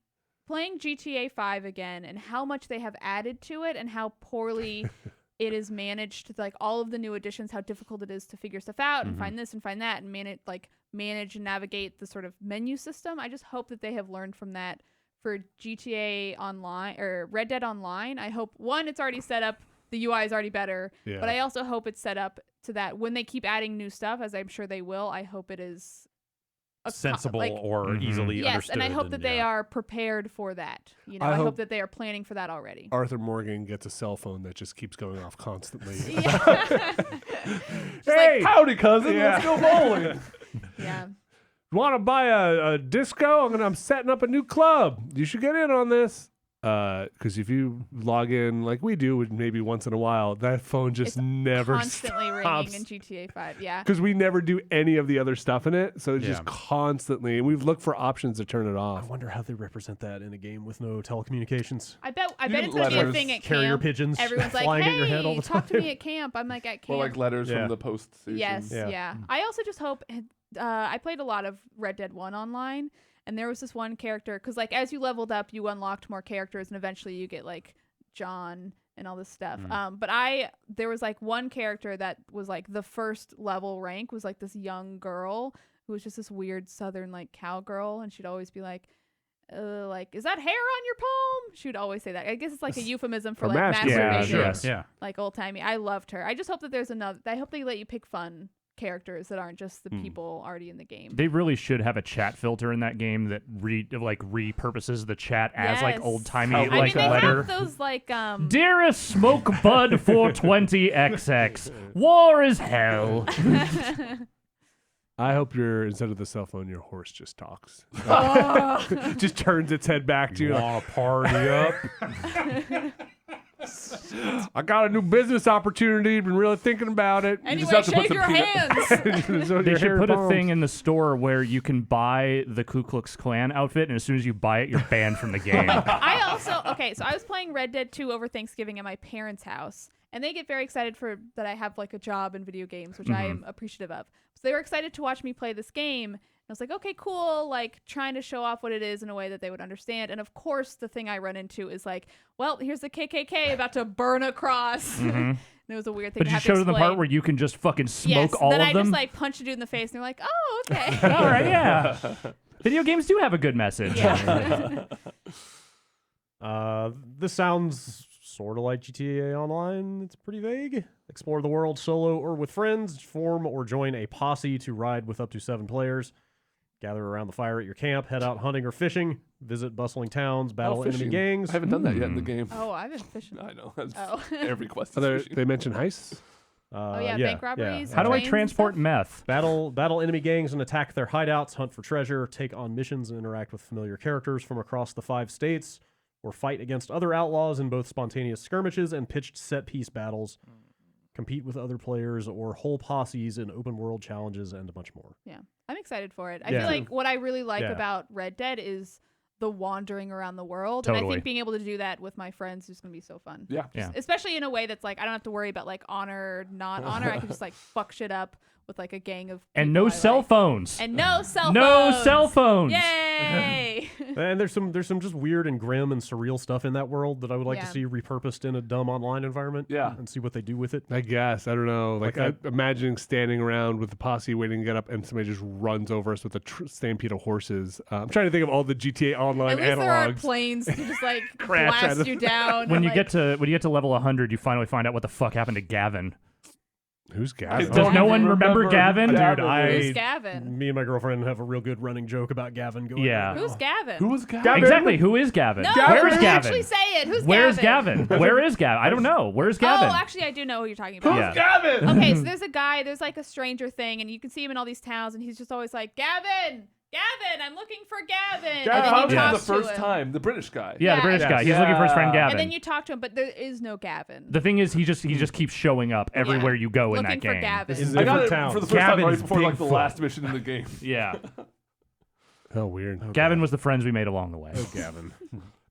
playing GTA 5 again and how much they have added to it and how poorly it is managed, like all of the new additions, how difficult it is to figure stuff out and find this and find that and manage and navigate the sort of menu system. I just hope that they have learned from that for GTA Online or Red Dead Online. I hope, one, it's already set up, the UI is already better, Yeah. but I also hope it's set up to that when they keep adding new stuff, as I'm sure they will, I hope it is Sensible like, or easily yes, understood. and I hope that they yeah. are prepared for that. You know, I I hope hope- that they are planning for that already. Arthur Morgan gets a cell phone that just keeps going off constantly. Yeah. Hey, Howdy, cousin. Yeah. Let's go bowling. Yeah. want to buy a disco? I'm setting up a new club. You should get in on this. Because if you log in like we do, maybe once in a while, that phone just It's never Constantly stops. ringing in GTA 5. Yeah. Because we never do any of the other stuff in it, so it's Yeah. just constantly. And we've looked for options to turn it I off. wonder how they represent that in a game with no telecommunications. I bet You it's gonna be a letters, thing at Carrier camp. pigeons Everyone's like, flying hey, at your head all the talk to time. me at camp. I'm like at Or camp. like letters Yeah. from the post station. Yes, Yeah. yeah. I also just hope. I played a lot of Red Dead 1 online, and there was this one character because, like, as you leveled up, you unlocked more characters, and eventually you get like John and all this stuff. But there was like one character that was like the first level rank was like this young girl who was just this weird Southern like cowgirl, and she'd always be like, is that hair on your palm? She would always say that. I guess it's like a euphemism for For like masturbation. masturbation. Yes. Yeah. Like old timey. I loved her. I just hope that there's another. I hope they let you pick fun characters that aren't just the people already in the game. They really should have a chat filter in that game that repurposes the chat as like Yes. old timey I I like mean, they letter. have those like Dearest Smoke Bud 420XX, war is hell. I hope instead of the cell phone, your horse just talks. Oh. Just turns its head back to you. like, Want to party up? I got a new business opportunity. Been really thinking about it. Anyway, have to put shake some your peanut- hands. So They you should share put a palms. thing in the store where you can buy the Ku Klux Klan outfit, and as soon as you buy it, you're banned from the game. I also so I was playing Red Dead 2 over Thanksgiving at my parents' house, and they get very excited that I have like a job in video games, which I am appreciative of. So they were excited to watch me play this game. I was like, okay, cool, like trying to show off what it is in a way that they would understand. And of course, the thing I run into is like, well, here's the KKK about to burn a cross. And it was a weird thing But to you have to show them the part explain. where you can just fucking smoke yes, all then of I them. just like punch a dude in the face, and they're like, oh, okay. All right, yeah. Video games do have a good message. Yeah. This sounds sort of like GTA Online. It's pretty vague. Explore the world solo or with friends. Form or join a posse to ride with up to 7 players. Gather around the fire at your camp. Head out hunting or fishing. Visit bustling towns. Battle enemy fishing. gangs. I haven't done that yet in the game. Oh, I've been fishing. I know. That's Oh. every quest. Are is fishing. they mention heists. Oh, yeah, bank robberies. How do I Trains and transport stuff? meth? Battle enemy gangs and attack their hideouts, hunt for treasure, take on missions, and interact with familiar characters from across the 5 states, or fight against other outlaws in both spontaneous skirmishes and pitched set-piece battles. Compete with other players or whole posses in open-world challenges, and much more. Yeah, I'm excited for it. I Yeah. feel like what I really like Yeah. about Red Dead is the wandering around the world. And I Totally. think being able to do that with my friends is going to be so fun. Yeah. Yeah. Especially in a way that's like, I don't have to worry about like honor, not honor. I can just like fuck shit up with like a gang of And people no I cell like. phones. And no cell phones. No cell phones. Yay! And there's some just weird and grim and surreal stuff in that world that I would like Yeah. to see repurposed in a dumb online environment. Yeah. And see what they do with it. I guess. I don't know. Like, Like imagining standing around with the posse waiting to get up and somebody just runs over us with a stampede of horses. I'm trying to think of all the GTA Online At least there aren't analogs. planes to just like Crash out blast of- you down. When and, you like, get to level 100, you finally find out what the fuck happened to Gavin. Who's Gavin? don't Does no one even remember who Gavin? Gavin Who's is. Gavin? Me and my girlfriend have a real good running joke about Gavin going. Yeah. Who's Gavin? Who was Gavin? Exactly. Who is Gavin? No, Where's don't Gavin? actually say it. Who's Where's Gavin? Gavin? Where is Gavin? I don't know. Where's Gavin? Oh, actually, I do know who you're talking about. Yeah. Gavin? Okay, so there's a guy, there's like a stranger thing, and you can see him in all these towns, and he's just always like, Gavin! Gavin! I'm looking for Gavin! Gavin, and then how you was talk the to first him. time? The British guy. Yeah, the Yeah. British guy. He's Yeah. looking for his friend Gavin. And then you talk to him, but there is no Gavin. The thing is, he just keeps showing up everywhere you go in Looking that for game. Gavin. This is I got different it towns. for the first time right Gavin's before like the Bigfoot. last mission in the game. Yeah. Oh, weird. Gavin was the friends we made along the way. Oh, Gavin.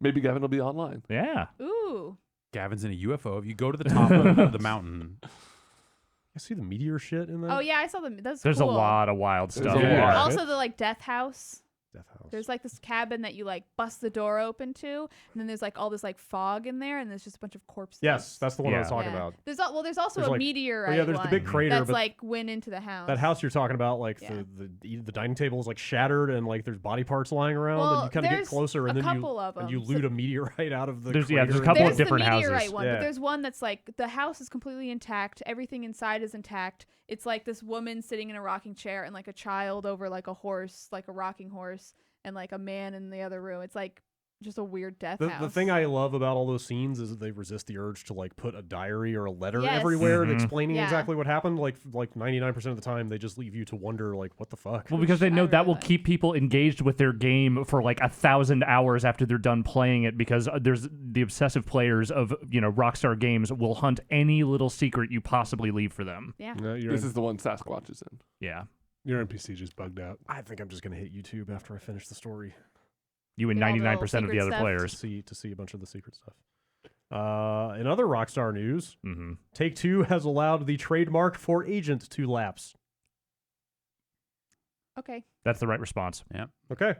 Maybe Gavin will be online. Yeah. Ooh. Gavin's in a UFO. If you go to the top of the mountain, I see the meteor shit in that. Oh, yeah, I saw them. That's There's cool. a lot of wild There's stuff. a Yeah. lot. Also, the like death house. Death House. There's like this cabin that you like bust the door open to, and then there's like all this like fog in there, and there's just a bunch of corpses. Yes, that's the one I was Yeah. talking Yeah. about. There's there's also There's a like- meteorite. Oh, yeah, there's the big one crater, that's but like went into the house. that house you're talking about, like Yeah. the dining table is like shattered and like there's body parts lying around, Well, and you kind of get there's closer, and a then couple of and you them. loot a meteorite out of the. There's crater. a couple of There's different the meteorite houses. one, Yeah. but there's one that's like the house is completely intact. Everything inside is intact. It's like this woman sitting in a rocking chair and like a child over like a horse, like a rocking horse, and like a man in the other room. It's like just a weird death house. The thing I love about all those scenes is that they resist the urge to like put a diary or a letter Yes. everywhere Mhm. explaining Yeah. exactly what happened. Like 99% of the time, they just leave you to wonder like what the fuck. Well, because they I know that really will like. keep people engaged with their game for like 1,000 hours after they're done playing it. Because there's the obsessive players of Rockstar games will hunt any little secret you possibly leave for them. yeah. No, your, This is the one Sasquatch is in. Yeah, your NPC just bugged out. I think I'm just gonna hit YouTube after I finish the story you and Get all the 99% of the secret other stuff. players. to see a bunch of the secret stuff. In other Rockstar news, hmm Take-Two has allowed the trademark for Agent to lapse. Okay. That's the right response. Okay,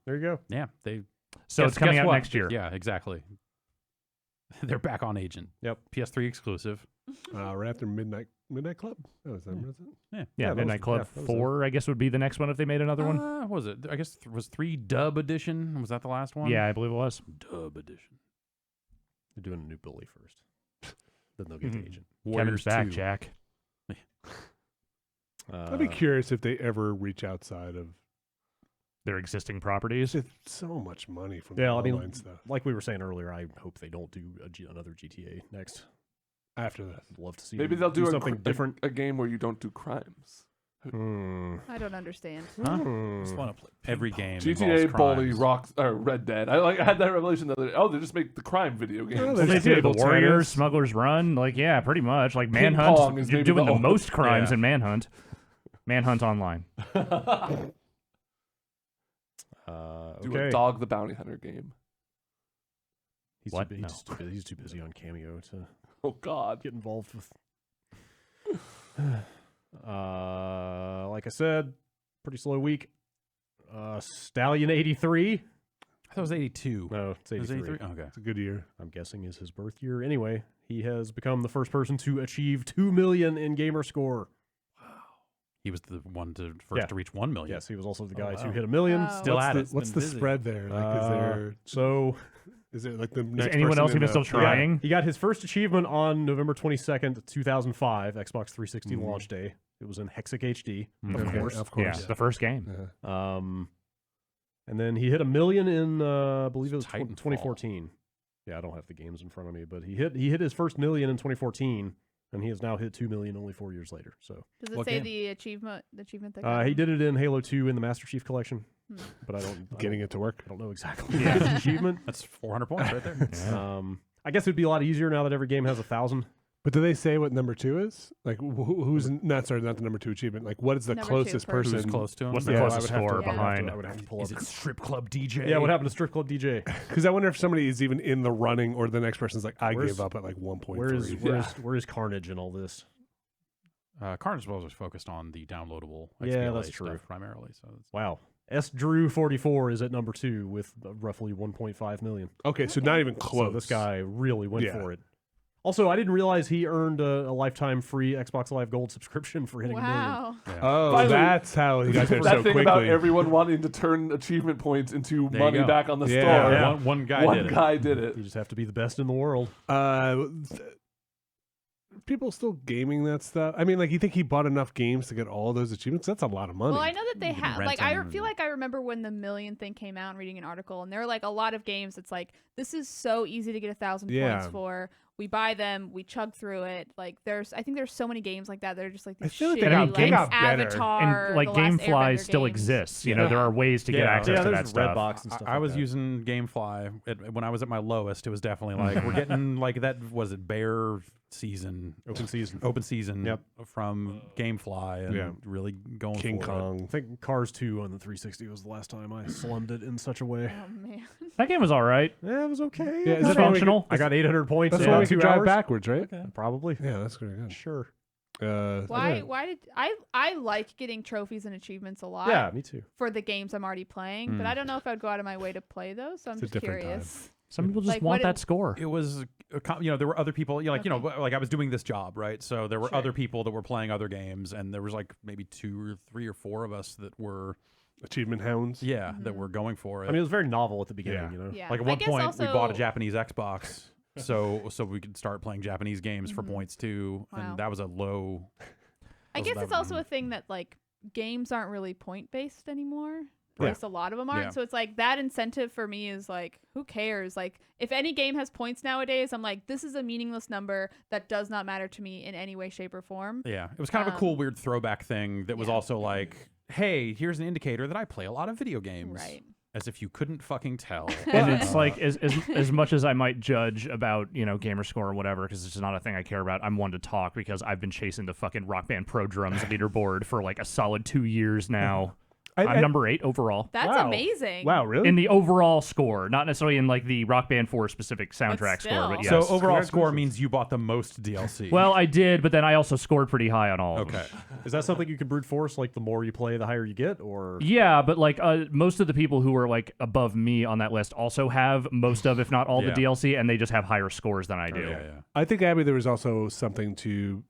there you go. yeah, they. So guess- it's coming guess out what? next year. Yeah, exactly. They're back on Agent. Yep. PS3 exclusive. Right after Midnight Club. That was them, wasn't it? Yeah, that Midnight was- Club yeah, that was 4, I guess, would be the next one if they made another one. What was it? I guess was 3 Dub Edition. Was that the last one? Yeah, I believe it was. Dub Edition. They're doing a new bully first. Then they'll get Mhm. to Agent. Kevin's back, 2. Jack. I'd be curious if they ever reach outside of. Their existing properties. It's so much money from Yeah, the I mean, online stuff. like we were saying earlier, I hope they don't do another GTA next. After this, I'd love to see Maybe them they'll do something different. A game where you don't do crimes. I don't understand. Just want to play Every game. GTA, involves Bully, crimes. Red Dead. I had that revelation the other day. Oh, they just make the crime video games. Well, Well, they There's do. The table Warriors, tennis. Smuggler's Run, like yeah, pretty much. Like Ping Manhunt, pong is you're maybe doing the the most crimes yeah. in Manhunt. Manhunt Online. Do Okay. a Dog the Bounty Hunter game. He's What? Too, No. he's too busy on Cameo to Oh God. get involved with. Like I said, pretty slow week. Stallion 83. I thought it was 82. No, it's It was 83. 83? Okay. it's a good year. I'm guessing is his birth year. Anyway, he has become the first person to achieve 2 million in gamer score. He was the one to first Yeah. to reach 1 million. Yes, he was also the guy to wow. hit 1 million. Wow. Still what's at the, it. What's been the busy. spread there? Like, is there So like the Is next anyone person else in even the- still trying? he got his first achievement on November 22nd, 2005, Xbox 360 Mhm. launch day. It was in Hexic HD, Mhm. of course. Of Yeah, course. the first game. Yeah. And then he hit 1 million in, I believe it was Titanfall. 2014. Yeah, I don't have the games in front of me, but he hit his first million in 2014, and he has now hit 2 million only 4 years later. So Does it What say game? the achievement that got he him? did it in Halo 2 in the Master Chief Collection, Hmm. but I don't Getting it to work. I don't know exactly Yeah. his achievement. That's 400 points right there. Yeah. I guess it'd be a lot easier now that every game has 1,000. But do they say what number 2 is? Like who's not the number 2 achievement? Like what is the Number 2 closest person. person? Who's close to him? What's the Yeah, closest I would have score to- behind? I would have to pull Is up. it Strip Club DJ? Yeah, what happened to Strip Club DJ? Because I wonder if somebody is even in the running, or the next person's like, I Where's- gave up at like 1.3. Where is Carnage in all this? Carnage was focused on the downloadable Yeah, XBLA that's stuff true. primarily. So it's, Wow. S. Drew 44 is at number 2 with roughly 1.5 million. Okay, so not even close. So this guy really went Yeah. for it. Also, I didn't realize he earned a lifetime free Xbox Live Gold subscription for hitting 1 million. Wow. Oh, Finally- that's how he got there That so thing quickly. about everyone wanting to turn achievement points into There you money go. back on the Yeah, store. yeah. One guy One did it. guy did it. You just have to be the best in the world. people still gaming that stuff? I mean, like, you think he bought enough games to get all those achievements? That's a lot of money. Well, I know that they have. rent Like, I them feel like I remember when the million thing came out and reading an article, and there were like a lot of games. It's like this is so easy to get 1,000 points for. We buy them, we chug through it. Like I think there's so many games like that that are just like these feel like shitty, they got better. Avatar, And like The Last GameFly Airbender still games. exists. You know, there are ways to get access to that there's stuff. Redbox and stuff. I like was that. using GameFly when I was at my lowest. It was definitely like we're getting like that. Was it Bear season? Open season. Yep. From GameFly and really going King for Kong. I think Cars 2 on the 360 was the last time I slummed it in such a way. Oh man. That game was all right. Yeah, it was okay. Yeah, is It's that why we functional. I got 800 points. That's in why about we 2 can drive hours. backwards, right? Probably. Yeah, that's very good. Sure. Why did I like getting trophies and achievements a lot Yeah, me too. for the games I'm already playing, but I don't know if I'd go out of my way to play those, so I'm It's a just different time. curious. Some people just Like, want what that score. It was, there were other people, like like I was doing this job, right? So there were other people that were playing other games, and there was like maybe 2 or 3 or 4 of us that were, Achievement hounds. that were going for it. I mean, it was very novel at the beginning, Yeah. you know? Yeah. like at I one guess point, we also- bought a Japanese Xbox, so we could start playing Japanese games for points too, Wow. and that was a low. I guess that it's was- also a thing that like games aren't really point based anymore. At Yeah. least a lot of them aren't. Yeah. So it's like that incentive for me is like, who cares? Like if any game has points nowadays, I'm like, this is a meaningless number that does not matter to me in any way, shape, or form. Yeah, it was kind of a cool, weird throwback thing that was yeah. also like, hey, here's an indicator that I play a lot of video games. Right. As if you couldn't fucking tell. And it's like as much as I might judge about gamer score or whatever, because it's just not a thing I care about. I'm one to talk because I've been chasing the fucking Rock Band Pro Drums leaderboard for like a solid 2 years now. I'm number 8 overall. That's Wow. amazing. Wow, really? In the overall score, not necessarily in like the Rock Band 4 specific soundtrack score, but yes. still. So overall score means you bought the most DLC. Well, I did, but then I also scored pretty high on all of them. okay. Is that something you can brute force? Like the more you play, the higher you get? Or Yeah, but like most of the people who are like above me on that list also have most of, if not all, the Yeah. DLC, and they just have higher scores than I do. Yeah. I think, Abby, there was also something to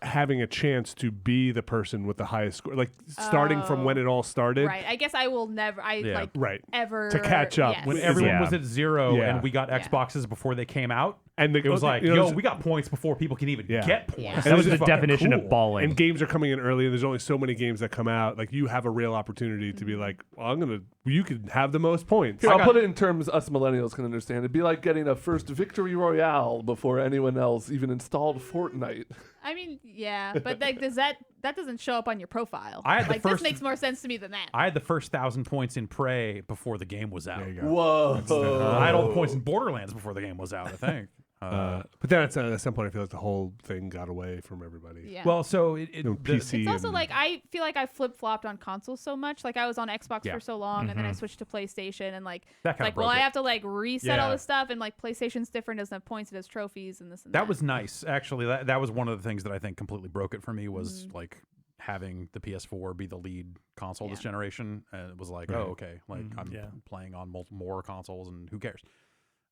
having a chance to be the person with the highest score, like starting from when it all started. Right. I guess I will never. Yeah. Right. Ever To catch up. Yes. When everyone Yeah. was at 0 Yeah. and we got Yeah. Xboxes before they came out, And it was like, we got points before people can even Yeah. get points. Yeah. That was just the fucking definition cool. of balling. And games are coming in early, and there's only so many games that come out. Like, you have a real opportunity to be like, well, you could have the most points. Here, I'll put it in terms us millennials can understand. It'd be like getting a first victory royale before anyone else even installed Fortnite. I mean, yeah, but like, that doesn't show up on your profile. I had the like first- this makes more sense to me than that. I had the first 1,000 points in Prey before the game was out. There you go. Whoa. I had all the points in Borderlands before the game was out, I think. But then at some point, I feel like the whole thing got away from everybody. Yeah. Well, so PC. It's also and- like I feel like I flip flopped on consoles so much. Like I was on Xbox Yeah. for so long, and then I switched to PlayStation, and like That kinda like well, broke I it. have to like reset all Yeah. this stuff, and like PlayStation's different, doesn't have points, it has trophies and this and that was nice, actually. That was one of the things that I think completely broke it for me was like having the PS4 be the lead console this generation. And it was like, oh, okay, like I'm playing on more consoles, and who cares?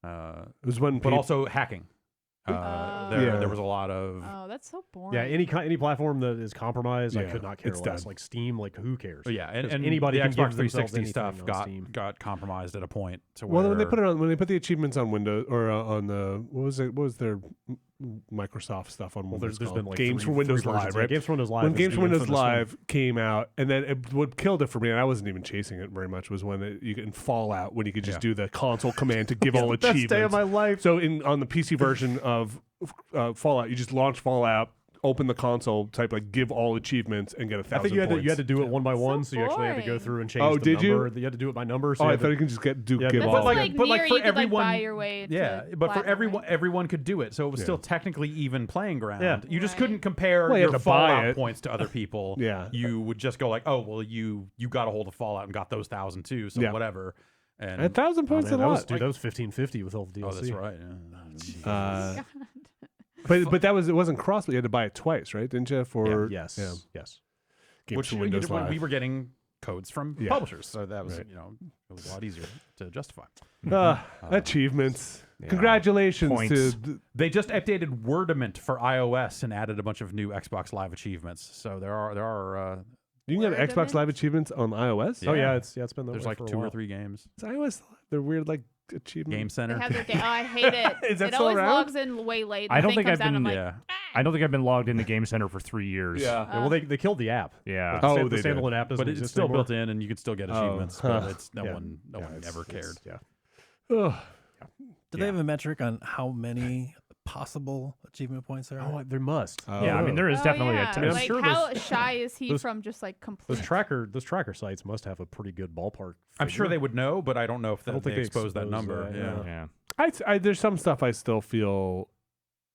It was when But also hacking. There was a lot of. Oh, that's so boring. yeah, any platform that is compromised, I Yeah, could not care it's less. done. Like Steam, like who cares? Yeah, and 'Cause anybody the can give Xbox themselves 360 stuff anything on Steam. got compromised at a point to where Well, when they put the achievements on Windows or on the what was their Microsoft stuff on Well, Windows? there's been like Games three for Windows versions, Live, yeah. right? Games for Windows Live. When is Games the for Windows infamous one. Live came out, and then what killed it for me, and I wasn't even chasing it very much, was when you in Fallout when you could just do the console command to give all Best day of achievements. my life. So on the PC version of Fallout, you just launch Fallout, open the console, type like give all achievements, and get 1,000 I think you had to do it one by one, so you actually had to go boring. through and change Oh, the did you? number. You had to do it by number. So Oh, you I had thought to- you can just give Yeah, give That's all. like, but like Nier, for you could, like, everyone- buy your way to Yeah, but for platinum, right? everyone could do it, so it was still technically even playing ground. Yeah. You just Right. couldn't compare Well, you your had to buy Fallout it. points to other people. Yeah. You would just go like, oh, well, you got a hold of Fallout and got those 1,000 too, so Yeah. whatever. And 1,000 Oh, points man, a that was, lot. dude, that was 1550 with all the DLC. oh, that's right. Yeah. But it wasn't cross, but you had to buy it twice, right? Didn't you? For Yes. yeah. Yes. Games Which for you Windows did when Live. we were getting codes from Yeah. publishers, so that was Right. it was a lot easier to justify. Achievements. Congratulations Points. to They just updated Wordament for iOS and added a bunch of new Xbox Live achievements. So there are you can get Xbox Wordament? Live achievements on iOS. Oh Yeah. yeah, it's been that there's way like for a 2 or while. 3 games. It's iOS. They're weird. Like achievement? Game They Center. have their game. Oh, I hate it. Is that it still always around? logs in way late. I The don't thing think comes I've out, been. I'm like, Yeah. I don't think I've been logged into Game Center for 3 years. Yeah. Yeah, well, they killed the app. Yeah. The Oh, the they did. standalone app doesn't But it's exist still anymore. built in, and you can still get Oh, achievements. huh. But it's no one it's- ever cared. Yeah. Ugh. Do they have a metric on how many possible achievement points there are? Oh, there must. Yeah, I mean, there is oh, definitely yeah. a. mean, I'm Like, sure how shy is he those- from just like complete? Those tracker sites must have a pretty good ballpark. I'm sure they would know, but I don't know if I don't they think they expose that expose number. that, Yeah. yeah. Yeah. There's some stuff I still feel.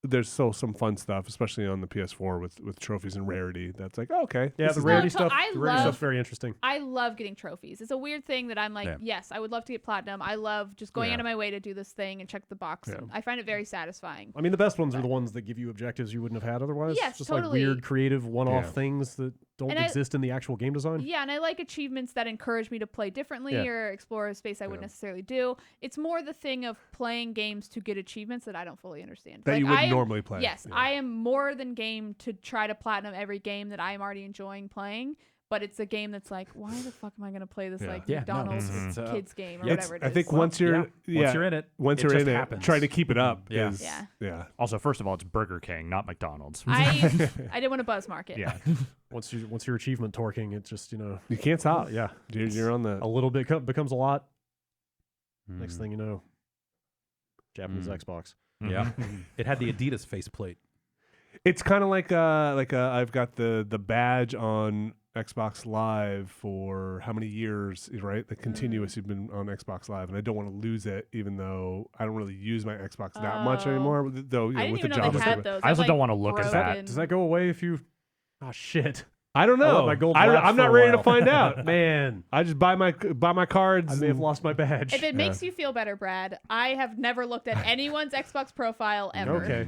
There's still some fun stuff, especially on the PS4 with trophies and rarity. That's like, okay. Yeah, this the is rarity No, stuff. I The rarity love- stuff's very interesting. I love getting trophies. It's a weird thing that I'm like, Yeah. yes, I would love to get platinum. I love just going Yeah. out of my way to do this thing and check the box. Yeah. And I find it very satisfying. I mean, the best ones are the ones that give you objectives you wouldn't have had otherwise. Yes, just totally. like weird, creative, one-off Yeah. things that don't And I- exist in the actual game design. Yeah, and I like achievements that encourage me to play differently Yeah. or explore a space I wouldn't necessarily do. It's more the thing of playing games to get achievements that I don't fully understand. that Like, you I wouldn't am- normally play. Yes, Yeah. I am more than game to try to platinum every game that I am already enjoying playing. But it's a game that's like, why the fuck am I going to play this Yeah. like Yeah, no, McDonald's it's, kids game or yeah, whatever it is? I think once you're Once you're in it, once it you're just in happens. it, trying to keep it up. Yeah. is- Yeah. yeah. Also, first of all, it's Burger King, not McDonald's. I didn't want to buzz market. Yeah. Once you're achievement torquing, it just You can't stop. yeah, You're on the. a little bit becomes a lot. Next Mm. thing you know, Japanese Mm. Xbox. Yeah. It had the Adidas faceplate. It's kind of like I've got the badge on Xbox Live for how many years, right? The continuous you've been on Xbox Live, and I don't want to lose it, even though I don't really use my Xbox that much Oh. anymore. Though I didn't with the even know job, they and had stuff. those. I also I've, don't like, want to look at broken- that. Does that go away if you? Oh shit! I don't I know. let my gold I, lapse I'm for not a ready to while. find out. Man, I just buy my cards. I may have and- lost my badge. If it makes you feel better, Brad, I have never looked at anyone's Xbox profile ever. Okay.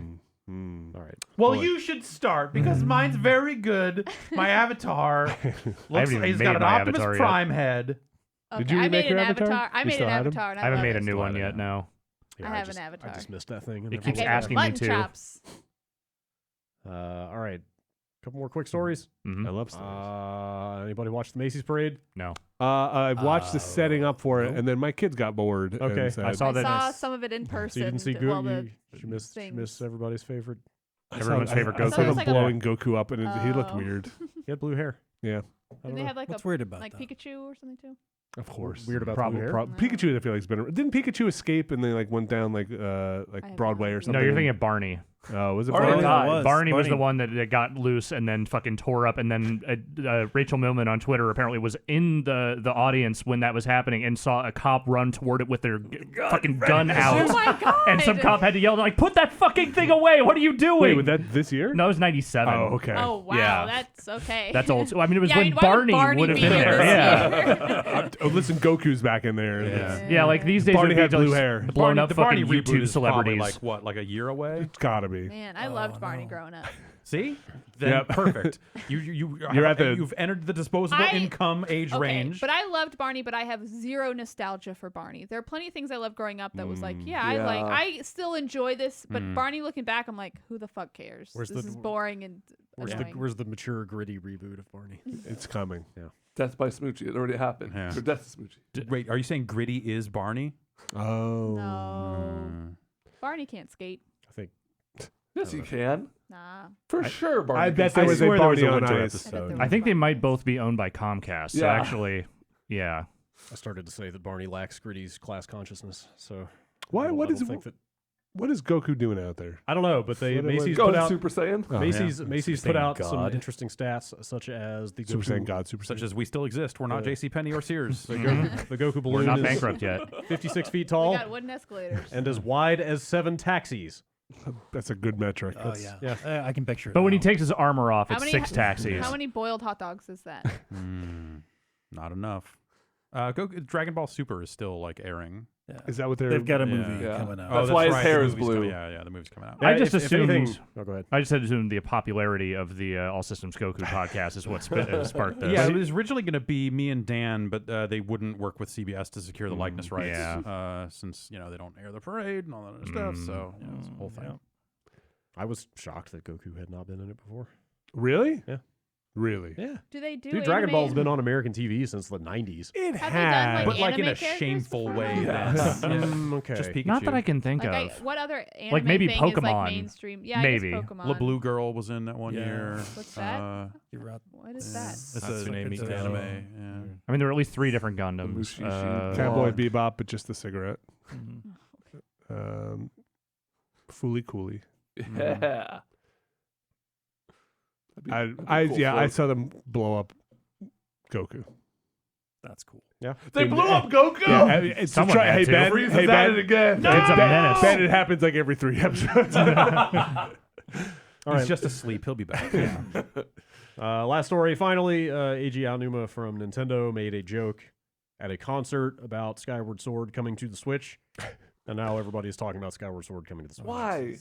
Mm. All right. Well, Boy. you should start because mine's very good. My avatar looks even he's made got an my Optimus avatar yet. Prime head. Okay, Did you I remake made an your avatar? avatar. I You made still an had 'em? avatar. And I haven't love made a it. new one Still yet. No. Yeah, I have just, an avatar. I just missed that thing. and It never keeps looked Okay, at asking me mutton to. chops. All right. Couple more quick stories. Mhm. I love stories. Anybody watch the Macy's parade? No. I watched the setting up for it, no. and then my kids got bored. and Okay. said- I saw I that. saw it's some of it in person. So you didn't see well, Goku? the You missed things. everybody's favorite. Everyone's favorite I Goku. saw It was him like a- blowing Goku up, and he looked Oh. weird. He had blue hair. Yeah, I Did don't they know. have like What's a weird about like that? Pikachu or something too? of course. Weird about the blue hair? Pikachu. I feel like's been. Didn't Pikachu escape and they like went down like have Broadway no or idea. something? No, you're thinking of Barney. Oh, was it Barney? Barney? that was. Barney was the Barney. one that got loose and then fucking tore up. And then Rachel Millman on Twitter apparently was in the audience when that was happening and saw a cop run toward it with their fucking gun out. Oh my god! And some cop had to yell like, "Put that fucking thing away! What are you doing?" Wait, was that this year? No, it was 97. Oh, okay. Oh wow, Yeah. that's okay. That's old. I mean, it was Yeah, when why would Barney would have be been here there. this Yeah. year? Oh, listen, Goku's back in there. Yeah, like these days, Barney it would had be blue just hair. blown up the Barney fucking reboot YouTube is probably celebrities. like what, like a year away? It's gotta be. Man, I loved Barney growing up. See, then Yep. perfect. You're at the- you've entered the disposable I- income age Okay, range. but I loved Barney, but I have zero nostalgia for Barney. There are plenty of things I loved growing up that was like, Mm, I like. I still enjoy this, but Mm. Barney looking back, I'm like, who the fuck cares? Where's This the- is boring and annoying. Where's the mature, gritty reboot of Barney? It's coming. Yeah. Death by Smoochie. It already happened. Yeah. Or Death to Smoochie. Wait, are you saying Gritty is Barney? Oh. No, Mm. Barney can't skate. I think. Yes, you can. Nah. For sure, Barney. I can bet skate. there was a swear there was Barney a on winter ice. episode. I think they might both be owned by Comcast. So Yeah. actually, yeah. I started to say that Barney lacks Gritty's class consciousness. So Why? I don't- What I is don't think that? what is Goku doing out there? I don't know, but they What it was- Macy's Go put to out Super Saiyan. Oh, Macy's yeah. Macy's Super put Saiyan out some God. interesting stats, such as the Super Goku, Saiyan God, Super Such Saiyan. as we still exist. We're not Yeah. JCPenney or Sears. the Goku We're balloon not is bankrupt yet. 56 feet We tall got wooden escalators. and as wide as 7 taxis. That's a good metric. Oh That's- yeah, I can picture it. But when he now. takes his armor off, How it's many 6 taxis. How many boiled hot dogs is that? Not enough. Dragon Ball Super is still like airing. Is that what they're? They've got a Yeah. movie Yeah. coming out. That's why his right, hair the is movie's blue. coming- Yeah, the movie's coming out. I just if anything, assumed. oh, go ahead. I just assumed the popularity of the All Systems Goku podcast is what sparked this. Yeah, it was originally going to be me and Dan, but they wouldn't work with CBS to secure the likeness rights. yeah. Since they don't air the parade and all that other stuff. So it's a whole thing. I was shocked that Goku had not been in it before. Really? Yeah. Really? Yeah. Do they do Dude, Dragon Ball's anime? been on American TV since the 90s. It Have they done, like, but like in anime a characters shameful before? way. Yes. Okay. Just Pikachu. Not that I can think Like, of. what other anime maybe thing is Pokemon. like mainstream? Yeah, Maybe. I guess Pokemon. La Blue Girl was in that one Yeah. year. What's that? You're right. What is that? It's a Hatsune it's an Miku. anime. Yeah. I mean, there were at least 3 different Gundams. Mushishi. Cowboy Bebop, but just the cigarette. Mhm. Fooly Cooly. Yeah. That'd be I cool saw them blow up Goku. That's cool. They blew up Goku. Yeah, I mean, it's Someone had hey to. Ben, Freeze hey is at Ben, it again. It's a menace. Ben, it happens like every 3 episodes. All He's right. just asleep. He'll be back. Last story. Finally, Eiji Aonuma from Nintendo made a joke at a concert about Skyward Sword coming to the Switch, and now everybody is talking about Skyward Sword coming to the Switch. Why?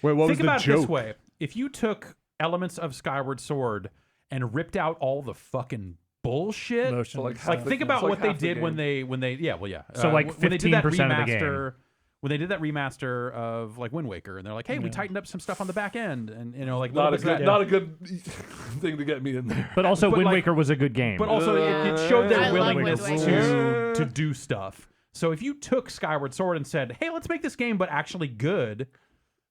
Wait, what was Think the about it joke? this way: if you took elements of Skyward Sword and ripped out all the fucking bullshit, Motion. So, like, stuff. like think about It's like what they half the did when game. they yeah, well, yeah. So, like, when they did that 15% of the game. remaster, when they did that remaster of like Wind Waker, and they're like, hey, we Yeah. tightened up some stuff on the back end, and like Not a little bits of good, that. not a good thing to get me in there. But also, But, Wind like- Waker was a good game. But also, it showed I their like willingness Wind Waker. to do stuff. So if you took Skyward Sword and said, "Hey, let's make this game, but actually good,"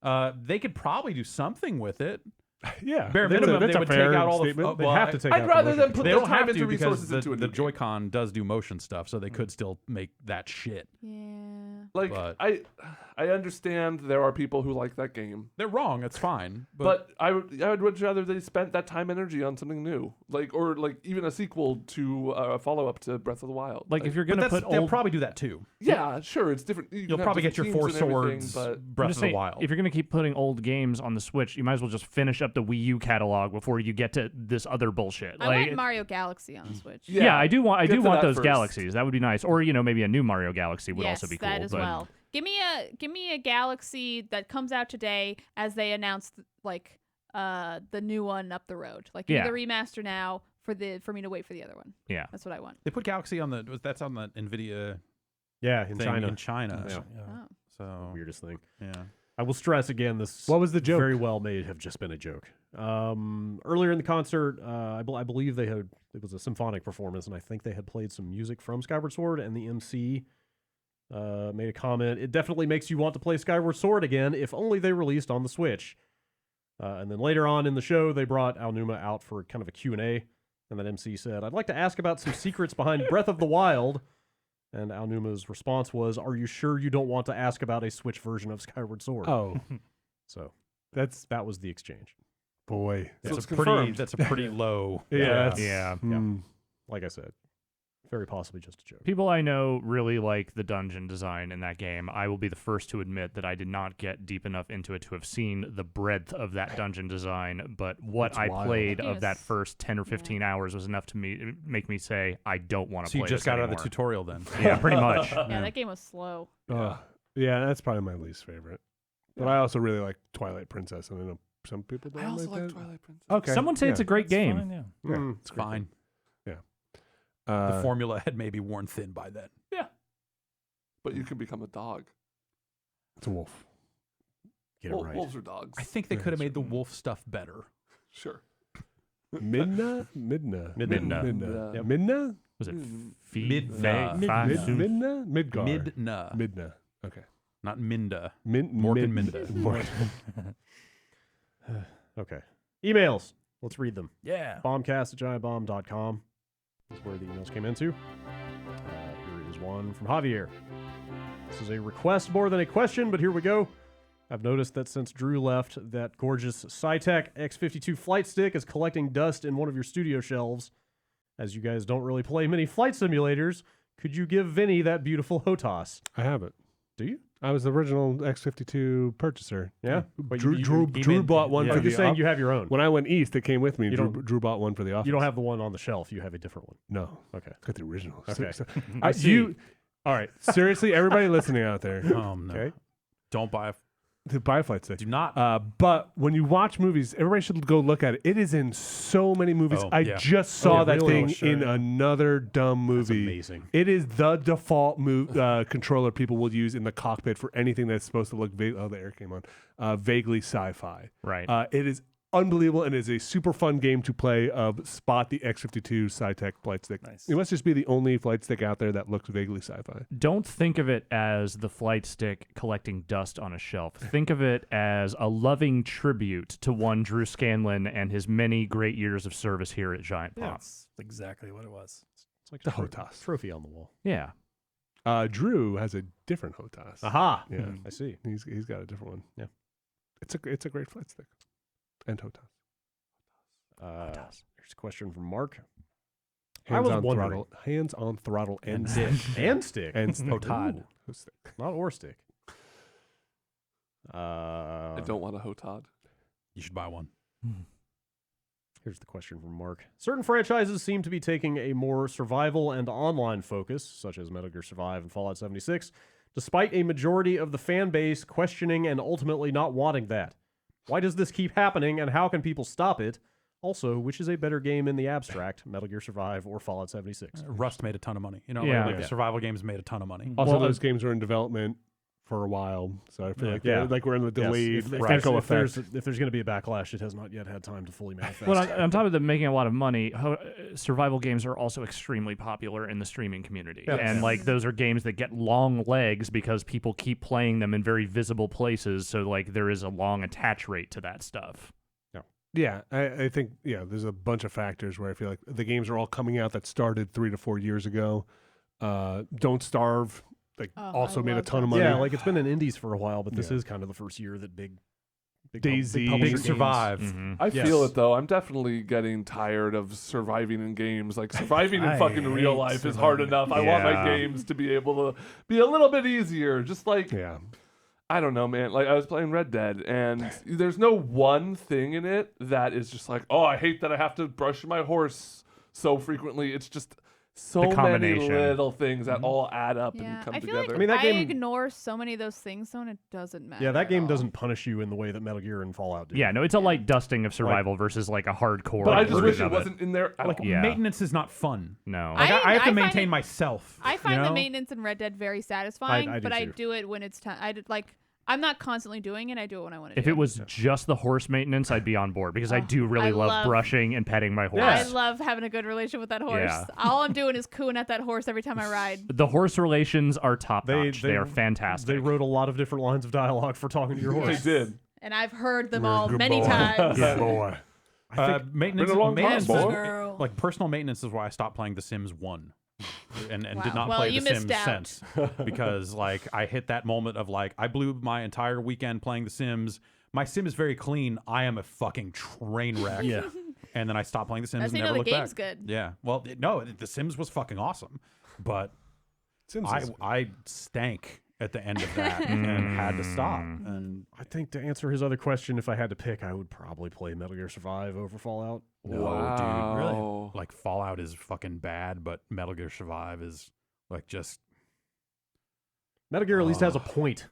they could probably do something with it. Yeah, Bare that's minimum, that's they a would take fair out all the. statement. They have to take I'd out rather the them motion put They the don't time have into to because resources into a the new game. Joy-Con does do motion stuff, so they could still make that shit. Yeah. Like but- I understand there are people who like that game, They're wrong. It's fine. but I would much rather they spent that time and energy on something new, or even a sequel to a follow up to Breath of the Wild. like, if you're but going to that's, put they'll old... probably do that too. yeah, sure, it's different. You'll probably get your 4 swords, I'm Breath just of the saying, Wild. if you're going to keep putting old games on the Switch, you might as well just finish up the Wii U catalog before you get to this other bullshit. I Like, want Mario Galaxy on the Switch. yeah, I do want get to that those first. galaxies. That would be nice. Or maybe a new Mario Galaxy would yes, also be cool. that as but well. Give me a Galaxy that comes out today as they announced like the new one up the road. Like give me Yeah. the remaster now for me to wait for the other one. Yeah. That's what I want. They put Galaxy on that's on the Nvidia Yeah, in thing China. in China. Yeah. Oh. So Weirdest thing. yeah. I will stress again, this What was the joke? very well may have just been a joke. Earlier in the concert, I believe it was a symphonic performance, and I think they had played some music from Skyward Sword, and the MC made a comment, "It definitely makes you want to play Skyward Sword again, if only they released on the Switch." And then later on in the show, they brought Aonuma out for kind of a Q&A, and that MC said, "I'd like to ask about some secrets behind Breath of the Wild." And Aonuma's response was, "Are you sure you don't want to ask about a Switch version of Skyward Sword?" Oh, So that's that was the exchange. boy. So That's it's a pretty. confirmed. That's a pretty low. Yeah, that's- Yeah. Like I said, very possibly just a joke. People I know really like the dungeon design in that game. I will be the first to admit that I did not get deep enough into it to have seen the breadth of that dungeon design, but what It's I wild. played Yes. of that first 10 or 15 hours was enough to make me say, I don't want to So play you just this got out of anymore. the tutorial then. Yeah, pretty much. Yeah, that game was slow. Yeah, that's probably my least favorite. But I also really like Twilight Princess, and I know some people don't I also like like that. Twilight Princess. Okay. Someone say it's a great It's game. fine, yeah. Yeah, Mm, It's fine. The Uh, formula had maybe worn thin by then. But you can become a dog. it's a wolf. Get it right. Wolves are dogs. I think they could have made the wolf stuff better. Sure. Midna? Midna. Midna. Yep. Midna? Was it Mm. Midna. Midna? Midgar. Midna. Midna. Okay. Not Minda. Morgan Minda. Okay. Emails. Let's read them. Yeah. Bombcast@giantbomb.com is where the emails came into. Here is one from Javier. This is a request more than a question, but here we go. I've noticed that since Drew left, that gorgeous Cytec X52 flight stick is collecting dust in one of your studio shelves. As you guys don't really play many flight simulators, could you give Vinny that beautiful HOTAS? I have it. Do you? I was the original X52 purchaser. Yeah? But Drew bought one Yeah. for You're the saying op- you have your own. When I went east, it came with me. You Drew bought one for the office. You don't have the one on the shelf. You have a different one. No. Okay. It's got the original. Okay. I see. you. All right. Seriously, everybody listening out there, Oh no! Okay. Don't buy. to buy a flight stick. Do not. But when you watch movies, everybody should go look at it. It is in so many movies. Oh, I yeah. just saw yeah, that really? thing Oh, sure, in yeah. another dumb That's movie. amazing. It is the default controller people will use in the cockpit for anything that's supposed to look. The air came on. Vaguely sci-fi. Right. It is unbelievable and is a super fun game to play of Spot the X52 SciTech flight stick. Nice. It must just be the only flight stick out there that looks vaguely sci-fi. Don't think of it as the flight stick collecting dust on a shelf. Think of it as a loving tribute to one Drew Scanlon and his many great years of service here at Giant Pop. That's exactly what it was. It's like The HOTAS. trophy on the wall. Yeah. Drew has a different HOTAS. Aha. Yeah. I see. He's got a different one. Yeah. It's a great flight stick. And HOTAS. Here's a question from Mark. Hands was on wondering. throttle. Hands on throttle and And stick. And stick. And stick. HOTAD. Ooh, stick. Not or stick. I don't want a HOTAD. You should buy one. Here's the question from Mark. Certain franchises seem to be taking a more survival and online focus, such as Metal Gear Survive and Fallout 76, despite a majority of the fan base questioning and ultimately not wanting that. Why does this keep happening, and how can people stop it? Also, which is a better game in the abstract, Metal Gear Survive or Fallout 76? Rust made a ton of money. You know, Yeah. like survival games made a ton of money. Also, Well, those games are in development for a while, so I feel Yeah. like Yeah. like we're in the Yes, delayed if echo there's effect. if there's going to be a backlash, it has not yet had time to fully manifest. Well, on top of them making a lot of money, survival games are also extremely popular in the streaming community. Yes. And like those are games that get long legs because people keep playing them in very visible places. So like there is a long attach rate to that stuff. Yeah, I think there's a bunch of factors where I feel like the games are all coming out that started 3 to 4 years ago. Don't Starve, also I made a love ton of that. money. Yeah, like it's been in indies for a while, but this Yeah. is kind of the first year that big DayZ, publisher Big games- Survive. Mhm. I Yes. feel it though. I'm definitely getting tired of surviving in games. Like surviving in I fucking real hate life is hard surviving. enough. I want my Yeah. games to be able to be a little bit easier. Just like Yeah. I don't know, man. Like I was playing Red Dead, and there's no one thing in it that is just like, oh, I hate that I have to brush my horse so frequently. It's just so many combination. little things that all add up Yeah, and come I feel together. like I mean, that I game- ignore so many of those things, though, and it doesn't matter. Yeah, that at game all. doesn't punish you in the way that Metal Gear and Fallout do. Yeah, no, it's a light dusting of survival versus like a hardcore. but I just version wish it of wasn't in there. At Like all. Yeah. maintenance is not fun. No. Like, I have to I find maintain it- myself. I find you the know? maintenance in Red Dead very satisfying, I do but I too. do it when it's time. I'm not constantly doing it. I do it when I want to. If it was just the horse maintenance, I'd be on board because I Oh, do really I love love- brushing and petting my horse. I love having a good relationship with that horse. Yeah. All I'm doing is cooing at that horse every time I ride. The horse relations are top They- notch. they- They are fantastic. They wrote a lot of different lines of dialogue for talking to your They horse. did. And I've heard them You're a all good many boy. times. Good boy. Maintenance, been a long time, maintenance boy. is- Girl. like personal maintenance is why I stopped playing The Sims 1 and Wow. did not Well, play you The Sims missed out. since because like I hit that moment of like I blew my entire weekend playing The Sims. My Sim is very clean. I am a fucking train wreck. Yeah. And then I stopped playing The Sims That's and how you never know the looked game's back. good. Yeah. Well, The Sims was fucking awesome, but I stank at the end of that and had to stop. And I think to answer his other question, if I had to pick, I would probably play Metal Gear Survive over Fallout. no, Wow. dude, like Fallout is fucking bad, but Metal Gear Survive is like just Metal Gear at least has a point.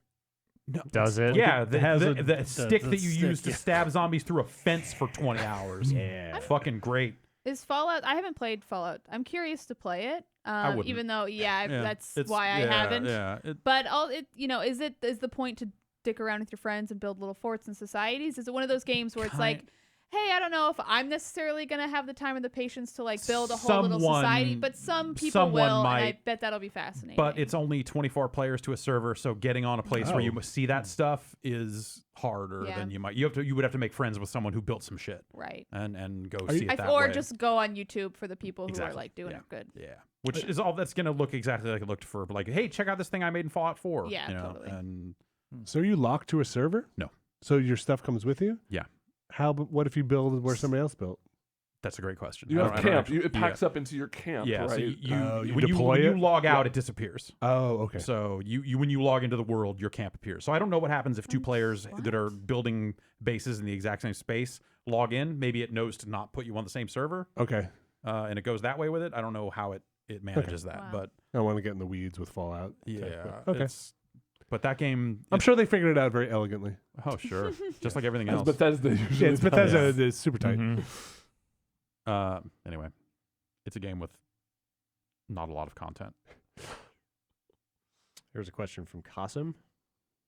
Does it? yeah, it has the stick the that you use stick, to yeah. stab zombies through a fence for 20 hours. Yeah. Fucking great. Is Fallout? I haven't played Fallout. I'm curious to play it. wouldn't. Even though, Yeah, that's it's- why I yeah, haven't. Yeah, But is the point to dick around with your friends and build little forts and societies? Is it one of those games where it's like, hey, I don't know if I'm necessarily gonna have the time or the patience to like build a whole little society, but some people someone will, and I might. bet that'll be fascinating. But it's only 24 players to a server, so getting on a place where you see that stuff is harder Yeah. than you might. You would have to make friends with someone who built some shit right. and go see it that Or way. just go on YouTube for the people who are Exactly. like doing Yeah. it good. Yeah, which is all that's gonna look exactly like it looked for like, hey, check out this thing I made in Fallout 4. Yeah, you know? totally. And So are you locked to a server? No. So your stuff comes with you? Yeah. What if you build where somebody else built? that's a great question. You I have don't- I don't camp. actually- It packs up into your camp, Yeah, right? so You when deploy when you it? log out, it disappears. Oh, okay. So you when you log into the world, your camp appears. So I don't know what happens if two players that are building bases in the exact same space log in. Maybe it knows to not put you on the same server, Okay. and it goes that way with it. I don't know how it manages that, Wow. but I don't want to get in the weeds with Fallout. yeah, Okay. But that game, I'm sure they figured it out very elegantly. oh sure, just like everything As else. Bethesda usually Yeah, it's does. Bethesda. It's super tight. Mhm. Anyway, it's a game with not a lot of content. Here's a question from Kasim.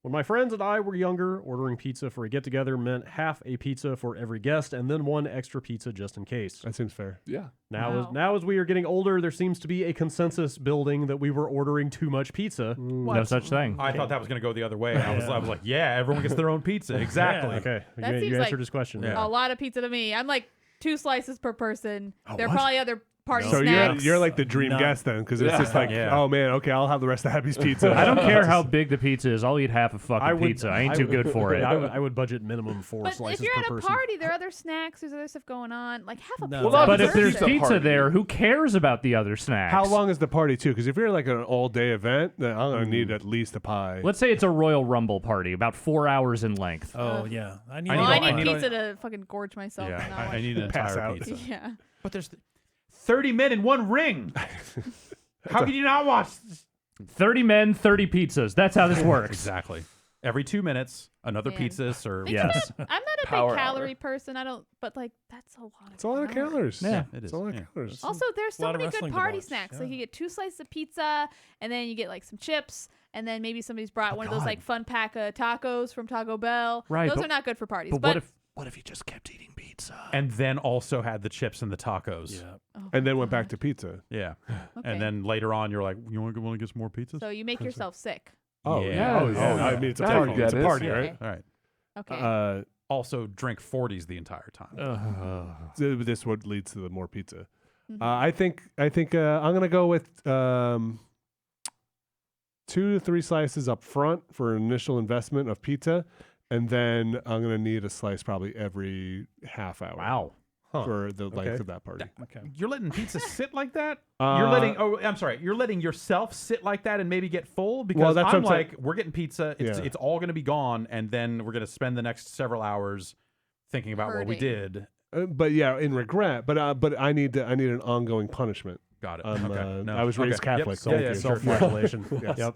When my friends and I were younger, ordering pizza for a get-together meant half a pizza for every guest and then one extra pizza just in case. That seems fair. Yeah. Now as we are getting older, there seems to be a consensus building that we were ordering too much pizza. No such thing. I thought that was going to go the other way. I was like, yeah, everyone gets their own pizza. Exactly. Okay, That you seems answered like his question. Yeah. A lot of pizza to me. I'm like 2 slices per person. There are what? probably other party So snacks. you're like the dream guest then, because it's just like, Yeah. oh man, okay, I'll have the rest of Happy's pizza. I don't care how big the pizza is. I'll eat half a fucking pizza. I ain't too good for it. I would budget minimum 4 But slices if you're per at a person. party, there are other snacks. There's other stuff going on. Like half a No. pizza. Well, But per if there's person. pizza party. there, who cares about the other snacks? How long is the party too? Because if you're like an all-day event, then I'm gonna need at least a pie. Let's say it's a Royal Rumble party, about 4 hours in length. Oh yeah, I need. Well, I I need need pizza to fucking gorge myself. Yeah, and not I watch- need an Pass entire out. pizza. Yeah. But there's 30 men in one ring. How can you not watch? 30 men, 30 pizzas. That's how this works. Exactly. Every 2 minutes, another Man. pizza served. Yes. I'm not a Power big hour. calorie person. I don't. But like that's a lot of. It's a lot of calories. Yeah, it It's is. a lot of Yeah. calories. Also, there's A lot so of many good wrestling to party watch, snacks. yeah. Like you get 2 slices of pizza, and then you get like some chips, and then maybe somebody's brought one of those like fun pack of tacos from Taco Bell. Right, Those but- are not good for parties. But what if you just kept eating pizza? And then also had the chips and the tacos. Yeah. Oh, And then went God. back to pizza. Yeah. Okay. And then later on, you're like, you want to get some more pizzas? So you make yourself sick. Oh Yeah. Oh, Yeah. I mean, it's a Now you party. get It's a it. party, Okay. right? All right. Okay. Also, drink 40s the entire time. This what leads to the more pizza. Mhm. I think I'm gonna go with 2 to 3 slices up front for initial investment of pizza, and then I'm gonna need a slice probably every half hour. Wow. Huh. For the length Okay. of that party. Okay. You're letting pizza sit like that? Uh, You're letting. Oh, I'm sorry. You're letting yourself sit like that and maybe get full because Well, that's what I'm I'm saying. like, we're getting pizza. It's Yeah. it's all going to be gone, and then we're going to spend the next several hours thinking about what we Hurting. did. But yeah, in regret. But I need an ongoing punishment. Got it. Okay. No. I was raised Okay. Yep. Catholic. Yeah, yeah, Thank you. sure. Self-flagellation. Yes. Yep.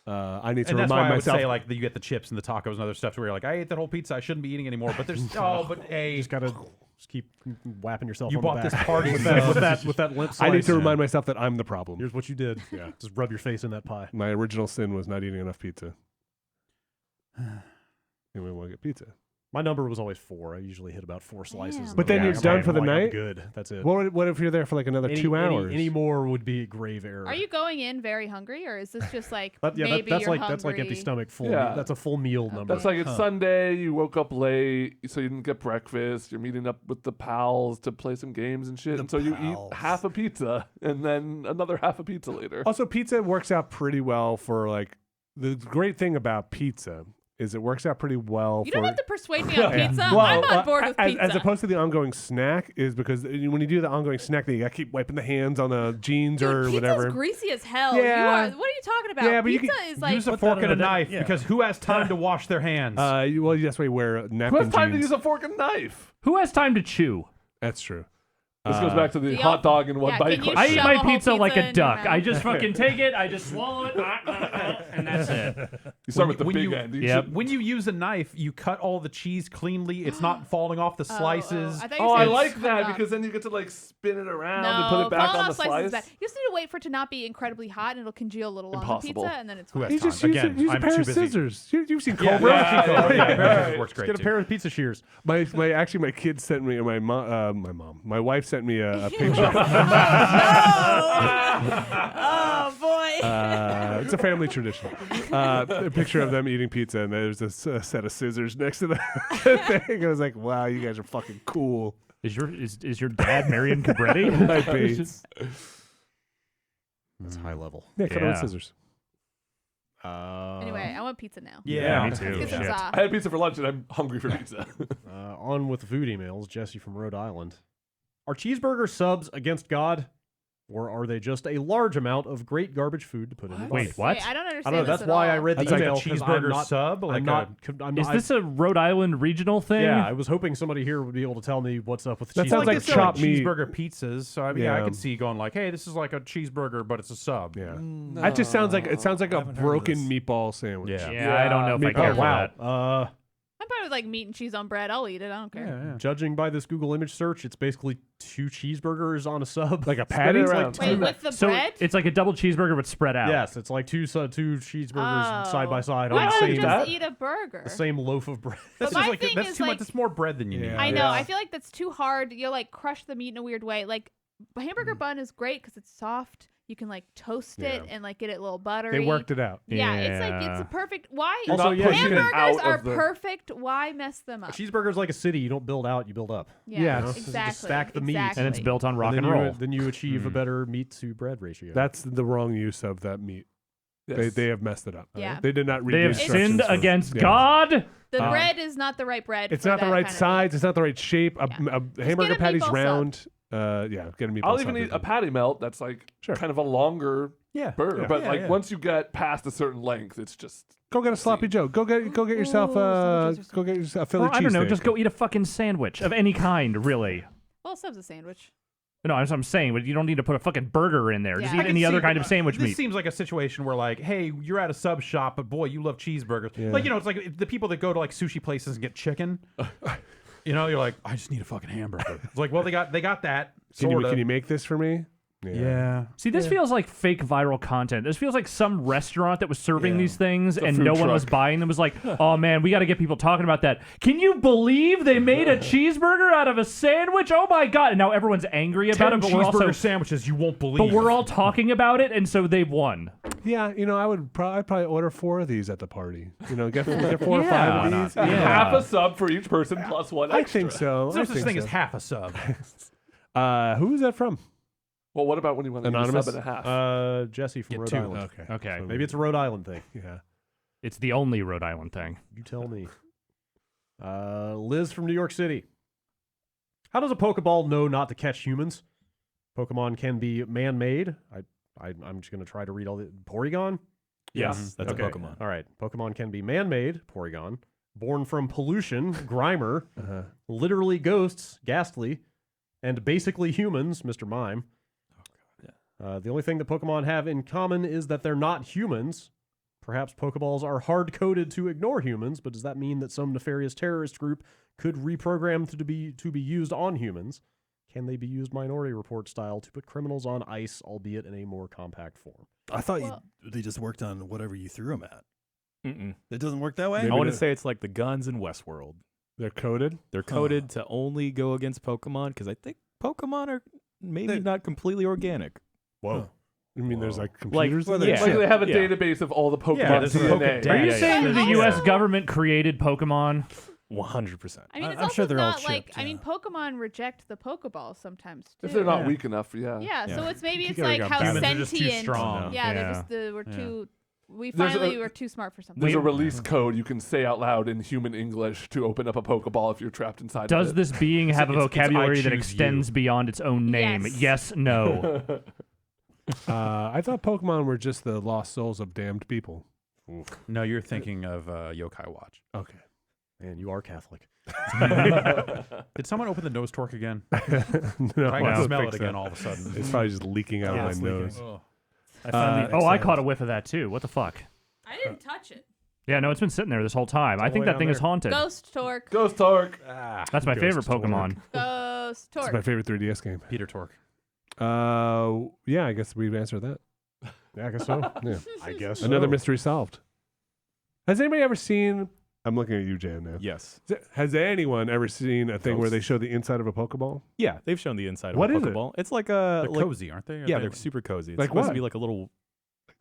I need to And that's remind why I would myself. say like that you get the chips and the tacos and other stuff where you're like, I ate that whole pizza. I shouldn't be eating anymore. But there's You just gotta just keep whapping yourself You on the bought back. this party with sub. that limp slice. I need to remind myself that I'm the problem. Here's what you did. Yeah. Just rub your face in that pie. My original sin was not eating enough pizza. And we want to get pizza. My number was always 4. I usually hit about 4 slices. Damn. and But then I'm you're like, done I'm for the like, I'm night? good. That's it. What if you're there for like another 2 hours? Any more would be grave error. Are you going in very hungry, or is this just like That, yeah, maybe that's you're like hungry? that's like empty stomach full. Yeah. That's a full meal number. That's like it's Sunday, you woke up late, so you didn't get breakfast, you're meeting up with the pals to play some games and shit, The and so you pals. eat half a pizza and then another half a pizza later. Also, pizza works out pretty well for like the great thing about pizza is it works out pretty well You for don't have to persuade me on pizza. Well, I'm on board with pizza. as opposed to the ongoing snack is because when you do the ongoing snack thing, you gotta keep wiping the hands on the jeans Dude, or pizza's whatever. greasy as hell. Yeah. What are you talking about? Yeah, but you pizza can is like use a Put fork that and a in a- knife yeah. because who has time to wash their hands? Well, that's why you wear Who napkin has time to jeans. use a fork and knife? Who has time to chew? That's true. This goes back to the the hot op- dog in one yeah, bite can you I question. eat shove my a whole pizza like pizza a in your duck. I mouth? just fucking take it, I just swallow it, and that's it. You start with the when big you- end. You Yep. should- when you use a knife, you cut all the cheese cleanly. It's not falling off the slices. I thought you Oh, said I you like cut that it off. because then you get to like spin it around No, and put it back falling on off the slices is slice. bad. You just need to wait for it to not be incredibly hot, and it'll congeal a little on the Impossible. pizza, and then it's Who fine. has You just time? use, Again, use a I'm pair too of busy. scissors. You've seen Yeah, Cobra. yeah, Right. works great Get a too. pair of pizza shears. My kids sent me my wife sent me a picture. Oh boy! It's a family tradition. A picture of them eating pizza, and there's a set of scissors next to the thing. I was like, "Wow, you guys are fucking cool." Is your dad Marion Cabretti? Might be. That's high level. Yeah, cut it with Yeah. scissors. Anyway, I want pizza now. Yeah, me too. Let's get some Shit. za. I had pizza for lunch and I'm hungry for pizza. On with the food emails. Jesse from Rhode Island. Are cheeseburger subs against God? Or are they just a large amount of great garbage food to put in your body? Wait, what? Wait, I don't I understand. don't know. this That's at why I all. read the That's like a email. 'Cause I'm cheeseburger not, sub. Like I'm not. I'm Is not- this a Rhode Island regional thing? Yeah, I was hoping somebody here would be able to tell me what's up with the That cheeseburger. sounds like they sell, chopped meat. cheeseburger pizzas. So I mean, yeah, I Yeah. could see going like, hey, this is like a cheeseburger, but it's a sub. Yeah, Mm, that just sounds like I a haven't heard of broken this. meatball sandwich. Yeah. Yeah, I don't know if I Meatball. care Oh, for wow. that. I'm put it with like meat and cheese on bread. I'll eat it. I don't care. Yeah. Judging by this Google image search, it's basically 2 cheeseburgers on a sub. Like a patty? It's around. Wait, with the So bread? it's like a double cheeseburger but spread out. Yes, it's like two cheeseburgers Oh. side by side Why on the don't you same, just eat a burger? the same loaf of bread. That's But my just like thing that's is, too much. like- That's more bread than you need. Yeah. I know. Yeah. I feel like that's too hard. You like crush the meat in a weird way. Like a hamburger bun is great because it's soft. You can like toast it and like get it a little buttery. They worked it out. Yeah, it's like Yeah. it's a perfect. Why? You're Also, not yeah, pushing it Hamburgers out are of the- perfect. Why mess them A up? cheeseburger's like a city. You don't build out, you build up. Yeah, Yes. exactly. Just stack the meat. exactly. And it's built on rock then and you, roll. then you achieve a better meat to bread ratio. That's the wrong use of that meat. Yes. They have messed it up. Yeah. They did not read They the have instructions sinned for- against yeah. God. The bread is not the right bread. It's for not the that right kind of size. It's not the right shape. A get hamburger a patty's meatball sub. round. Yeah, get a meatball I'll sub even is eat a good. patty melt that's like Sure. kind of a longer Yeah. burger. Yeah. But Yeah, like yeah. once you get past a certain length, it's just Go get a sloppy Joe. Go get yourself go get yourself a Philly Well, I don't know. cheesesteak. Just go eat a fucking sandwich of any kind, really. Well, sub's a sandwich. No, that's what I'm saying. But you don't need to put a fucking burger in there. Just Yeah. eat I can any other see- kind of sandwich This meat. seems like a situation where, like, hey, you're at a sub shop, but boy, you love cheeseburgers. Yeah. Like, you know, it's like the people that go to like sushi places and get chicken. You know, you're like, I just need a fucking hamburger. It's like, well, they got that. Can Sorta. you make this for me? Yeah. See, this feels like fake viral content. This feels like some restaurant that was serving Yeah. these things a and food no one was truck. buying them. Was like, oh man, we got to get people talking about that. Can you believe they made a cheeseburger out of a sandwich? Oh my god! And now everyone's angry about 10 it, but we're cheeseburger also, sandwiches you won't believe. but we're all talking about it, and so they've won. Yeah, you know, I'd probably order 4 of these at the party. You know, get 4 or 5 Yeah, of why these. not? Yeah. half a sub for each person plus one I extra. think so. There's no I such think thing so. as half a sub. Who is that from? Well, what about when you want to eat a Anonymous? sub and a half? Jesse from Get Rhode 2. Island. Okay. Okay, So Maybe it's a Rhode Island thing. yeah. it's the only Rhode Island thing. You tell me. Liz from New York City. How does a Pokeball know not to catch humans? Pokemon can be man-made. I'm just going to try to read all the... Porygon? Yes, that's Okay. a Pokemon. All right. Pokemon can be man-made. Porygon. Born from pollution. Grimer. Uh-huh. Literally ghosts. Ghastly. And basically humans. Mr. Mime. The only thing that Pokemon have in common is that they're not humans. Perhaps Pokeballs are hard-coded to ignore humans, but does that mean that some nefarious terrorist group could reprogram to be used on humans? Can they be used Minority Report style to put criminals on ice, albeit in a more compact form? I thought Well- they just worked on whatever you threw them at. Mm-mm. It doesn't work that way. Maybe I want to the- say it's like the guns in Westworld. They're coded. They're coded to only go against Pokemon because I think Pokemon are maybe not completely organic. Whoa. You mean there's like Like, computers? well, in there? yeah. Like they have a Yeah. database of all the Pokemon there's a DNA. Pokedex. Are you Yeah, saying yeah. that the Yeah. U.S. government created Pokemon? 100%. I mean, it's I'm also sure they're all not like. chipped, I mean, yeah. Pokemon reject the Pokeball sometimes too. If they're not Yeah. weak enough, yeah. Yeah, so Yeah. it's maybe it's gotta like go how back. Humans are just too sentient. strong. Yeah, Yeah. we're too. We There's finally a- were too smart for something. There's a release code you can say out loud in human English to open up a Pokeball if you're trapped inside Does of it. this being have a it's I vocabulary that choose extends beyond its own name? Yes. Yes, no. I thought Pokemon were just the lost souls of damned people. No, you're thinking of Yokai Watch. Okay. Man, you are Catholic. Did someone open the nose torque again? No, I can don't smell think it so. again all of a sudden. It's probably just leaking out Yeah, of it's my leaking. nose. I finally Oh, I fixed caught a it. whiff of that too. What the fuck? I didn't touch it. Yeah, no, it's been sitting there this whole time. I all the think way that down thing is there. haunted. Ghost Torque. Ghost Torque. That's my Ghost favorite Torque. Pokemon. Ghost It's Torque. my favorite 3DS game. Peter Torque. Yeah, I guess we've answered that. Yeah, I guess so. Yeah. I guess Another so. mystery solved. Has anybody ever seen? I'm looking at you, Jan. Now, Yes. has anyone ever seen a thing where they Ghosts. show the inside of a Pokeball? Yeah, they've shown the inside of What a is it? Pokeball. It's like a They're like, cozy, aren't they? Are yeah, they they're super cozy. It's Like supposed what? to be like a little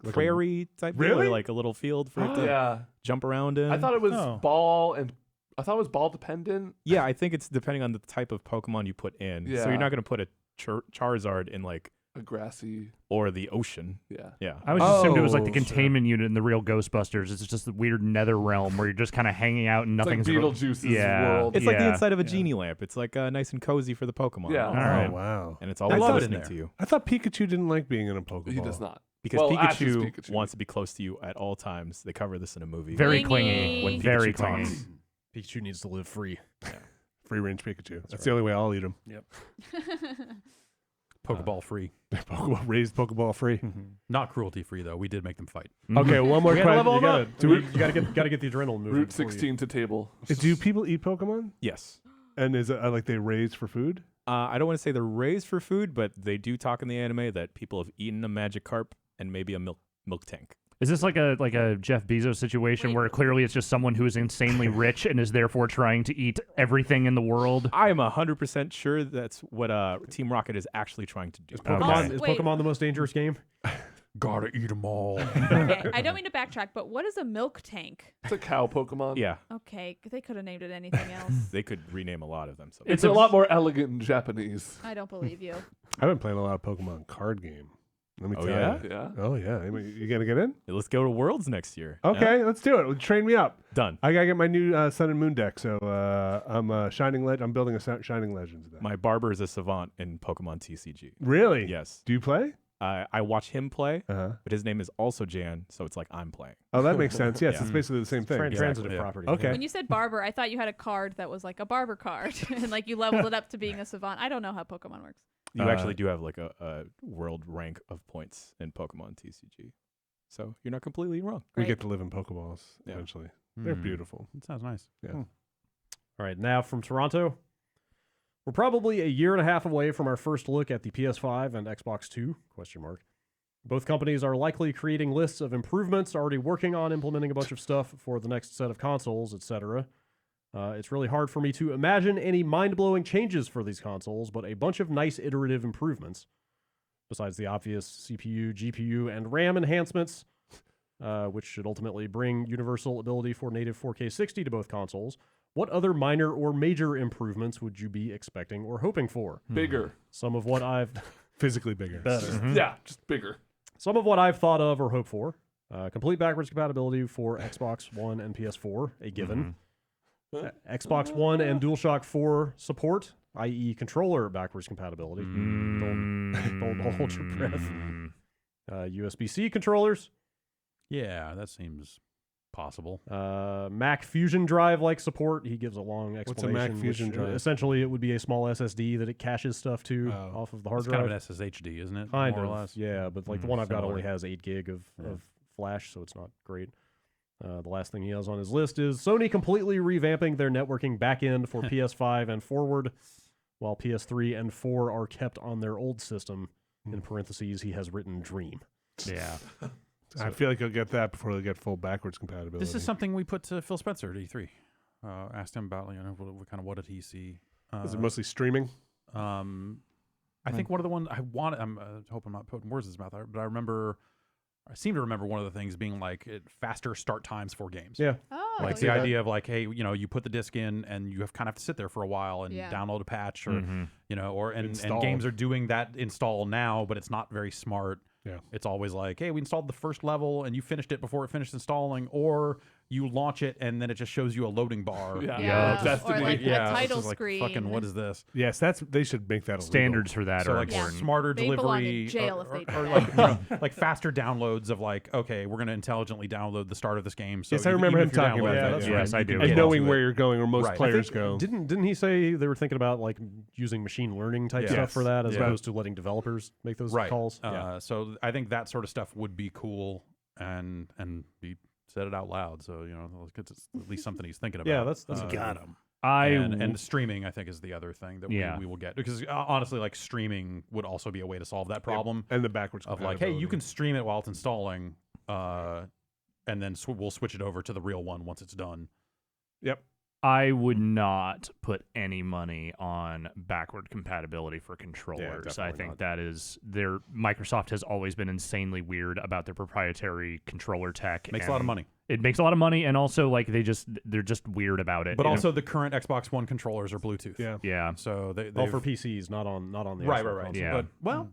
Like a- prairie type thing, Really? or like a little field for it to Yeah. jump around in. I thought it was Oh. ball and I thought it was ball dependent. Yeah, I think it's depending on the type of Pokemon you put in. So Yeah. you're not going to put a Charizard in like A grassy. or the ocean. Yeah. Yeah. I was just assumed it was like the Oh, sure. containment unit in the real Ghostbusters. It's just the weird nether realm where you're just kind of hanging out and It's like nothing's Beetlejuice's Yeah. world. It's like the Yeah. inside of a genie lamp. It's like nice and cozy for the Pokemon. Yeah. All right. Oh, wow. And it's I always love it in listening there. to you. I thought Pikachu didn't like being in a Pokeball. He does not. Because Well, Ash's Pikachu, Pikachu. wants to be close to you at all times. They cover this in a movie. very Clingy. clingy. When Very Pikachu clingy. talks. Pikachu needs to live free. Free range Pikachu. That's the only way I'll eat him. Pokeball free. Pokeball raised Pokeball free. Not cruelty free though. We did make them fight. Okay, one more We gotta question. level You them gotta- up. You gotta get the adrenaline moving. Route before you- 16 to table. Do people eat Pokemon? Yes. And is it like they raised for food? I don't want to say they're raised for food, but they do talk in the anime that people have eaten a Magikarp and maybe a milk tank. Is this like a Jeff Bezos situation where clearly it's just someone who is insanely rich and is therefore trying to eat everything in the world? I am 100% sure that's what Team Rocket is actually trying to do. Pokemon, is Wait. Pokemon the most dangerous game? Gotta eat them all. Okay, I don't mean to backtrack, but what is a milk tank? It's a cow Pokemon. Yeah, Okay, they could have named it anything else. they could rename a lot of them. So It's a lot more elegant in Japanese. I don't believe you. I've been playing a lot of Pokemon card game. Let me Oh, tell yeah? you. Yeah. Oh yeah. You gonna get in? let's go to Worlds next year. Okay, let's do it. Train me up. Done. I gotta get my new Sun and Moon deck. So I'm Shining Legend. I'm building a Shining Legends deck. My barber is a savant in Pokemon TCG. Really? Yes. Do you play? I watch him play, Uh-huh. but his name is also Jan, so it's like I'm playing. Oh, that makes sense. Yes, Yeah. it's basically the same thing. Transitive yeah. property. Okay. When you said barber, I thought you had a card that was like a barber card, and like you leveled it up to being a savant. I don't know how Pokemon works. You actually do have like a world rank of points in Pokemon TCG. So you're not completely wrong. We Great. get to live in Pokeballs Yeah. eventually. They're Hmm. beautiful. That sounds nice. Yeah. All right, now from Toronto, we're probably a year and a half away from our first look at the PS5 and Xbox 2, question mark. Both companies are likely creating lists of improvements, already working on implementing a bunch of stuff for the next set of consoles, etc. It's really hard for me to imagine any mind-blowing changes for these consoles, but a bunch of nice iterative improvements. Besides the obvious CPU, GPU, and RAM enhancements, which should ultimately bring universal ability for native 4K 60 to both consoles, what other minor or major improvements would you be expecting or hoping for? Bigger. Some of what I've Physically bigger. Yeah, just bigger. some of what I've thought of or hoped for. Complete backwards compatibility for Xbox One and PS4, a given. Xbox One and DualShock 4 support, i.e. controller backwards compatibility. Don't hold your breath. USB-C controllers. Yeah, that seems possible. Mac Fusion Drive-like support. He gives a long What's a explanation. Mac Fusion which, Drive? Essentially, it would be a small SSD that it caches stuff to Oh. off of the hard It's drive. kind of an SSHD, isn't it? Kind More of, or less. yeah. But like the one I've got similar. only has 8 gig of Yeah. flash, so it's not great. The last thing he has on his list is Sony completely revamping their networking backend for PS5 and forward, while PS3 and 4 are kept on their old system. In parentheses, he has written Dream. Yeah. I feel like he'll get that before they get full backwards compatibility. This is something we put to Phil Spencer at E3. Asked him about, what did he see? Is it mostly streaming? I think one of the ones I want. I hope I'm not putting words in his mouth, but I seem to remember one of the things being like faster start times for games. Yeah. Oh, Like the idea of like, hey, you put the disc in and you have kind of to sit there for a while and Yeah. download a patch or and Install. games are doing that install now, but it's not very smart. Yeah. It's always like, hey, we installed the first level and you finished it before it finished installing, or you launch it and then it just shows you a loading bar. Yeah. Yeah. It's just- Or like yeah, a it's title just like, screen. fucking, what is this? Yes, they should make that illegal. Standards for that So are like important. smarter They belong in delivery, jail if they do or that. like faster downloads of like, okay, we're gonna intelligently download the start of this game. So Yes, I remember even him if you're talking about downloading that, it, yeah. Yes, I you do. can And get knowing onto where it. you're going, or most Right. players go. Didn't he say they were thinking about like using machine learning type Yes. stuff for that as Yeah. opposed to letting developers make those Right. calls? So I think that sort of stuff would be cool, and he said it out loud. So it's at least something he's thinking about. Yeah, that's Got him. and streaming, I think, is the other thing that Yeah. we will get, because honestly, like streaming would also be a way to solve that problem And the backwards of like, hey, you can compatibility. stream it while it's installing, and then we'll switch it over to the real one once it's done. Yep. I would not put any money on backward compatibility for controllers. I definitely think not. that is Microsoft has always been insanely weird about their proprietary controller tech. Makes a lot of and money. It makes a lot of money, and also like they're just weird about it. But you know? also, the current Xbox One controllers are Bluetooth. Yeah. yeah, So they All for PCs, not on the right, actual right. console. Yeah. But well,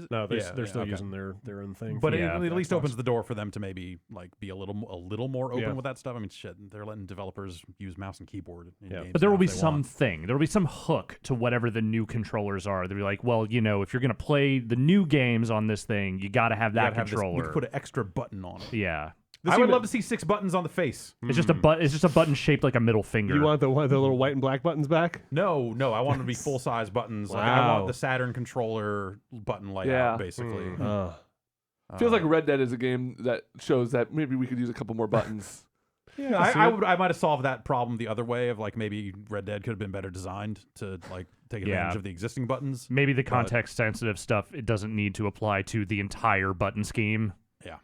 No, they're yeah, still okay. using their own thing. But Yeah. it at least Xbox. opens the door for them to maybe like be a little more open Yeah. with that stuff. I mean, shit, they're letting developers use mouse and keyboard. In Yeah. games but there now will be if they want. something. There will be some hook to whatever the new controllers are. They'll be like, well, if you're gonna play the new games on this thing, you got to have You that gotta have this- controller. we could put an extra button on it. yeah. I would love to see 6 buttons on the face. It's just a button shaped like a middle finger. You want the little white and black buttons back? No, I want them to be full size buttons. Like, I want the Saturn controller button layout, basically. Feels like Red Dead is a game that shows that maybe we could use a couple more buttons. Yeah, I might have solved that problem the other way of like maybe Red Dead could have been better designed to like take advantage of the existing buttons. Maybe the context sensitive stuff, it doesn't need to apply to the entire button scheme. Yeah.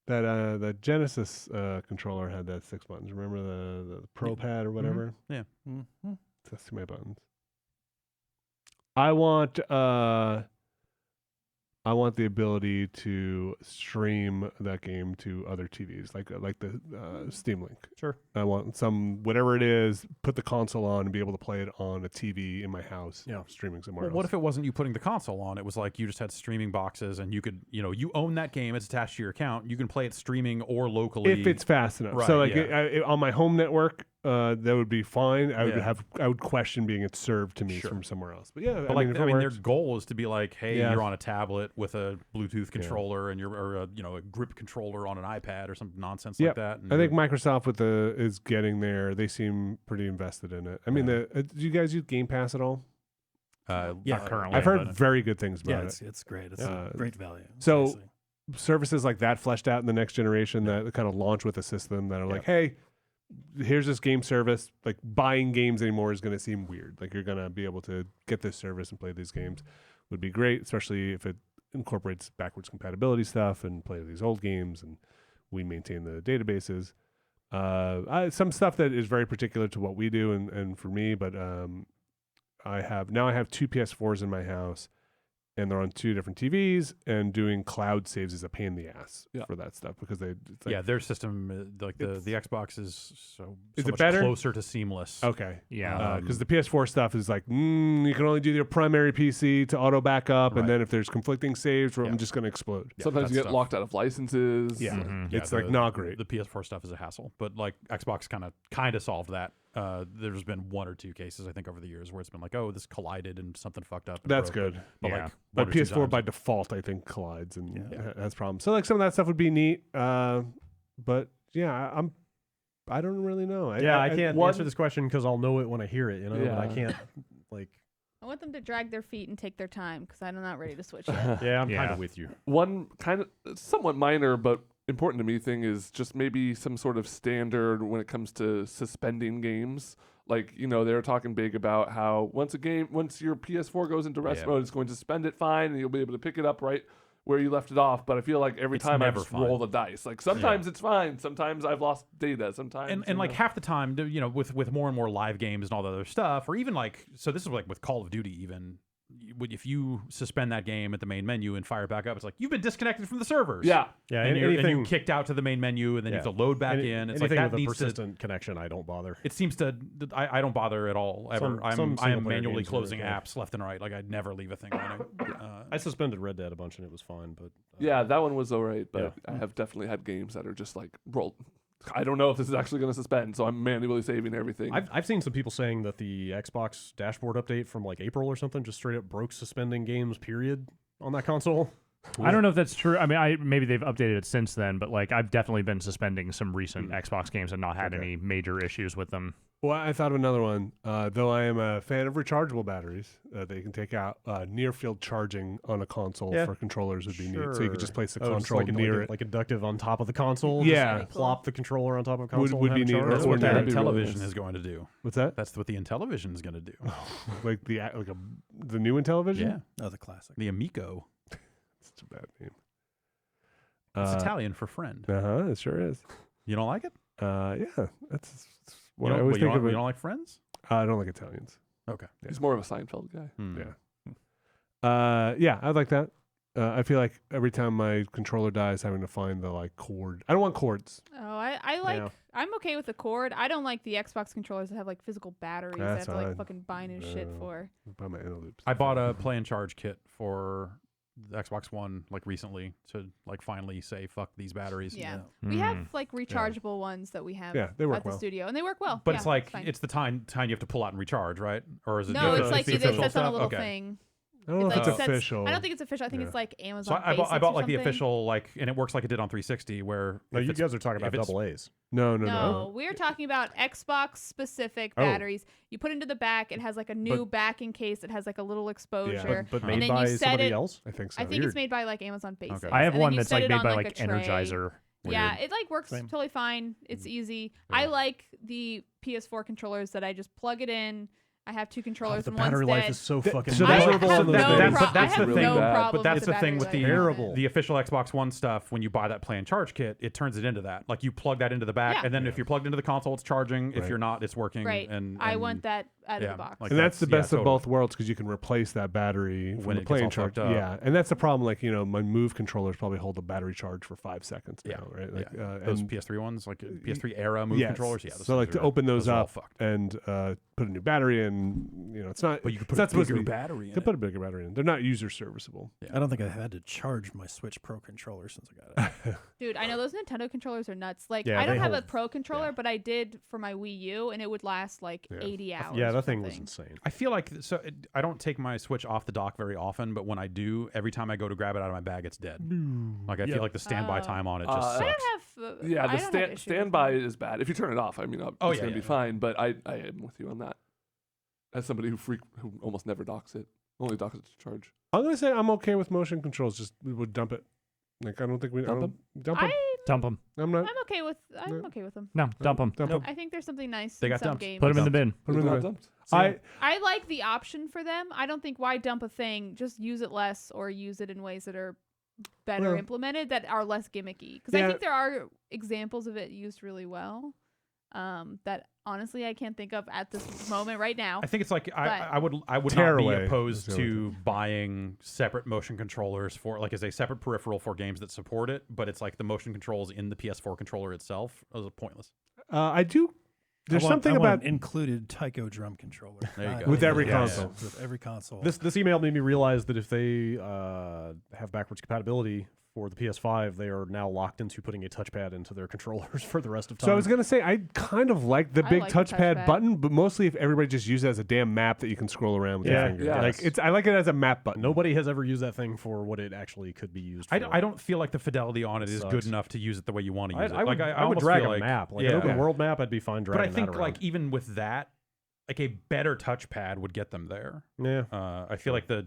That the Genesis controller had that 6 buttons. Remember the Pro Pad or whatever? Yeah. That's too many buttons. I want the ability to stream that game to other TVs, like the Steam Link. Sure. I want whatever it is, put the console on and be able to play it on a TV in my house. Yeah. Streaming somewhere Well, else. what if it wasn't you putting the console on? It was like you just had streaming boxes and you could, you own that game. It's attached to your account. You can play it streaming or locally. If it's fast enough. Right, So like yeah. on my home network, that would be fine. I would question being it served to me from somewhere else. But yeah, But I mean, their goal is to be like, hey, Yeah. you're on a tablet with a Bluetooth controller and you're a grip controller on an iPad or some nonsense like that. And I think Microsoft is getting there. They seem pretty invested in it. I mean, do you guys use Game Pass at all? Not currently. I've heard but- very good things about it. It's great. It's a great value. So seriously. services like that fleshed out in the next generation that kind of launch with a system that are like, hey, here's this game service. Like buying games anymore is going to seem weird. Like you're going to be able to get this service and play these games would be great, especially if it incorporates backwards compatibility stuff and play these old games and we maintain the databases. Some stuff that is very particular to what we do and for me, but I have 2 PS4s in my house and they're on 2 different TVs, and doing cloud saves is a pain in the ass for that stuff because it's like, their system, like the Xbox is so it much better? closer to seamless. Okay. Yeah. Because the PS4 stuff is like, you can only do your primary PC to auto backup, and then if there's conflicting saves, I'm just going to exload. Sometimes you get locked out of licenses. Yeah. Mhm. It's like not great. The PS4 stuff is a hassle, but like Xbox kind of solved that. There's been 1 or 2 cases I think over the years where it's been like, oh, this collided and something fucked up. And That's broke. good. But Yeah. like, But 1 or 2 PS4 times- by default, I think, collides and has problems. So like some of that stuff would be neat. But yeah, I don't really know. I can't answer this question because I'll know it when I hear it. But I Yeah. can't like. I want them to drag their feet and take their time because I'm not ready to switch yet. Yeah, I'm Yeah. kind of with you. One kind of somewhat minor but important to me thing is just maybe some sort of standard when it comes to suspending games. Like, they were talking big about how once your PS4 goes into rest mode, it's going to suspend it fine and you'll be able to pick it up right where you left it off. But I feel like every It's time I never just fine. roll the dice. Like sometimes it's fine. Sometimes I've lost data. Sometimes. and like half the time, with more and more live games and all the other stuff, or even like, so this is like with Call of Duty even, if you suspend that game at the main menu and fire it back up, it's like you've been disconnected from the servers. Yeah. Yeah, and anything you kicked out to the main menu, and then you have to load back in. It's like anything that with a needs to. persistent connection. I don't bother. It seems to. I don't bother at all ever. Some I am single-player manually games are closing okay. apps left and right. Like I'd never leave a thing running. I suspended Red Dead a bunch and it was fine, but Yeah, that one was alright, but I have definitely had games that are just like rolled. I don't know if this is actually going to suspend, so I'm manually saving everything. I've seen some people saying that the Xbox dashboard update from like April or something just straight up broke suspending games, period, on that console. I don't know if that's true. I mean, maybe they've updated it since then, but like I've definitely been suspending some recent Xbox games and not had any major issues with them. Well, I thought of another one. Though I am a fan of rechargeable batteries that you can take out, near field charging on a console for controllers would be neat. So you could just place the console near it. Like inductive on top of the console. Yeah. Just plop the controller on top of a console. Would and have be it neat. charge. That's Or what that'd that be really Intellivision nice. is going to do. What's that? That's what the Intellivision is going to do. Like the new Intellivision? Yeah, Oh, the classic. the Amico. It's a bad name. It's Italian for friend. It sure is. You don't like it? Yeah, that's what You I don't, always you think don't, of it. you don't like Friends? I don't like Italians. Okay. He's more of a Seinfeld guy. Hmm. Yeah. Yeah, I like that. I feel like every time my controller dies, having to find the like cord. I don't want cords. Oh, I like. Yeah. I'm okay with the cord. I don't like the Xbox controllers that have like physical batteries that I That's have to like fine. fucking buy new shit No. for. Buy my inner loops. I bought a play and charge kit for the Xbox One like recently to like finally say fuck these batteries. Yeah. We have like rechargeable ones that we have Yeah, they work at the well. studio, and they work well. But Yeah, it's like fine. it's the time you have to pull out and recharge, right? Or is it no, just it's like the they official set on a stuff? little Okay. thing. I don't know if like it's sets- official. I don't think it's official. I think Yeah. it's like So Amazon. I Basics bought or like the something. official and it works like it did on 360, where No, if you it's- guys are talking about if it's- double A's. No. No, we're talking about Xbox specific Oh. batteries. You put into the back, it has like a new backing case that has like a little exposure. But and made then by you set somebody it, else? I think so. I think it's made by like Amazon Basics. Okay. I have and then one you that's set like it made on, by like like a tray. Energizer. Yeah, Weird. it like works Same. totally fine. It's easy. I like the PS4 controllers that I just plug it in. I have two controllers the and one's battery life dead. is so fucking so I that's- miserable have in those no days. pro- that's I have the thing. no But problem that's with the the thing battery with life. Terrible. the official Xbox One stuff. When you buy that play and charge kit, it turns it into that. Like you plug that into the back, Yeah. and then if you're plugged into the console, it's charging. If Right. you're not, it's working. Right. And I want that out of yeah, the box. like And that's the yeah, best of totally. both worlds because you can replace that battery When from it the gets playing all charge. fucked up. Yeah, and that's the problem. Like my Move controllers probably hold the battery charge for 5 seconds Yeah. now, right? Like Those and- PS3 ones, like PS3 era Move yes. controllers. Yeah. those So like things to are- open those are all up fucked. and put a new battery in, it's not. But you could it's put not a supposed to bigger be. battery You in could it. put a bigger battery in. They're not user serviceable. I don't think I've had to charge my Switch Pro controller since I got it. Dude, I know those Nintendo controllers are nuts. Like, Yeah, I don't they have a hold- Pro controller, but I did for my Wii U, and it would last like 80 hours. Yeah, or that thing was something. insane. I feel like I don't take my Switch off the dock very often, but when I do, every time I go to grab it out of my bag, it's dead. Like I feel like the standby Oh. time on it just I sucks. don't have. Yeah, I the don't have issues with standby them. is bad. If you turn it off, I mean, it's yeah, going to yeah. be fine. But I am with you on that. As somebody who almost never docks it, only docks it to charge. I'm gonna say I'm okay with motion controls. Just we would dump it. Like I don't think we Dump dump them. Dump them. I'm not. I'm okay with. I'm No. okay with them. No, dump them. Dump 'em. I think there's something nice They in got some dumped. games. Put them in the bin. Put 'em in Not the bin. dumped. I like the option for them. I don't think why dump a thing. Just use it less or use it in ways that are better Well- implemented that are less gimmicky. Because Yeah. I think there are examples of it used really well. That honestly I can't think of at this moment right now. I think it's like I would not Tearaway be is opposed the only to buying separate motion controllers for like as a separate peripheral for games that support it, but it's like the motion controls in the PS4 controller itself is pointless. I do. There's something I want about an included Taiko drum controller. There you I go. With think every that's- console. With every console. This email made me realize that if they have backwards compatibility for the PS5, they are now locked into putting a touchpad into their controllers for the rest of time. So I was gonna say I kind of like the I big like the touchpad touchpad. button, but mostly if everybody just uses it as a damn map that you can scroll around with Yeah, your finger. yeah. Like I like it as a map button. Nobody has ever used that thing for what it actually could be used for. I don't feel like the fidelity on it is Sucks. good enough to use it the way you want to use it. I would, Like I would almost drag feel a like, map, like yeah. an open world map. I'd be fine But dragging I think that like around. even with that, like a better touchpad would get them there. Yeah. I feel like the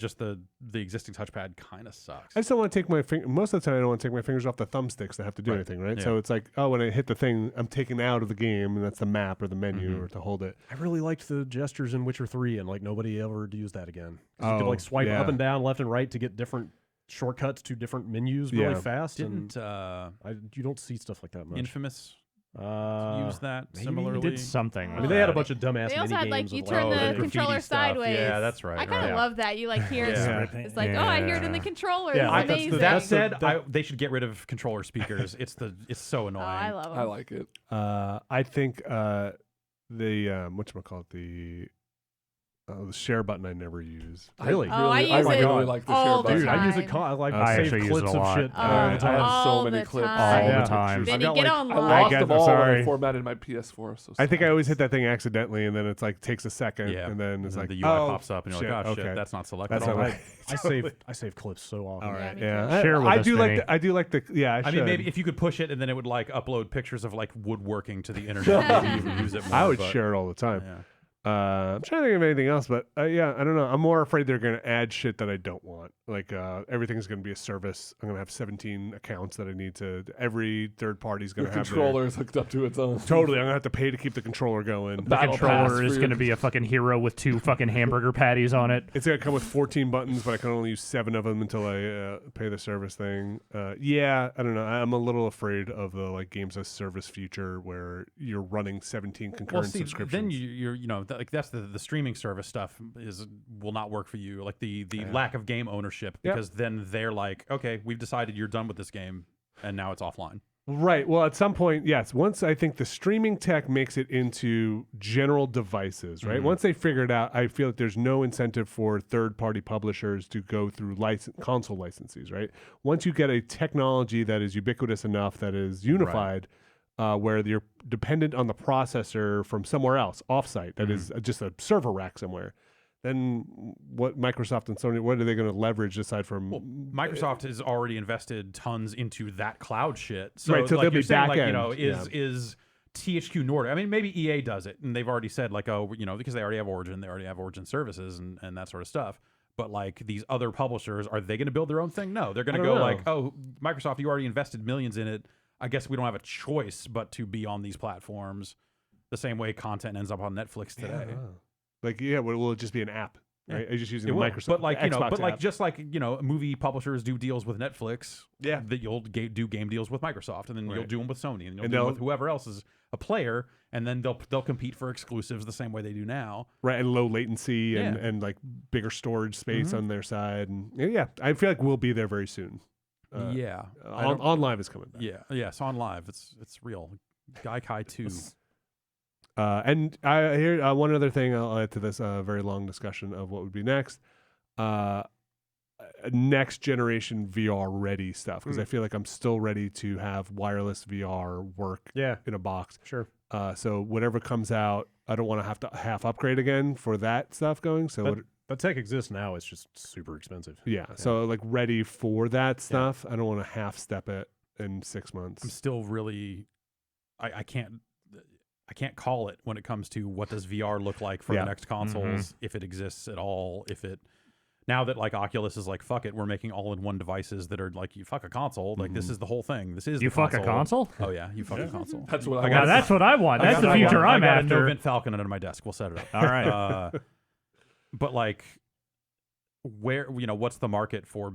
existing touchpad kind of sucks. I just don't want to take my finger. Most of the time, I don't want to take my fingers off the thumbsticks that have to do Right. anything, right? Yeah. So it's like, when I hit the thing, I'm taken out of the game, and that's the map or the menu Mhm. or to hold it. I really liked the gestures in Witcher 3, and like nobody ever used that again. 'Cause you could Oh, like swipe yeah. up and down, left and right to get different shortcuts to different menus really Yeah. fast. Didn't And you don't see stuff like that much. Infamous Uh, use that maybe. similarly? Did something. I with mean, they had a that. bunch of dumbass They also mini had like games you with, turn Oh, the the graffiti controller stuff. sideways. Yeah, that's right. I kind of right. love that. You like hear Yeah. it's like, oh, I hear it in the Yeah. controller. Yeah, It's that's amazing. That That's said, the- they should get rid of controller speakers. It's so annoying. Oh, I love them. I like it. I think the whatchamacallit, the share button I never use. Really? Oh, I use I it really like the all share the button. Dude, I use it. time. I like I save actually use it clips a of lot. shit. Oh, I have so all many the clips. time. All Yeah. the time. Vinny, I've got, get like- I online. lost guess them I'm all when sorry. I formatted my PS4. So I think I sorry. always hit that thing accidentally, and then it's like takes a second, Yeah. and then it's then like the UI oh, pops up, and you're shit, like, oh okay. shit, that's not selected. That's not already. right. I save clips so often. All Yeah, right, me yeah. too. Share with I us, do Vinny. like. I do like the. Yeah, I I mean, should. maybe if you could push it and then it would like upload pictures of like woodworking to the internet, maybe you would use it more. I would but, share it all the time. Yeah. I'm trying to think of anything else, but yeah, I don't know. I'm more afraid they're going to add shit that I don't want. Like everything's going to be a service. I'm going to have 17 accounts that I need to. Every third party's going Your to have their- controller is hooked up to its own. Totally, I'm going to have to pay to keep the controller going. The Battle Pass controller for is your- going to be a fucking hero with 2 fucking hamburger patties on it. It's going to come with 14 buttons, but I can only use 7 of them until I pay the service thing. Yeah, I don't know. I'm a little afraid of the like games as service future where you're running 17 concurrent subscriptions. Then you're like that's the streaming service stuff will not work for you. Like the lack of game ownership, Yep. because then they're like, okay, we've decided you're done with this game, and now it's offline. Right. Well, at some point, yes. Once I think the streaming tech makes it into general devices, right? Mhm. Once they figure it out, I feel like there's no incentive for third-party publishers to go through console licenses, right? Once you get a technology that is ubiquitous enough, that is unified, where you're dependent on the processor from somewhere else, offsite, that is just a server rack somewhere, then what Microsoft and Sony, what are they going to leverage aside from? Well, Microsoft has already invested tons into that cloud shit. So, Right, so like they'll you're be saying, back like, end. is THQ Nordic? I mean, maybe EA does it, and they've already said like, oh, because they already have Origin, they already have Origin services and that sort of stuff. But like these other publishers, are they going to build their own thing? No, they're going to go like, oh, Microsoft, you already invested millions in it. I guess we don't have a choice but to be on these platforms. The same way content ends up on Netflix today. Like, will it just be an app? Right? Are you just using the Microsoft? But like, Xbox app? just like, movie publishers do deals with Netflix. Yeah. That you'll do game deals with Microsoft, and then you'll Right. do them with Sony, and you'll And do them they'll- with whoever else is a player, and then they'll compete for exclusives the same way they do now. Right, and low latency and, Yeah. and like bigger storage space on their side. And yeah, I feel like we'll be there very soon. Yeah. On Live is coming back. Yeah. Yes, on live. It's real. Gaikai 2. And I hear one other thing I'll add to this very long discussion of what would be next. Next generation VR ready stuff, because I feel like I'm still ready to have wireless VR work in a box. Sure. So whatever comes out, I don't want to have to half upgrade again for that stuff going. So That tech exists now. It's just super expensive. so like ready for that stuff. I don't want to half step it in 6 months. I'm still really I can't call it when it comes to what does VR look like for the next consoles, if it exists at all, now that like Oculus is like, fuck it, we're making all-in-one devices that are like, you fuck a console, like this is the whole thing. This is You the fuck a console? Oh yeah, you fuck a console. That's what I Now got. that's what I want. That's the future I'm I got a after. no-vent Falcon under my desk. We'll set it up. All right. But like, where what's the market for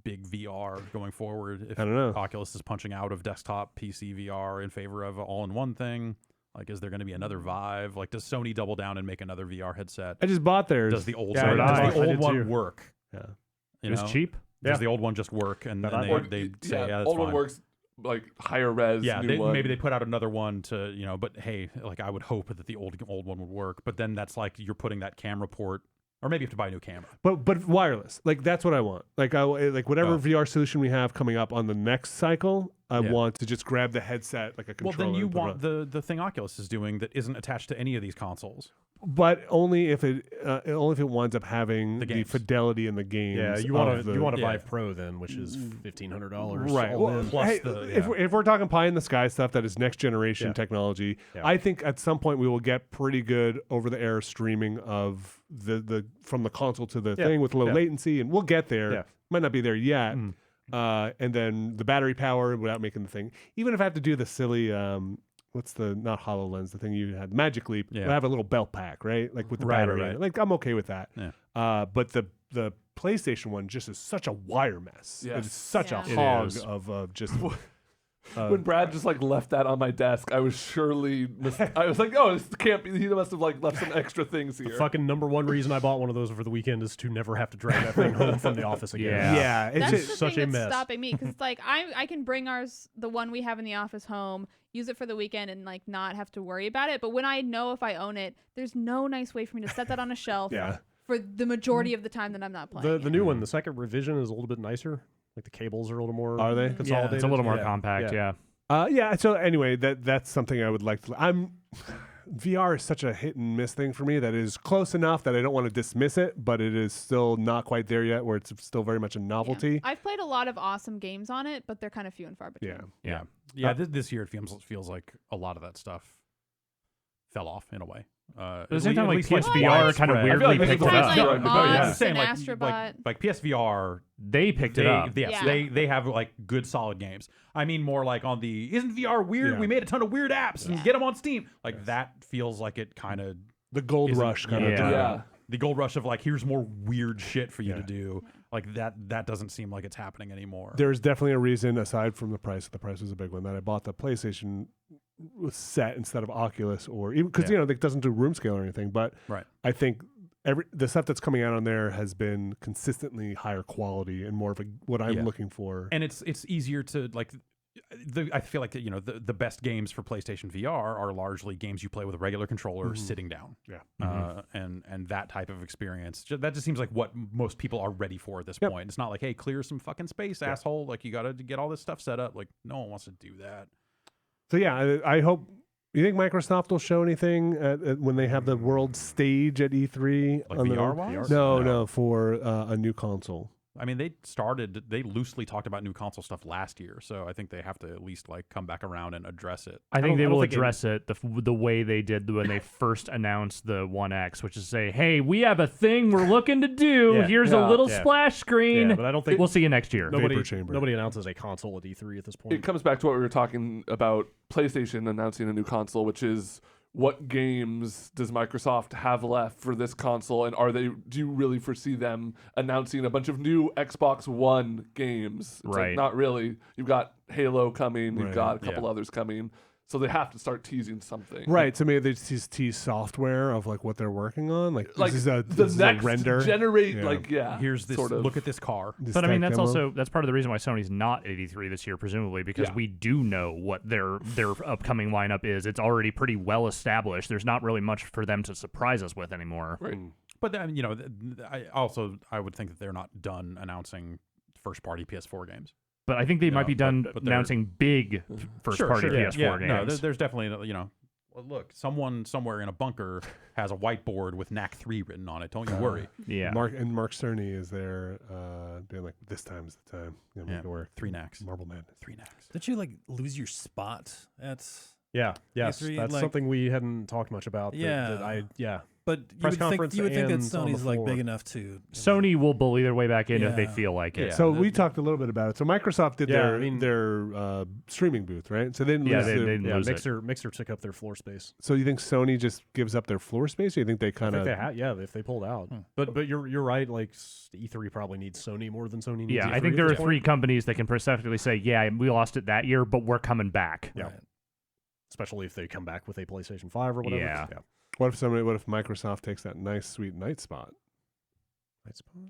big VR going forward? If I don't know. Oculus is punching out of desktop PC VR in favor of an all-in-one thing. Like, is there going to be another Vive? Like, does Sony double down and make another VR headset? I just bought theirs. Does the old Yeah, does the I old did one too. work? Yeah. You It was know? cheap. Does Yeah. the old one just work? And That then I- they say, yeah, that's old fine. one works like higher res. Yeah, new one. maybe they put out another one to, but hey, like I would hope that the old one would work. But then that's like you're putting that camera port, or maybe you have to buy a new camera. But wireless, like that's what I want. Like whatever Oh. VR solution we have coming up on the next cycle, I Yeah. want to just grab the headset like a Well, controller. then you and put it want on. the thing Oculus is doing that isn't attached to any of these consoles. but only if it winds up having The the, games. fidelity in the games. Yeah, you want of the- a yeah. Vive Pro then, which is $1,500. Right. all Well, in. plus hey, the- if we're talking pie in the sky stuff that is next generation Yeah. technology, Yeah. I think at some point we will get pretty good over the air streaming of the from the console to the Yeah. thing with low Yeah. latency, and we'll get there. Yeah. Might not be there yet. Mm. And then the battery power without making the thing. Even if I have to do the silly what's the not HoloLens, the thing you had, Magic Leap, Yeah. we'll have a little belt pack, right? Like with the Right, battery. in right. it. Like I'm okay with that. Yeah. But the PlayStation one just is such a wire mess. Yes. It's such Yeah. a It hog is. of just when Brad just like left that on my desk, I was surely I was like, oh, this can't be. He must have like left some extra things The here. fucking number one reason I bought one of those over the weekend is to never have to drag that thing home from the office again. Yeah. yeah, it's That's just, the such thing a that's mess. stopping me because it's like I can bring the one we have in the office home, use it for the weekend, and like not have to worry about it. But when I know if I own it, there's no nice way for me to set that on a shelf Yeah. for the majority of the time that I'm not playing. The new one, the second revision, is a little bit nicer. Like the cables are a little more. Are they? Yeah, consolidated? it's a little more Yeah. compact. Yeah. yeah. So anyway, that's something I would like to. VR is such a hit and miss thing for me that is close enough that I don't want to dismiss it, but it is still not quite there yet, where it's still very much a Yeah. novelty. I've played a lot of awesome games on it, but they're kind of few and far between. Yeah. Yeah. This year it feels like a lot of that stuff fell off in a way. At the same time, like least, PSVR kind of widespread. weirdly I feel like picked this it is up. Like Yeah. But Mods I'm saying, and like Astrobot. PSVR, They picked it up. Yes, Yeah. they have like good solid games. I mean, more like on the isn't VR weird? Yeah. We made a ton of weird apps and Yeah. get them on Steam. Like that feels like it kind of The gold isn't- rush kind yeah. of thing. Yeah. the gold rush of like here's more weird shit for you to Yeah. do. Like that doesn't seem like it's happening anymore. There's definitely a reason, aside from the price was a big one, that I bought the PlayStation set instead of Oculus, or even because Yeah. it doesn't do room scale or anything. But Right. I think the stuff that's coming out on there has been consistently higher quality and more of what I'm Yeah. looking for. And it's easier to like. I feel like the best games for PlayStation VR are largely games you play with a regular controller sitting down. Yeah. And that type of experience. That just seems like what most people are ready for at this Yep. point. It's not like, hey, clear some fucking space, asshole. Like you got to get all this stuff set up. Like no one wants to do that. So yeah, I hope You think Microsoft will show anything when they have the world stage at E3? Like on VR wise? No, for a new console. I mean, they loosely talked about new console stuff last year, so I think they have to at least like come back around and address it. I think they don't will think address it the way they did when they first announced the One X, which is say, hey, we have a thing we're looking to do. Yeah, Here's a little yeah. splash screen. Yeah, but I don't think We'll see you next year. Vapor chamber. Nobody announces a console at E3 at this point. It comes back to what we were talking about PlayStation announcing a new console, which is what games does Microsoft have left for this console, and do you really foresee them announcing a bunch of new Xbox One games? It's like, Right. not really. You've got Halo coming, you've Right. got a couple others coming. So they have to start teasing something. Right, so maybe they just tease software of like what they're working on. Like Like this the is next a render. generate, Yeah. Here's this. sort of. Look at this car. This But I mean, tech that's demo. that's part of the reason why Sony's not at E3 this year, presumably, because Yeah. we do know what their upcoming lineup is. It's already pretty well established. There's not really much for them to surprise us with anymore. Right. But then, I would think that they're not done announcing first party PS4 games. But I think they might be done but they're- announcing big first-party PS4 No, games. there's definitely well, look, someone somewhere in a bunker has a whiteboard with NAC 3 written on it. Don't you worry. Yeah. Mark Cerny is there, being like, "This time's the time." You know, Yeah. make it work. 3 NACs. Marble Madness. 3 NACs. Did you like lose your spot at? Yes, E3, that's like- something we hadn't talked much about. Yeah. Yeah. But Press conference you would think that and on the Sony's like floor. big enough to. Sony will bully their way back in if they Yeah. feel like it. Yeah. So we talked a little bit about it. So Microsoft did Yeah, their I mean- their streaming booth, right? So they didn't Yeah, lose they their- didn't lose it. Mixer took up their floor space. So you think Sony just gives up their floor space, or you think they I kind think of? if they pulled out. But you're right. Like E3 probably needs Sony more than Sony needs. Yeah, E3 I think at there are this point. 3 companies that can specifically say, yeah, we lost it that year, but we're coming back. Yeah. Right. Especially if they come back with a PlayStation 5 or whatever. Yeah. What if Microsoft takes that nice sweet night spot?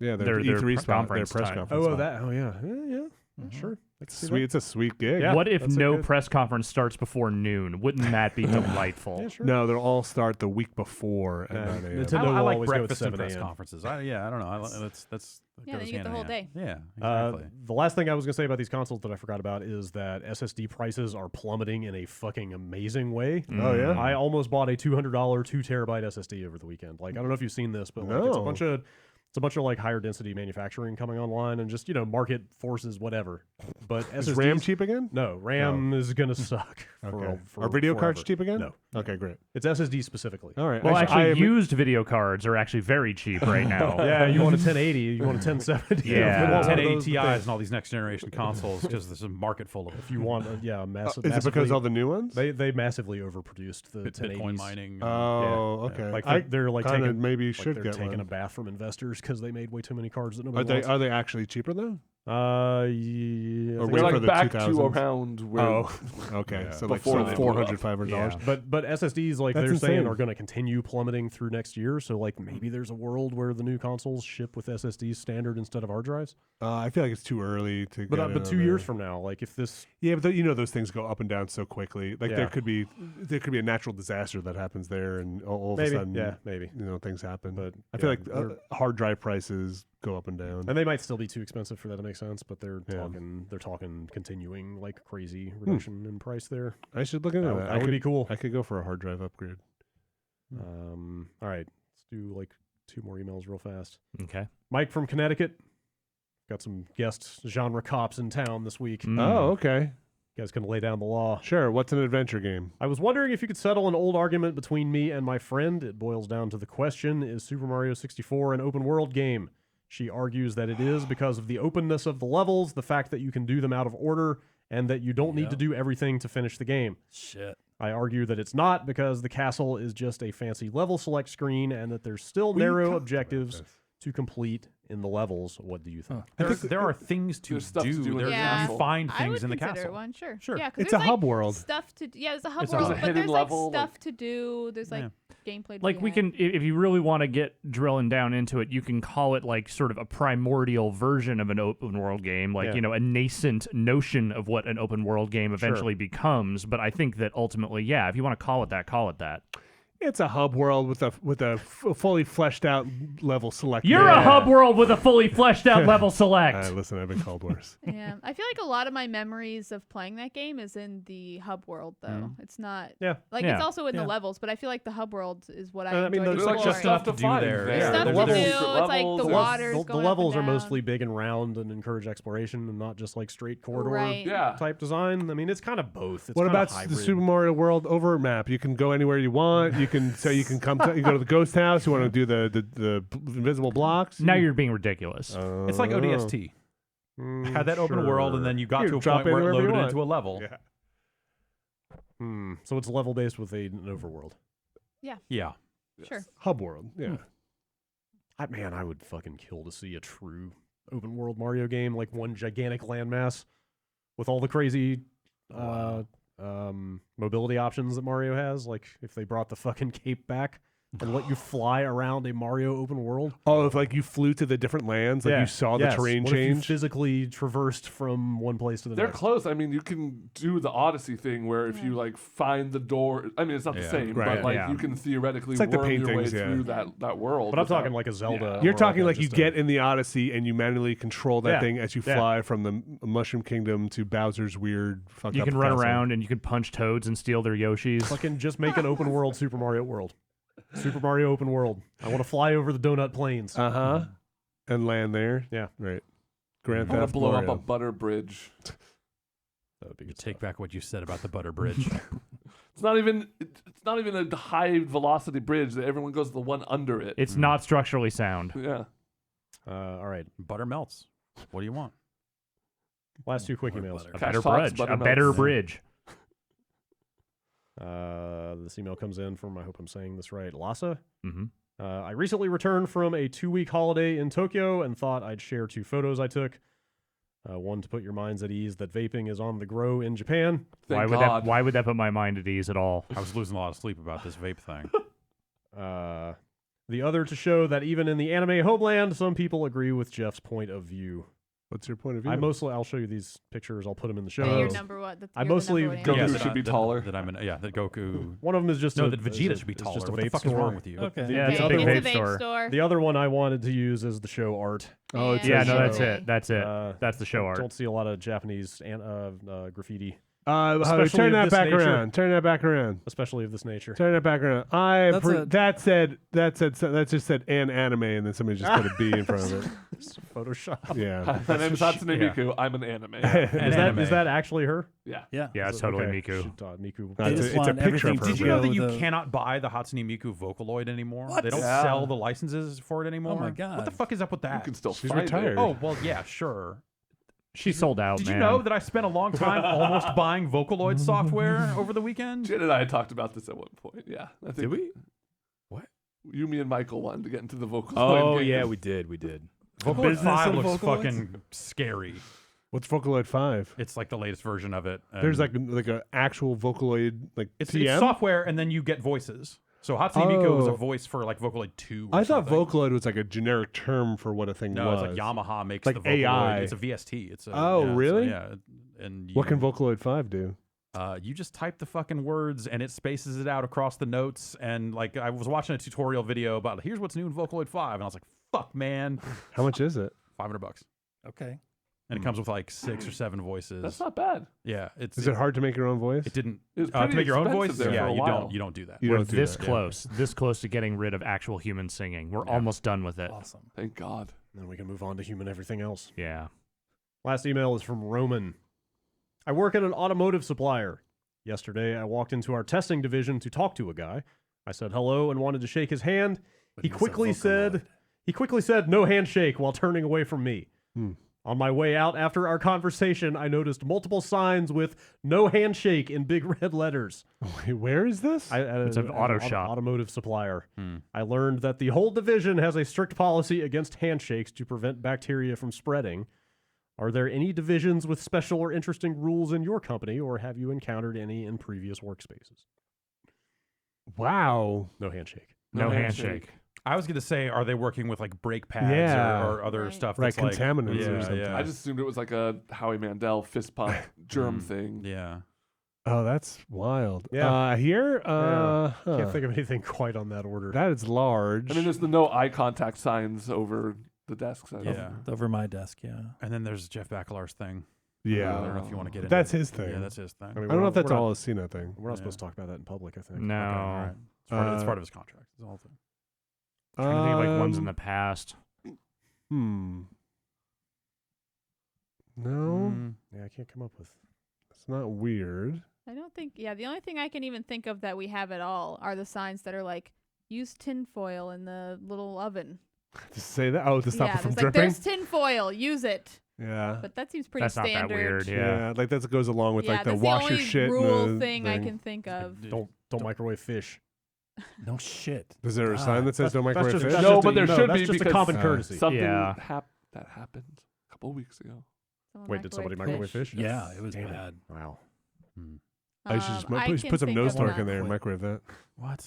Yeah, Their E3 press spot, conference their press time. conference. spot. Yeah. Sure. It's sweet. It's a sweet gig. Yeah. What if that's a no good- press conference starts before noon? Wouldn't that be delightful? Yeah, sure. No, they'll all start the week before at Yeah. 9 a.m. Nintendo I will like always go at breakfast and 7 press a.m. conferences. I don't know. That Yeah, then goes you get hand the in whole hand. day. Yeah, exactly. The last thing I was going to say about these consoles that I forgot about is that SSD prices are plummeting in a fucking amazing way. Oh yeah. I almost bought a $200 2 terabyte SSD over the weekend. Like I don't know if you've seen this, but like, it's a No. bunch of like higher density manufacturing coming online and just market forces whatever. But Is SSDs, RAM cheap again? No, RAM is gonna suck. Okay. For Are video forever. cards cheap again? No, Okay, great. it's SSD specifically. All right. Well, actually, I- used video cards are actually very cheap right now. Yeah, you want a 1080, you want a 1070. Yeah. If you want one of 1080 those, Ti's and all these next generation consoles because there's a market full of if you want a massive, is it because all the new ones? they massively overproduced the 1080s. Bitcoin mining. Oh, Yeah. okay. Like I they're like kinda taking maybe like should they're get taking one. a bath from investors because they made way too many cards that Are nobody wants. they actually cheaper though? Yeah, Or I wait think We're so. for like the back 2000s. to around where. Oh, okay. Yeah. So like Before they blew $400, up. $500. Yeah. But SSDs like That's they're saying insane. are going to continue plummeting through next year. So like maybe there's a world where the new consoles ship with SSDs standard instead of hard drives. I feel like it's too early to. But get but 2 years from now, like if this Yeah, but those things go up and down so quickly. Like Yeah. there could be a natural disaster that happens there, and all of maybe a sudden, maybe. things happen. But I feel yeah, like they're- hard drive prices go up and down. And they might still be too expensive for that to make sense, but they're Yeah. talking continuing like crazy reduction in price there. I should look into that. That would be cool. I could go for a hard drive upgrade. All right, let's do like 2 more emails real fast. Okay. Mike from Connecticut. Got some guest genre cops in town this week. Mm. Oh, okay. You guys can lay down the law. Sure. What's an adventure game? I was wondering if you could settle an old argument between me and my friend. It boils down to the question, is Super Mario 64 an open world game? She argues that it is because of the openness of the levels, the fact that you can do them out of order, and that you don't need to do everything to finish the game. Shit. I argue that it's not because the castle is just a fancy level select screen and that there's still narrow objectives to complete in the levels. What do you think? There are things to There's stuff to do. do in the There's castle. you find I things would in the consider castle. it one, sure. Sure. Yeah, 'cause It's there's, a hub like, world. Stuff to yeah, there's a hub It's a world, hub. but Hidden there's level, like stuff to do. There's like gameplay. To Like be we had. can, if you really want to get drilling down into it, you can call it like sort of a primordial version of an open world game, like Yeah. a nascent notion of what an open world game eventually becomes. But I think that ultimately, yeah, if you want to call it that, call it that. It's a hub world with a fully fleshed out level select. You're a hub world with a fully fleshed out level select. Listen, I've been called worse. Yeah, I feel like a lot of my memories of playing that game is in the hub world, though. It's not. Yeah. Like Yeah. it's also in the levels, but I feel like the hub world is what I. I mean, enjoyed there's There's like exploring. just stuff to do there. There's Stuff the to levels- do. secret It's like levels, the there's- water's The going up levels and are down. mostly big and round and encourage exploration and not just like straight corridor Right. Yeah. type design. I mean, it's kind of both. It's What kinda about the hybrid. Super Mario World over map? You can go anywhere you want. You can you can come. You go to the ghost house. You want to do the invisible blocks. Now you're being ridiculous. It's like ODST. Had that open world, and then you got You to a drop point where it anywhere you loaded want. into a level. Yeah. So it's level based with an overworld. Yeah. Sure. Hub world. Yeah. I would fucking kill to see a true open world Mario game, like one gigantic landmass with all the crazy mobility options that Mario has. Like if they brought the fucking cape back and let you fly around a Mario open world. Oh, if like you flew to the different lands, like you saw the terrain What if you change. physically traversed from one place to the They're next. close. I mean, you can do the Odyssey thing where if you like find the door. I mean, it's not the same, Right, but like yeah. you can theoretically It's like the worm your way paintings, yeah. through that world. But I'm without- talking like a Zelda. You're or talking a- like you just a- get in the Odyssey and you manually control that Yeah, thing as you yeah. fly from the Mushroom Kingdom to Bowser's weird fucked You up can run castle. around and you can punch toads and steal their Yoshis. Fucking just make an open world Super Mario World. Super Mario open world. I want to fly over the donut plains. And land there. Yeah. Right. Grand I want Theft to blow Mario. up a butter bridge. That would be You good take stuff. back what you said about the butter bridge. It's not even a high velocity bridge. That everyone goes to the one under it. It's not structurally sound. Yeah. All right. Butter melts. What do you want? Last two quick emails. A Cash better talks, bridge. butter A better melts. bridge. This email comes in from, I hope I'm saying this right, Lhasa. Mm-hmm. I recently returned from a 2-week holiday in Tokyo and thought I'd share 2 photos I took. One to put your minds at ease that vaping is on the grow in Japan. Thank God. Why would that put my mind at ease at all? I was losing a lot of sleep about this vape thing. The other to show that even in the anime homeland, some people agree with Jeff's point of view. What's your point of view? I'll show you these pictures. I'll put them in the show That you're notes. number one. That I you're the mostly number one go- answer. Goku should be taller. That that Goku. One of them is just No, a, that Vegeta is should be it's taller. just a What the vape fuck is store. wrong with you? Okay. Yeah, it's a Okay, big it's vape store. The other one I wanted to use is the show art. Oh, it's Yeah, a no, that's show. it. That's it. Uh, That's the show I art. don't see a lot of Japanese graffiti, Especially Especially turn of that this back nature. around. Turn that back around. especially of this nature. Turn that back around. That just said an anime, and then somebody just put a B in front of it. Photoshop. Yeah. My name is Hatsune Miku. I'm an anime. Anime. Is that actually her? Yeah. Yeah. Yeah, it's Is it- totally okay. Miku. Should, Miku. No, They it's just a want picture of everything her. to Did you know go that you the- cannot buy the Hatsune Miku Vocaloid anymore? What? They don't Yeah. sell the licenses for it anymore. my What the God. fuck is up with You that? can still She's find retired. it. Oh, well, yeah, sure. She sold out, Did man. you know that I spent a long time almost buying Vocaloid software over the weekend? Jen and I talked about this at one point. Yeah. I think Did we? You, me, and Michael wanted to get into the vocal. Oh game. yeah, we did. We did. Vocaloid 5 of looks Vocaloids? fucking scary. What's Vocaloid 5? It's like the latest version of it. There's and like an actual Vocaloid it's TM? software, and then you get voices. So Hatsune Miku was a Oh. voice for like Vocaloid 2. Or I thought something. Vocaloid was like a generic term for what a thing No, was. it's like Yamaha makes Like the Vocaloid. AI. It's a VST. It's a, Oh, yeah, it's a- really? yeah. And What can Vocaloid 5 do? you just type the fucking words and it spaces it out across the notes. And like I was watching a tutorial video about here's what's new in Vocaloid 5, and I was like, fuck, man, How much is it? $500. Okay. And it comes with like 6 or 7 voices. That's not bad. Yeah, it's Is it hard to make your own voice? It didn't It was to pretty make your own expensive voice. there Yeah, for a you while. don't. You don't do that. You We're don't do this that. close to getting rid of actual human singing. We're almost done with it. Awesome. Thank God. Then we can move on to human everything else. Yeah. Last email is from Roman. I work at an automotive supplier. Yesterday, I walked into our testing division to talk to a guy. I said hello and wanted to shake his hand. But He he's a quickly Vocaloid. said no handshake while turning away from me. Hmm. On my way out after our conversation, I noticed multiple signs with no handshake in big red letters. Wait, where is this? It's an auto shop. Automotive supplier. I learned that the whole division has a strict policy against handshakes to prevent bacteria from spreading. Are there any divisions with special or interesting rules in your company, or have you encountered any in previous workspaces? Wow. No handshake. No handshake. I was gonna say, are they working with like brake pads Yeah. or other Right. stuff? Right, That's like, contaminants or yeah, something. yeah. I just assumed it was like a Howie Mandel fist pump germ thing. Yeah. Oh, that's wild. Yeah. Here, Can't think of anything quite on that order. that is large. I mean, there's the no eye contact signs over the desks. Yeah. Over my desk, yeah. And then there's Jeff Bacalar's thing. yeah, I don't know if you want to get into that's it. his thing. Yeah, that's his thing. I mean, I don't know if that's we're all not- a Cena thing. We're not Yeah. supposed to talk about that in public, I think. No. Okay, all right. It's part of his contract. It's the whole thing. I'm trying to think of like ones in Um, the past. No, Yeah, I can't come up with. it's not weird. I don't think. Yeah, the only thing I can even think of that we have at all are the signs that are like use tinfoil in the little oven. To say that. Oh, to stop yeah, it from it's like dripping. there's tinfoil, use it. Yeah. But that seems pretty That's not standard. that weird. yeah. Yeah. like that goes along with Yeah, like the that's wash the your only shit. rule and the thing I can think of. Don't microwave fish. No shit. Is there a sign that says don't That's microwave just- fish? that's No, just but a- there no, should that's be just a because, common courtesy. Something Yeah. that happened a couple of weeks ago. Someone Wait, did somebody microwave fish? Yeah, it was Damn it. bad. Wow. I should just I put can some think nose of torque in none. there and microwave that. What?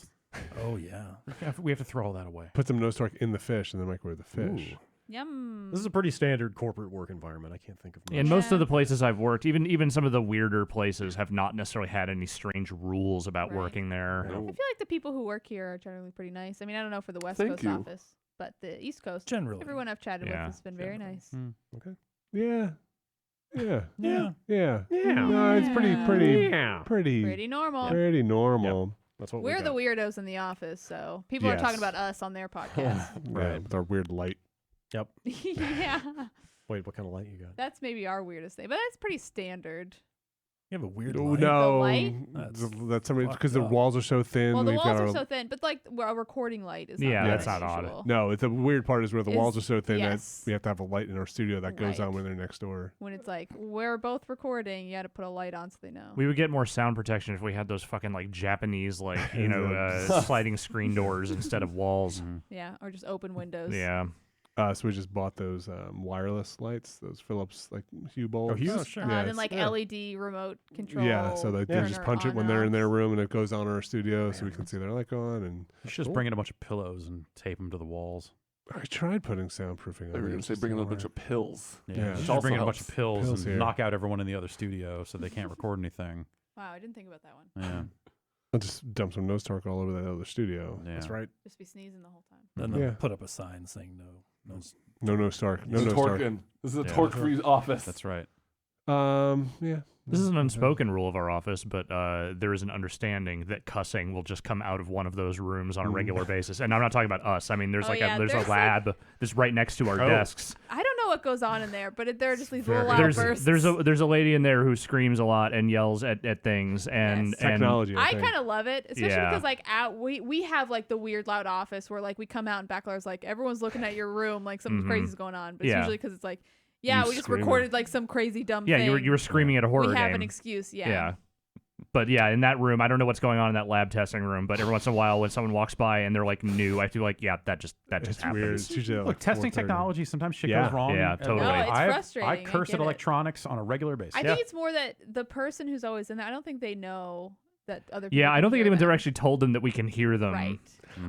Oh yeah. We have to throw all that away. Put some nose torque in the fish and then microwave the fish. Ooh. Yum. This is a pretty standard corporate work environment. I can't think of much. And most Yeah. of the places I've worked, even some of the weirder places, have not necessarily had any strange rules about Right. working there. I feel like the people who work here are generally pretty nice. I mean, I don't know for the West Thank Coast you. office, but the East Coast, Generally. everyone I've chatted Yeah. with has been very nice. Yeah. Yeah. Yeah. Yeah. Yeah. No, it's pretty Yeah. Pretty normal. pretty normal. That's what We're we the got. weirdos in the office, so people are talking Yes. about us on their podcast. Right. With our weird light. yeah, Wait, what kind of light you got? that's maybe our weirdest thing, but that's pretty standard. You have a weird Oh, light. no. light? That's somebody fucked because the up. walls are so thin. Well, the we've walls got are our- so thin, but like a recording light is Yeah, not that's that not odd. unusual. No, it's the weird part is where the walls are Is- so thin yes. that we have to have a light in our studio that goes on Right. when they're next door. When it's like we're both recording, you got to put a light on so they know. We would get more sound protection if we had those fucking like Japanese sliding screen doors instead of walls. Yeah, or just open windows. Yeah. So we just bought those wireless lights, those Philips like Hue bulbs. Hughes? Oh, sure. And Yeah, then like yeah. LED remote control. Yeah, so they just turner punch it on when they're in their off. room and it goes on in our studio so we can see their light on. And You should just bring in a bunch of pillows and tape them to the walls. I tried putting soundproofing They on were it. going to say bring in a bunch of pills. Yeah, Yeah. you Which should also bring in a bunch helps. of pills Pills and here. knock out everyone in the other studio so they can't record anything. Wow, I didn't think about that one. Yeah, I'll just dump some nose torque all over that other studio. yeah. That's right. Just be sneezing the whole time. Then Yeah. put up a sign saying no. No nose torque. No This is nose torque. Torquin. This is a Yeah. torque-free office. That's right. Yeah. This is an unspoken rule of our office, but there is an understanding that cussing will just come out of one of those rooms on a regular basis. And I'm not talking about us. I mean, there's Oh, yeah, there's there's a lab that's right next to our desks. I don't know what goes on in there, but there are just these little Very- outbursts. There's a lady in there who screams a lot and yells at things and Yes. Technology. I think. kind of love it, especially Yeah. because like we have like the weird loud office where like we come out and Backlar's like everyone's looking at your room like something crazy's going on, but it's Yeah. usually because it's like yeah You we just screaming. recorded like some crazy dumb yeah, thing. you were screaming at a horror we have game. an excuse, yeah. Yeah. But yeah, in that room, I don't know what's going on in that lab testing room, but every once in a while when someone walks by and they're like new, I feel like, yeah, that just It's happens. weird. It's usually at, Look, like testing 4:30. technology, sometimes shit Yeah. goes wrong. Yeah, and totally. No, it's I frustrating. I curse get at it. electronics on a regular basis. I think it's more that the person who's always in there, I don't think they know that other people Yeah, I can don't think hear anyone's them. ever actually told them that we can hear them. Right.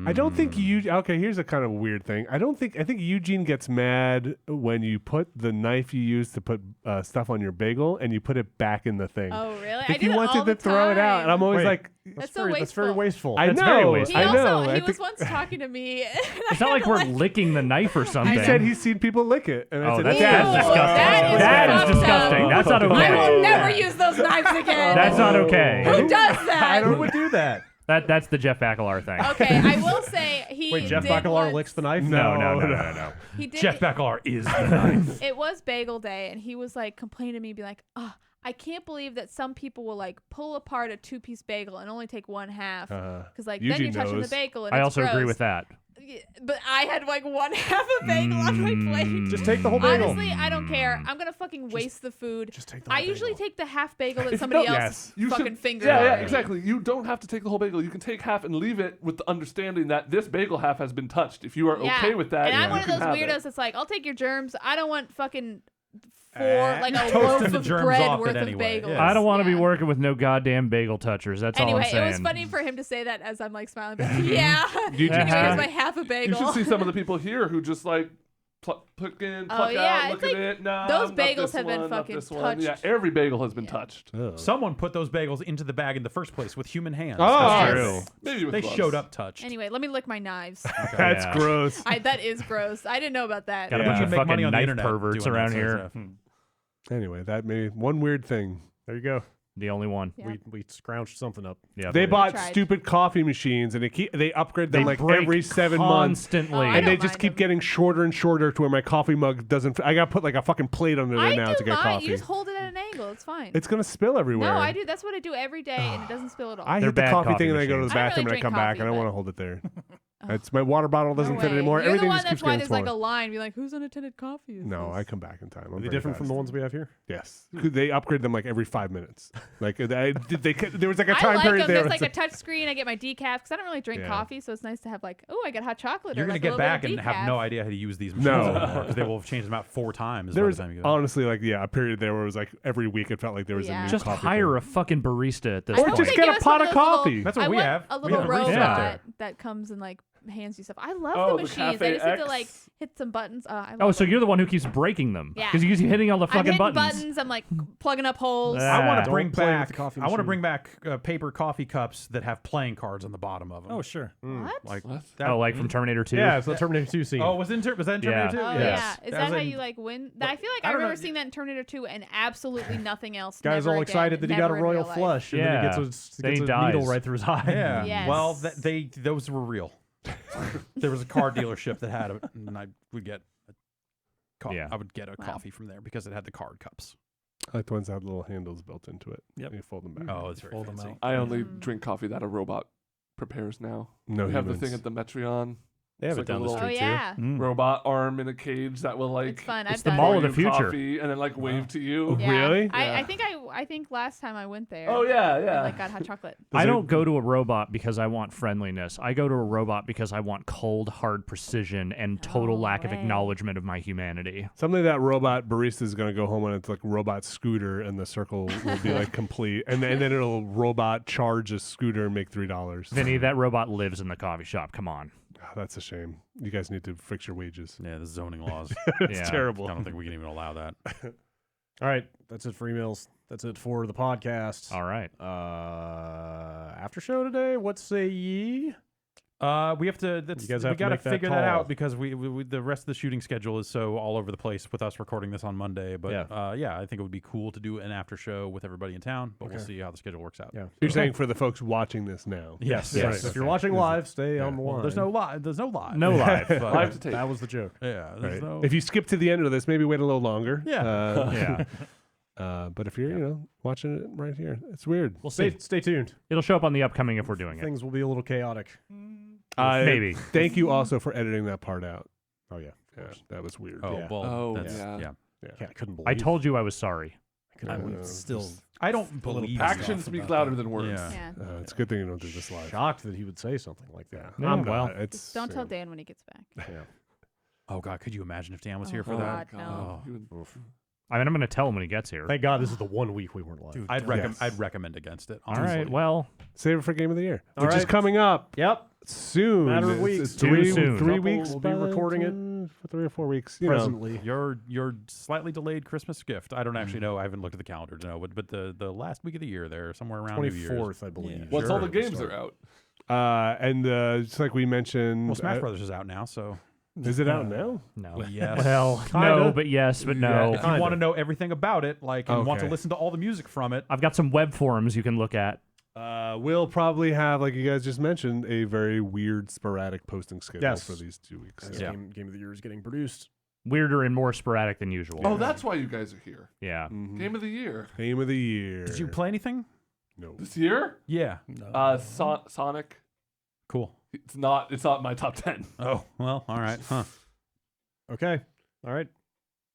I don't think you. Okay, here's a kind of weird thing. I think Eugene gets mad when you put the knife you use to put stuff on your bagel and you put it back in the thing. Oh really? I Like do you that wanted all to the throw it out, and I'm always Wait. like, That's so That's very wasteful. wasteful. I That's very know, wasteful. He I know. also I he was think- once talking to me. It's not like we're licking the knife or something. He said he's seen people lick it, and I Oh, said, that's Ew, disgusting. that is That is fucked disgusting. up. That's not okay. I will never use those knives again. That's not okay. Who does that? Who would do that? That's the Jeff Bakalar thing. Okay, I will say he Wait, Jeff did Bacalar once- licks the knife? No. He did. Jeff Bakalar is the knife. It was bagel day, and he was like complaining to me, be like, "Oh, I can't believe that some people will like pull apart a 2-piece bagel and only take one half because like then Eugene you're touching knows. the bagel." And I it's also agree gross." with that. Yeah, but I had like one half a bagel on my plate. Just take the whole bagel. Honestly, I don't care. I'm gonna fucking waste the food. Just take the I whole usually bagel. take the half bagel that If somebody no- else Yes. You fucking should, fingered. yeah, already. exactly. You don't have to take the whole bagel. You can take half and leave it with the understanding that this bagel half has been touched. If you are Yeah. okay with that, And I'm you one of can those have weirdos it. that's like, I'll take your germs. I don't want fucking like a Toasting loaf the of germs bread off worth it of anyway, bagels. yeah. I don't want to be Yeah. working with no goddamn bagel touchers. That's all I'm Anyway, saying. it was funny for him to say that as I'm like smiling. But yeah. You Anyway, just- here's my half a You bagel. should see some of the people here who just like Pluck in, Oh, pluck yeah, out, it's look at like it. No, those not bagels this have been one, not fucking this one. Yeah, touched. every bagel has been Yeah. touched. Someone put those bagels into the bag in the first place with human hands. Oh, Yes. true. Maybe with They gloves. showed up touched. Anyway, let me lick my knives. That's Yeah. gross. That is gross. I didn't know about that. Got a Yeah. bunch You of make money fucking on the knife internet perverts doing around that here. sort of stuff. Anyway, that may one weird thing. There you go. The only one. Yeah. We scrounged something up. Yeah. They bought tried. stupid coffee machines, and they upgrade them They like break every 7 months. constantly. Oh, I And they don't just mind keep them. getting shorter and shorter to where my coffee mug doesn't. I got to put like a fucking plate under there I now do to get mine. coffee. You just hold it at an angle. It's fine. It's gonna spill everywhere. No, I do. That's what I do every day, and it doesn't spill at all. I They're hit the bad coffee coffee thing and I go to the machines. I don't bathroom really and I come drink back and I coffee, want to but- hold it there. It's my water bottle doesn't No fit way. anymore. You're Everything the one just keeps that's why getting there's like smaller. a line. Be like, whose unattended coffee is No, this? I come back in time. I'm Are they very different from the fast. ones we have here? Yes, they upgrade them like every 5 minutes. Like there was like a I time like period them. there. There's it's like a touch screen. I get my decaf because I don't really drink Yeah. coffee, so it's nice to have like, oh, I got hot chocolate. You're or going like to a get little back bit and of have decaf. no idea how to use these No. machines anymore because they will have changed them out 4 times. there by was the time you go. honestly like a period there where it was like every week it felt like there was a Yeah. new Just coffee hire thing. a fucking barista at this I Or hope point. just they get give a us pot some of those coffee. little- That's what I we want have. A We little have a barista robot out that comes and like hands you stuff. I love Oh, the the machines. I Cafe just need to X. like hit some buttons. I love Oh, so them. you're the one who keeps breaking them? Yeah. Because you keep hitting all the I'm fucking hitting buttons. I'm like plugging up holes. Ah. I want to Don't bring play with back. the coffee I want to machine. bring back paper coffee cups that have playing cards on the bottom of them. Oh, sure. What? like What? that. Oh, like from Terminator 2? Yeah, it's the Terminator 2 scene. Oh, was that in Terminator Yeah. 2? Oh Yes. yeah, is that was how in- you like win? I feel like I I don't know. remember seeing that in Terminator 2 and absolutely nothing else. Guy's never all again, excited that he got a never in royal real life. flush, and Yeah. then he gets Then he a needle dies. right through his eye. Yeah. Yes. Well, those were real. There was a car dealership that had it, and I would get Yeah. I would get a Wow. coffee from there because it had the card cups. I like the ones that have little handles built into it. Yep. And you fold them back. Oh, it's very Fold 'em fancy. out. I only Mm. drink coffee that a robot prepares now. No We have the humans. thing at the Metreon. They have It's it like a down the little- Oh street yeah, Mm. Robot arm in a cage that will like it's fun. It's I've the done mall it. of the pour you future. coffee and then like wave to you. Yeah. Really? I Yeah. think last time I went there. Oh yeah, I yeah. like got hot chocolate. I don't go to a robot because I want friendliness. I go to a robot because I want cold, hard precision and total No lack of way. acknowledgement of my humanity. Someday that robot barista is gonna go home on its like robot scooter, and the circle will be like complete, and then it'll robot charge a scooter and make $3. Vinny, that robot lives in the coffee shop. Come on. Oh, that's a shame. You guys need to fix your wages. Yeah, the zoning laws. It's Yeah. terrible. I don't think we can even allow that. All right, that's it for emails. That's it for the podcast. All right. After show today. What say ye? We have to. That's, You guys we have to got to make that figure that call. out because we the rest of the shooting schedule is so all over the place with us recording this on Monday. But Yeah. I think it would be cool to do an after show with everybody in town. But we'll Okay. see how the schedule works out. Yeah. You're saying for the folks watching this now. Yes. Yes. If you're watching live, stay on the Well, line. there's no live. There's no live. No live. But- Live to tape. That was the joke. Yeah. There's Right. no. If you skip to the end of this, maybe wait a little longer. Yeah. Yeah. But if you're watching it right here, it's weird. We'll see. Stay tuned. It'll show up on the upcoming if we're doing it. Things will be a little chaotic. Maybe. Thank you also for editing that part out. Oh yeah. Yeah, that was weird. Oh Yeah. well. Oh, that's, yeah. yeah. I couldn't believe. I told you I was sorry. I Uh, would still. I don't a little believe pissed Actions off speak about louder that. than words. Yeah. Yeah. It's a good thing you don't do this live. shocked that he would say something like that. Yeah, I'm well. not. It's Just don't tell Dan when he gets back. Yeah. Oh God, could you imagine if Dan was Oh, here for Oh, that? God, no. You would- I mean, I'm going to tell him when he gets here. Thank God this is the 1 week we weren't live. Dude, I'd don't- I'd recommend against it. All Honestly. right. Well, Save it for game of the year, All which is right. coming up Yep. soon. Matter of It's- weeks. it's Too three, soon. 3 Couple weeks. will be by the recording it time- for 3 or 4 weeks. You know. Presently. Your slightly delayed Christmas gift. I don't actually know. I haven't looked at the calendar to know, but the last week of the year there, somewhere around New Year's. 24th, I believe. Once all the Sure. games are out. And just like we mentioned, Well, Smash Brothers is out now, so is it out now? no. yes. Well, Kinda. no, but yes, but no. if you want to know everything about it, like and want to Okay. listen to all the music from it, I've got some web forums you can look at. We'll probably have, like you guys just mentioned, a very weird, sporadic posting schedule Yes. for these 2 weeks. This Yeah. game of the year is getting produced. Weirder and more sporadic than usual. Oh, that's why you guys are here. Yeah. Mhm. Game of the year. Game of the year. did you play anything? No. This year? Yeah. No. Sonic. Cool. It's not in my top 10. Oh well, all right. Huh. Okay. All right.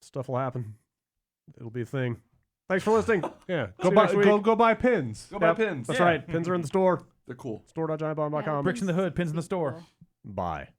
Stuff will happen. It'll be a thing. Thanks for listening. Yeah. See Go you buy next week. go buy pins. Go buy Yep. pins. That's Yeah. right. Pins are in the store. They're cool. Store.giantbomb.com. Bricks in the hood, pins in the store. Bye.